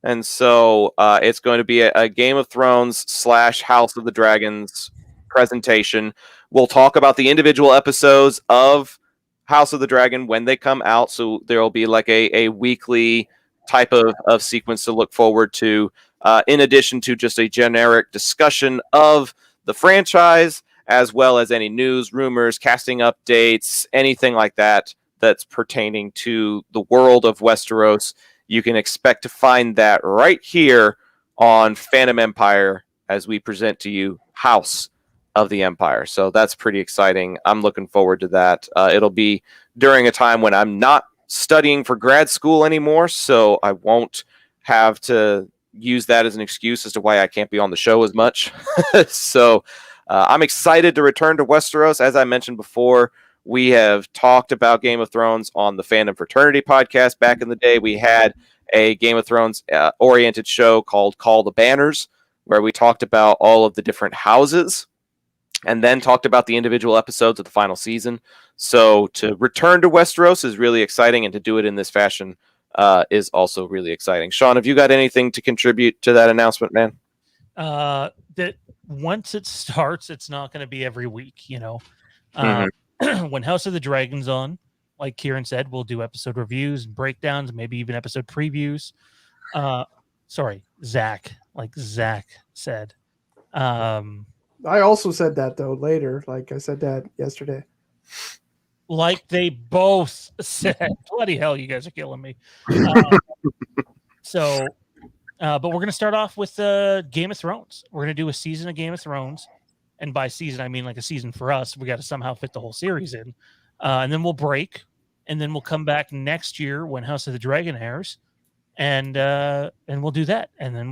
And so it's going to be a Game of Thrones / House of the Dragons presentation. We'll talk about the individual episodes of House of the Dragon when they come out. So there will be like a weekly type of sequence to look forward to, in addition to just a generic discussion of the franchise, as well as any news, rumors, casting updates, anything like that that's pertaining to the world of Westeros. You can expect to find that right here on Fandom Empire as we present to you House of the Empire. So that's pretty exciting. I'm looking forward to that. It'll be during a time when I'm not studying for grad school anymore, so I won't have to use that as an excuse as to why I can't be on the show as much. So I'm excited to return to Westeros. As I mentioned before, we have talked about Game of Thrones on the Fandom Fraternity podcast back in the day. We had a Game of Thrones oriented show called Call the Banners, where we talked about all of the different houses and then talked about the individual episodes of the final season. So to return to Westeros is really exciting, and to do it in this fashion is also really exciting. Sean, have you got anything to contribute to that announcement, man? That once it starts, it's not going to be every week, When House of the Dragon's on, like Kieran said, we'll do episode reviews and breakdowns, maybe even episode previews. Sorry, Zach, like Zach said. I also said that though later. Like I said that yesterday. Like they both said. Bloody hell, you guys are killing me. But we're going to start off with Game of Thrones. We're going to do a season of Game of Thrones. And by season, I mean like a season for us. We got to somehow fit the whole series in. And then we'll break. And then we'll come back next year when House of the Dragon airs. And we'll do that. And then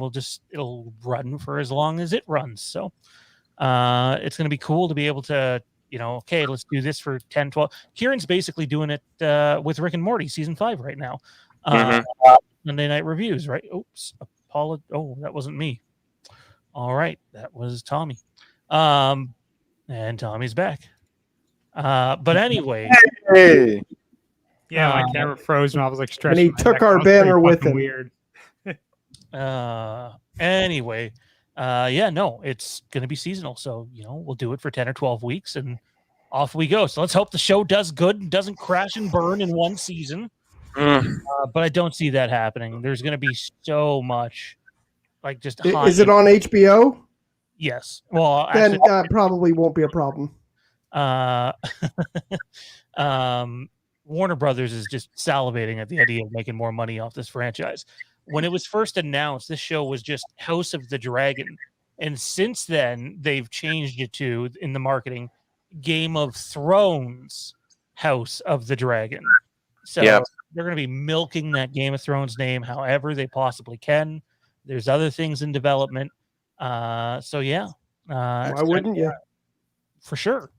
it'll run for as long as it runs. So it's going to be cool to be able to, okay, let's do this for 10, 12. Kieran's basically doing it with Rick and Morty season 5 right now. Monday Night Reviews, right? Oops. Oh, that wasn't me. All right. That was Tommy. And Tommy's back. But anyway. Hey. Yeah, my camera froze when I was like stretching. And he took our banner with him. Weird. Anyway. It's going to be seasonal. So, we'll do it for 10 or 12 weeks and off we go. So let's hope the show does good and doesn't crash and burn in one season. But I don't see that happening. There's going to be so much, like just. Is it on HBO? Yes. Well, then probably won't be a problem. Warner Brothers is just salivating at the idea of making more money off this franchise. When it was first announced, this show was just House of the Dragon, and since then they've changed it to, in the marketing, Game of Thrones House of the Dragon. So they're going to be milking that Game of Thrones name however they possibly can. There's other things in development. Why wouldn't you? For sure.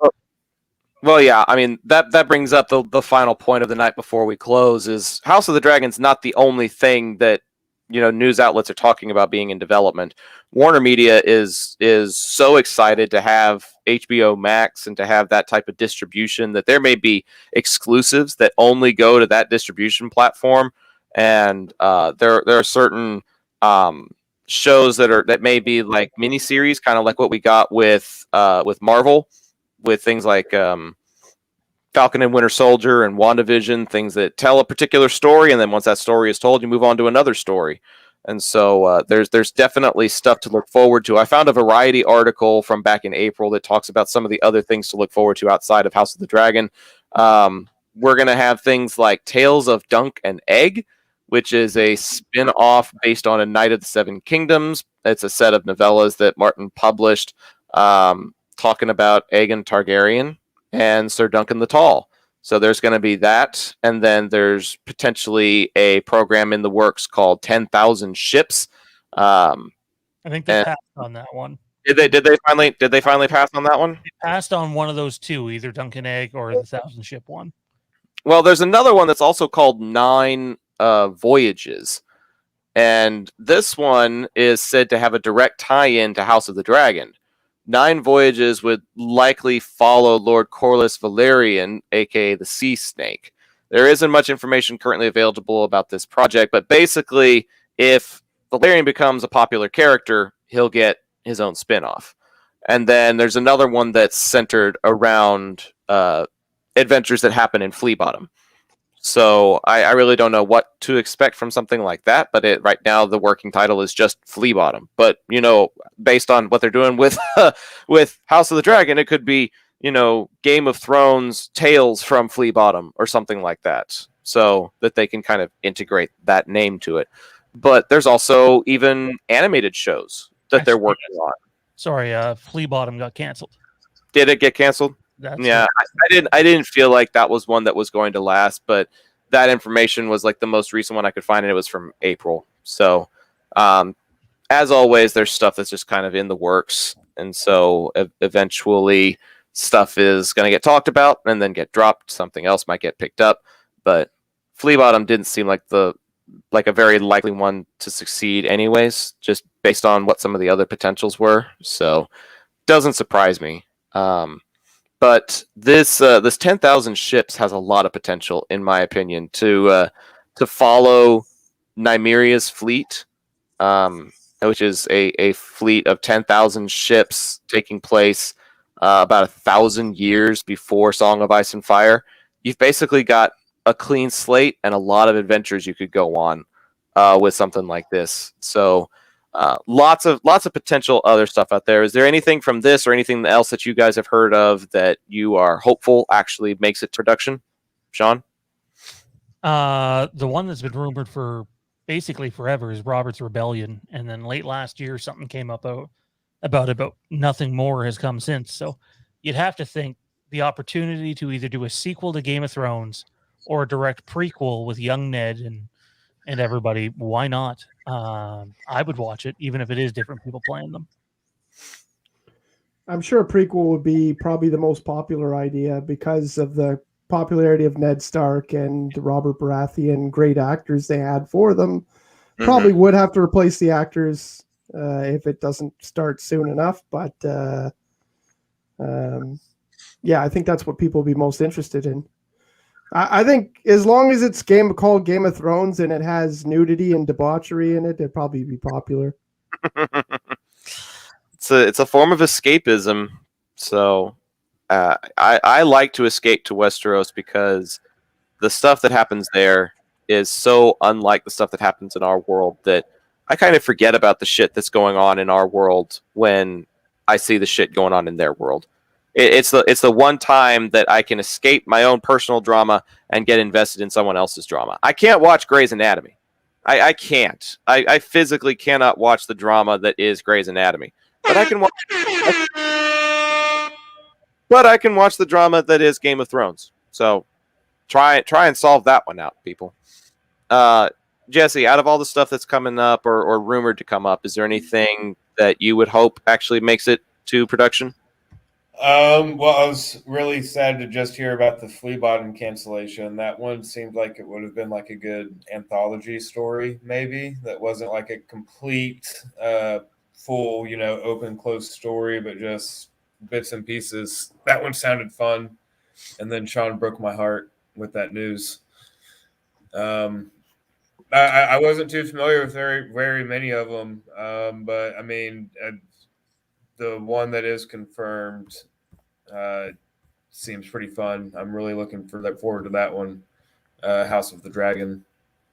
Well, yeah, I mean, that brings up the final point of the night before we close is House of the Dragon's not the only thing that, news outlets are talking about being in development. Warner Media is so excited to have HBO Max and to have that type of distribution that there may be exclusives that only go to that distribution platform. And there are certain shows that may be like miniseries, kind of like what we got with Marvel, with things like Falcon and Winter Soldier and WandaVision, things that tell a particular story, and then once that story is told, you move on to another story. And so there's definitely stuff to look forward to. I found a Variety article from back in April that talks about some of the other things to look forward to outside of House of the Dragon. We're going to have things like Tales of Dunk and Egg, which is a spin-off based on A Knight of the Seven Kingdoms. It's a set of novellas that Martin published talking about Aegon Targaryen and Sir Duncan the Tall. So there's going to be that, and then there's potentially a program in the works called 10,000 Ships. I think they passed on that one. Did they finally pass on that one? They passed on one of those two, either Duncan Egg or the 1,000 Ship one. Well, there's another one that's also called 9 Voyages. And this one is said to have a direct tie-in to House of the Dragon. 9 Voyages would likely follow Lord Corlys Valerian, aka the Sea Snake. There isn't much information currently available about this project, but basically, if Valerian becomes a popular character, he'll get his own spin-off. And then there's another one that's centered around adventures that happen in Flea Bottom. So I really don't know what to expect from something like that, but right now the working title is just Flea Bottom. But, based on what they're doing with with House of the Dragon, it could be, Game of Thrones Tales from Flea Bottom or something like that, so that they can kind of integrate that name to it. But there's also even animated shows that they're working on. Sorry, Flea Bottom got canceled. Did it get canceled? Yeah, I didn't feel like that was one that was going to last, but that information was like the most recent one I could find, and it was from April. So, as always, there's stuff that's just kind of in the works, and so eventually stuff is going to get talked about and then get dropped. Something else might get picked up, but Flea Bottom didn't seem like a very likely one to succeed, anyways, just based on what some of the other potentials were. So, doesn't surprise me. But this 10,000 Ships has a lot of potential, in my opinion, to follow Nymeria's fleet, which is a fleet of 10,000 ships taking place about 1,000 years before Song of Ice and Fire. You've basically got a clean slate and a lot of adventures you could go on with something like this. So lots of potential other stuff out there. Is there anything from this or anything else that you guys have heard of that you are hopeful actually makes it to production? Sean? The one that's been rumored for basically forever is Robert's Rebellion, and then late last year something came up about nothing more has come since. So you'd have to think the opportunity to either do a sequel to Game of Thrones or a direct prequel with young Ned and everybody. Why not? I would watch it, even if it is different people playing them. I'm sure a prequel would be probably the most popular idea because of the popularity of Ned Stark and Robert Baratheon, great actors they had for them. Probably would have to replace the actors if it doesn't start soon enough. But yeah, I think that's what people will be most interested in. I think as long as it's called Game of Thrones and it has nudity and debauchery in it, it'd probably be popular. It's a form of escapism. So I like to escape to Westeros because the stuff that happens there is so unlike the stuff that happens in our world that I kind of forget about the shit that's going on in our world when I see the shit going on in their world. It's the one time that I can escape my own personal drama and get invested in someone else's drama. I can't watch Grey's Anatomy. I can't. I physically cannot watch the drama that is Grey's Anatomy. But I can watch. But I can watch the drama that is Game of Thrones. So try and solve that one out, people. Jesse, out of all the stuff that's coming up or rumored to come up, is there anything that you would hope actually makes it to production? Well, I was really sad to just hear about the Fleabottom cancellation. That one seemed like it would have been like a good anthology story, maybe. That wasn't like a complete, full, open, closed story, but just bits and pieces. That one sounded fun. And then Sean broke my heart with that news. I wasn't too familiar with very, very many of them. But I mean, the one that is confirmed seems pretty fun. I'm really looking forward to that one. House of the Dragon.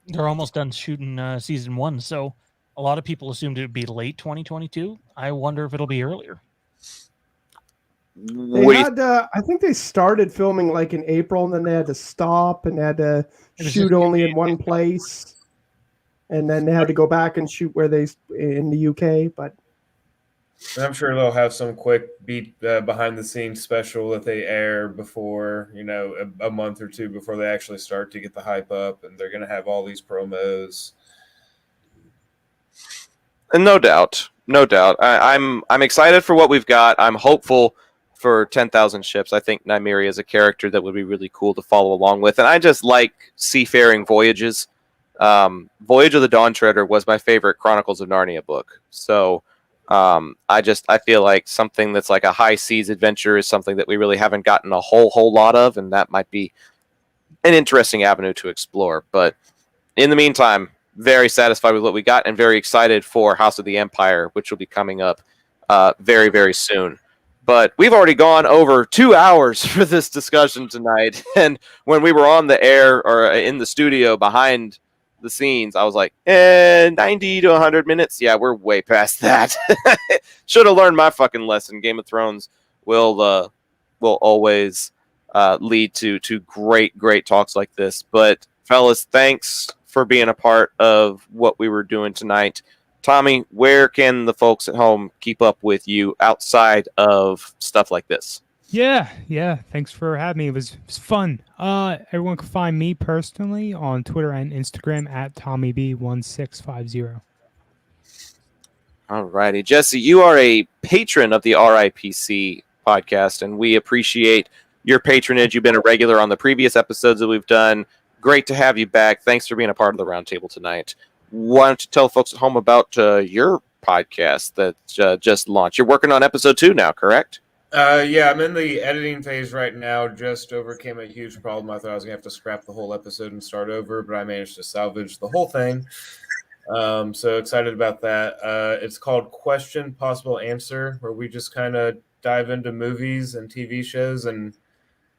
They're almost done shooting season 1, so a lot of people assumed it would be late 2022. I wonder if it'll be earlier. I think they started filming like in April, and then they had to stop and they had to shoot only in one place, and then they had to go back and shoot in the UK. But I'm sure they'll have some quick behind the scenes special that they air before, a month or two before they actually start to get the hype up, and they're going to have all these promos. And no doubt. I'm excited for what we've got. I'm hopeful for 10,000 ships. I think Nymeria is a character that would be really cool to follow along with, and I just like seafaring voyages. Voyage of the Dawn Treader was my favorite Chronicles of Narnia book. So I feel like something that's like a high seas adventure is something that we really haven't gotten a whole lot of, and that might be an interesting avenue to explore. But in the meantime, very satisfied with what we got and very excited for House of the Empire, which will be coming up very, very soon. But we've already gone over 2 hours for this discussion tonight. And when we were on the air or in the studio behind the scenes, I was like, 90 to 100 minutes. Yeah, we're way past that. Should have learned my fucking lesson. Game of Thrones will always lead to great talks like this. But fellas, thanks for being a part of what we were doing tonight. Tommy, where can the folks at home keep up with you outside of stuff like this? Yeah. Thanks for having me. It was fun. Everyone can find me personally on Twitter and Instagram at TommyB1650. All righty. Jesse, you are a patron of the RIPC podcast, and we appreciate your patronage. You've been a regular on the previous episodes that we've done. Great to have you back. Thanks for being a part of the roundtable tonight. Why don't you tell folks at home about your podcast that just launched? You're working on episode 2 now, correct? Yeah, I'm in the editing phase right now. Just overcame a huge problem. I thought I was going to have to scrap the whole episode and start over, but I managed to salvage the whole thing. So excited about that. It's called Question, Possible Answer, where we just kind of dive into movies and TV shows and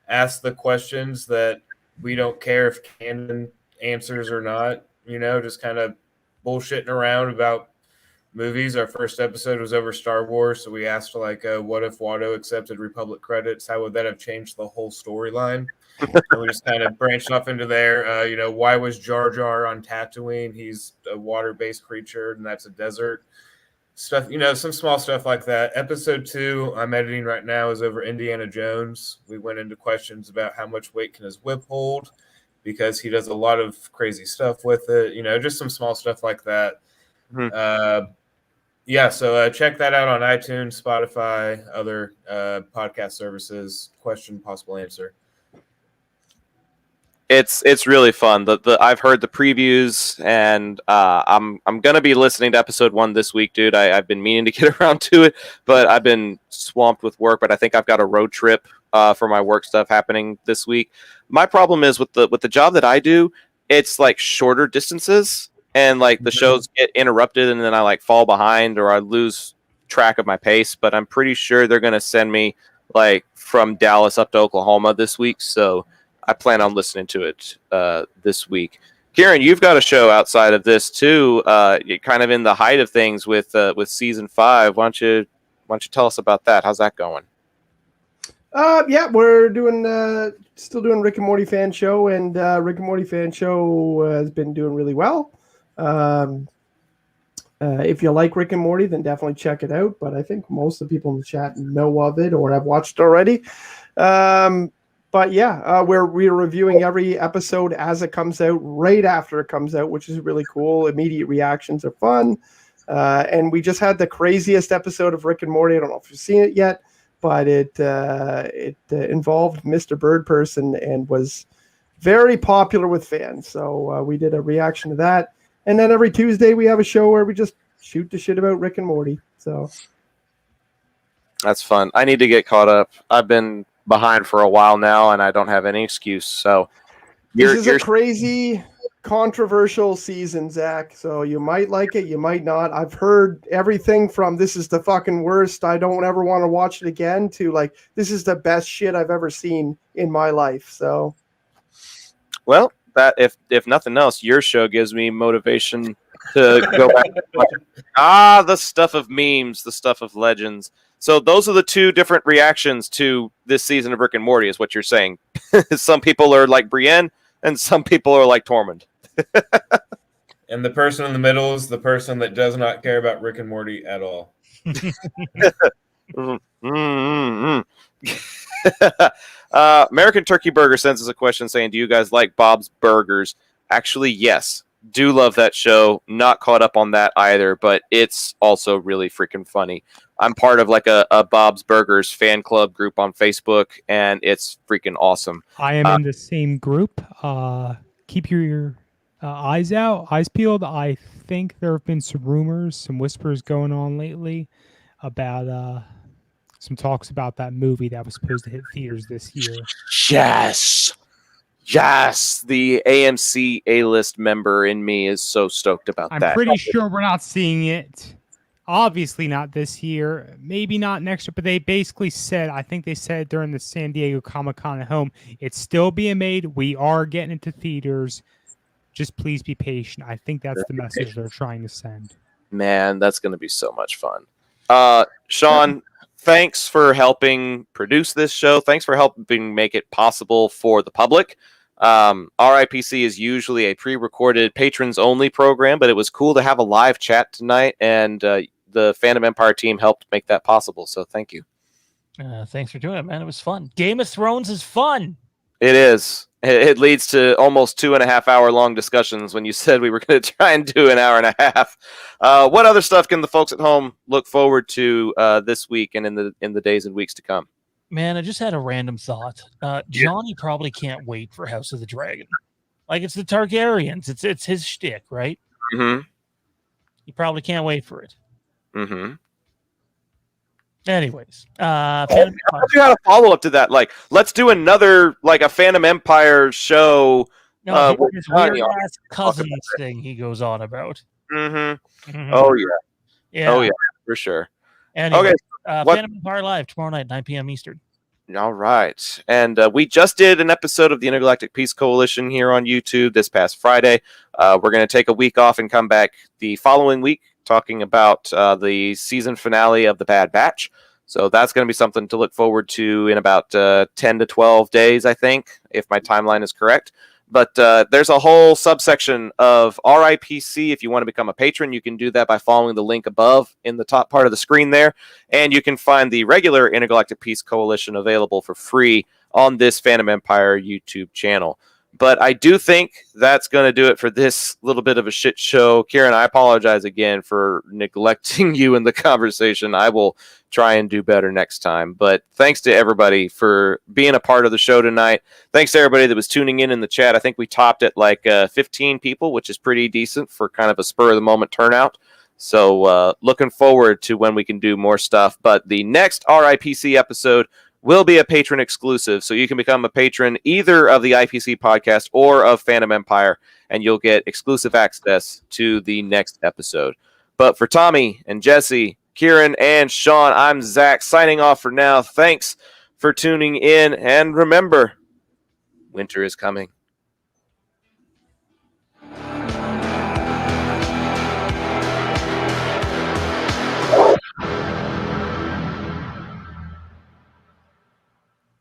ask the questions that we don't care if canon answers or not. Just kind of bullshitting around about movies. Our first episode was over Star Wars, so we asked like, what if Watto accepted Republic credits? How would that have changed the whole storyline? And we just kind of branched off into there. Why was Jar Jar on Tatooine? He's a water-based creature, and that's a desert. Stuff, some small stuff like that. Episode 2, I'm editing right now, is over Indiana Jones. We went into questions about how much weight can his whip hold, because he does a lot of crazy stuff with it. Just some small stuff like that. Mm-hmm. So check that out on iTunes, Spotify, other podcast services. Question, possible answer. It's really fun. I've heard the previews, and I'm gonna be listening to episode 1 this week, dude. I've been meaning to get around to it, but I've been swamped with work. But I think I've got a road trip for my work stuff happening this week. My problem is with the job that I do, it's like shorter distances, and like the shows get interrupted, and then I like fall behind or I lose track of my pace. But I'm pretty sure they're gonna send me like from Dallas up to Oklahoma this week, so I plan on listening to it this week. Kieran, you've got a show outside of this too. You're kind of in the height of things with season 5. Why don't you tell us about that? How's that going? We're doing still doing Rick and Morty fan show, and Rick and Morty fan show has been doing really well. If you like Rick and Morty, then definitely check it out. But I think most of the people in the chat know of it or have watched it already. We're reviewing every episode as it comes out, right after it comes out, which is really cool. Immediate reactions are fun. And we just had the craziest episode of Rick and Morty. I don't know if you've seen it yet, but it involved Mr. Bird Person and was very popular with fans. So we did a reaction to that. And then every Tuesday we have a show where we just shoot the shit about Rick and Morty. So that's fun. I need to get caught up. I've been behind for a while now, and I don't have any excuse. So this is a crazy, controversial season, Zach. So you might like it, you might not. I've heard everything from "this is the fucking worst, I don't ever want to watch it again" to like "this is the best shit I've ever seen in my life." So, well, that if nothing else, your show gives me motivation to go back and watch it. The stuff of memes, the stuff of legends. So those are the two different reactions to this season of Rick and Morty, is what you're saying. Some people are like Brienne, and some people are like Tormund. And the person in the middle is the person that does not care about Rick and Morty at all. American Turkey Burger sends us a question saying, do you guys like Bob's Burgers? Actually, yes. Do love that show. Not caught up on that either, but it's also really freaking funny. I'm part of like a Bob's Burgers fan club group on Facebook, and it's freaking awesome. I am in the same group. Keep your eyes peeled. I think there have been some rumors, some whispers going on lately about some talks about that movie that was supposed to hit theaters this year. Yes, the AMC A-list member in me is so stoked about that. I'm pretty sure we're not seeing it. Obviously not this year, maybe not next year, but they basically said, I think they said during the San Diego Comic-Con at home, it's still being made. We are getting into theaters. Just please be patient. I think that's the message they're trying to send. Man, that's going to be so much fun. Sean, thanks for helping produce this show. Thanks for helping make it possible for the public. RIPC is usually a pre-recorded patrons-only program, but it was cool to have a live chat tonight, and the Fandom Empire team helped make that possible, so thank you. Thanks for doing it, man. It was fun. Game of Thrones is fun. It is. It leads to almost 2.5 hour long discussions when you said we were going to try and do an hour and a half. What other stuff can the folks at home look forward to this week and in the days and weeks to come? Man, I just had a random thought. Johnny probably can't wait for House of the Dragon. Like, it's the Targaryens. It's his shtick, right? Mm-hmm. He probably can't wait for it. Mm-hmm. Anyways, you had a follow-up to that. Like, let's do another, like, a Phantom Empire show. No, his weird-ass cousins thing he goes on about. Mm-hmm. Mm-hmm. Oh, yeah. Yeah. Oh, yeah, for sure. Anyway, okay. Phantom Empire Live tomorrow night, 9 p.m. Eastern. All right. And we just did an episode of the Intergalactic Peace Coalition here on YouTube this past Friday. We're going to take a week off and come back the following week talking about the season finale of The Bad Batch. So that's going to be something to look forward to in about 10 to 12 days, I think, if my timeline is correct. But there's a whole subsection of RIPC. If you want to become a patron, you can do that by following the link above in the top part of the screen there. And you can find the regular Intergalactic Peace Coalition available for free on this Fandom Empire YouTube channel. But I do think that's going to do it for this little bit of a shit show. Kieran, I apologize again for neglecting you in the conversation. I will try and do better next time. But thanks to everybody for being a part of the show tonight. Thanks to everybody that was tuning in the chat. I think we topped at like 15 people, which is pretty decent for kind of a spur-of-the-moment turnout. So looking forward to when we can do more stuff. But the next RIPC episode will be a patron exclusive, so you can become a patron either of the IPC podcast or of Fandom Empire, and you'll get exclusive access to the next episode. But for Tommy and Jesse, Kieran and Sean, I'm Zach, signing off for now. Thanks for tuning in, and remember, winter is coming.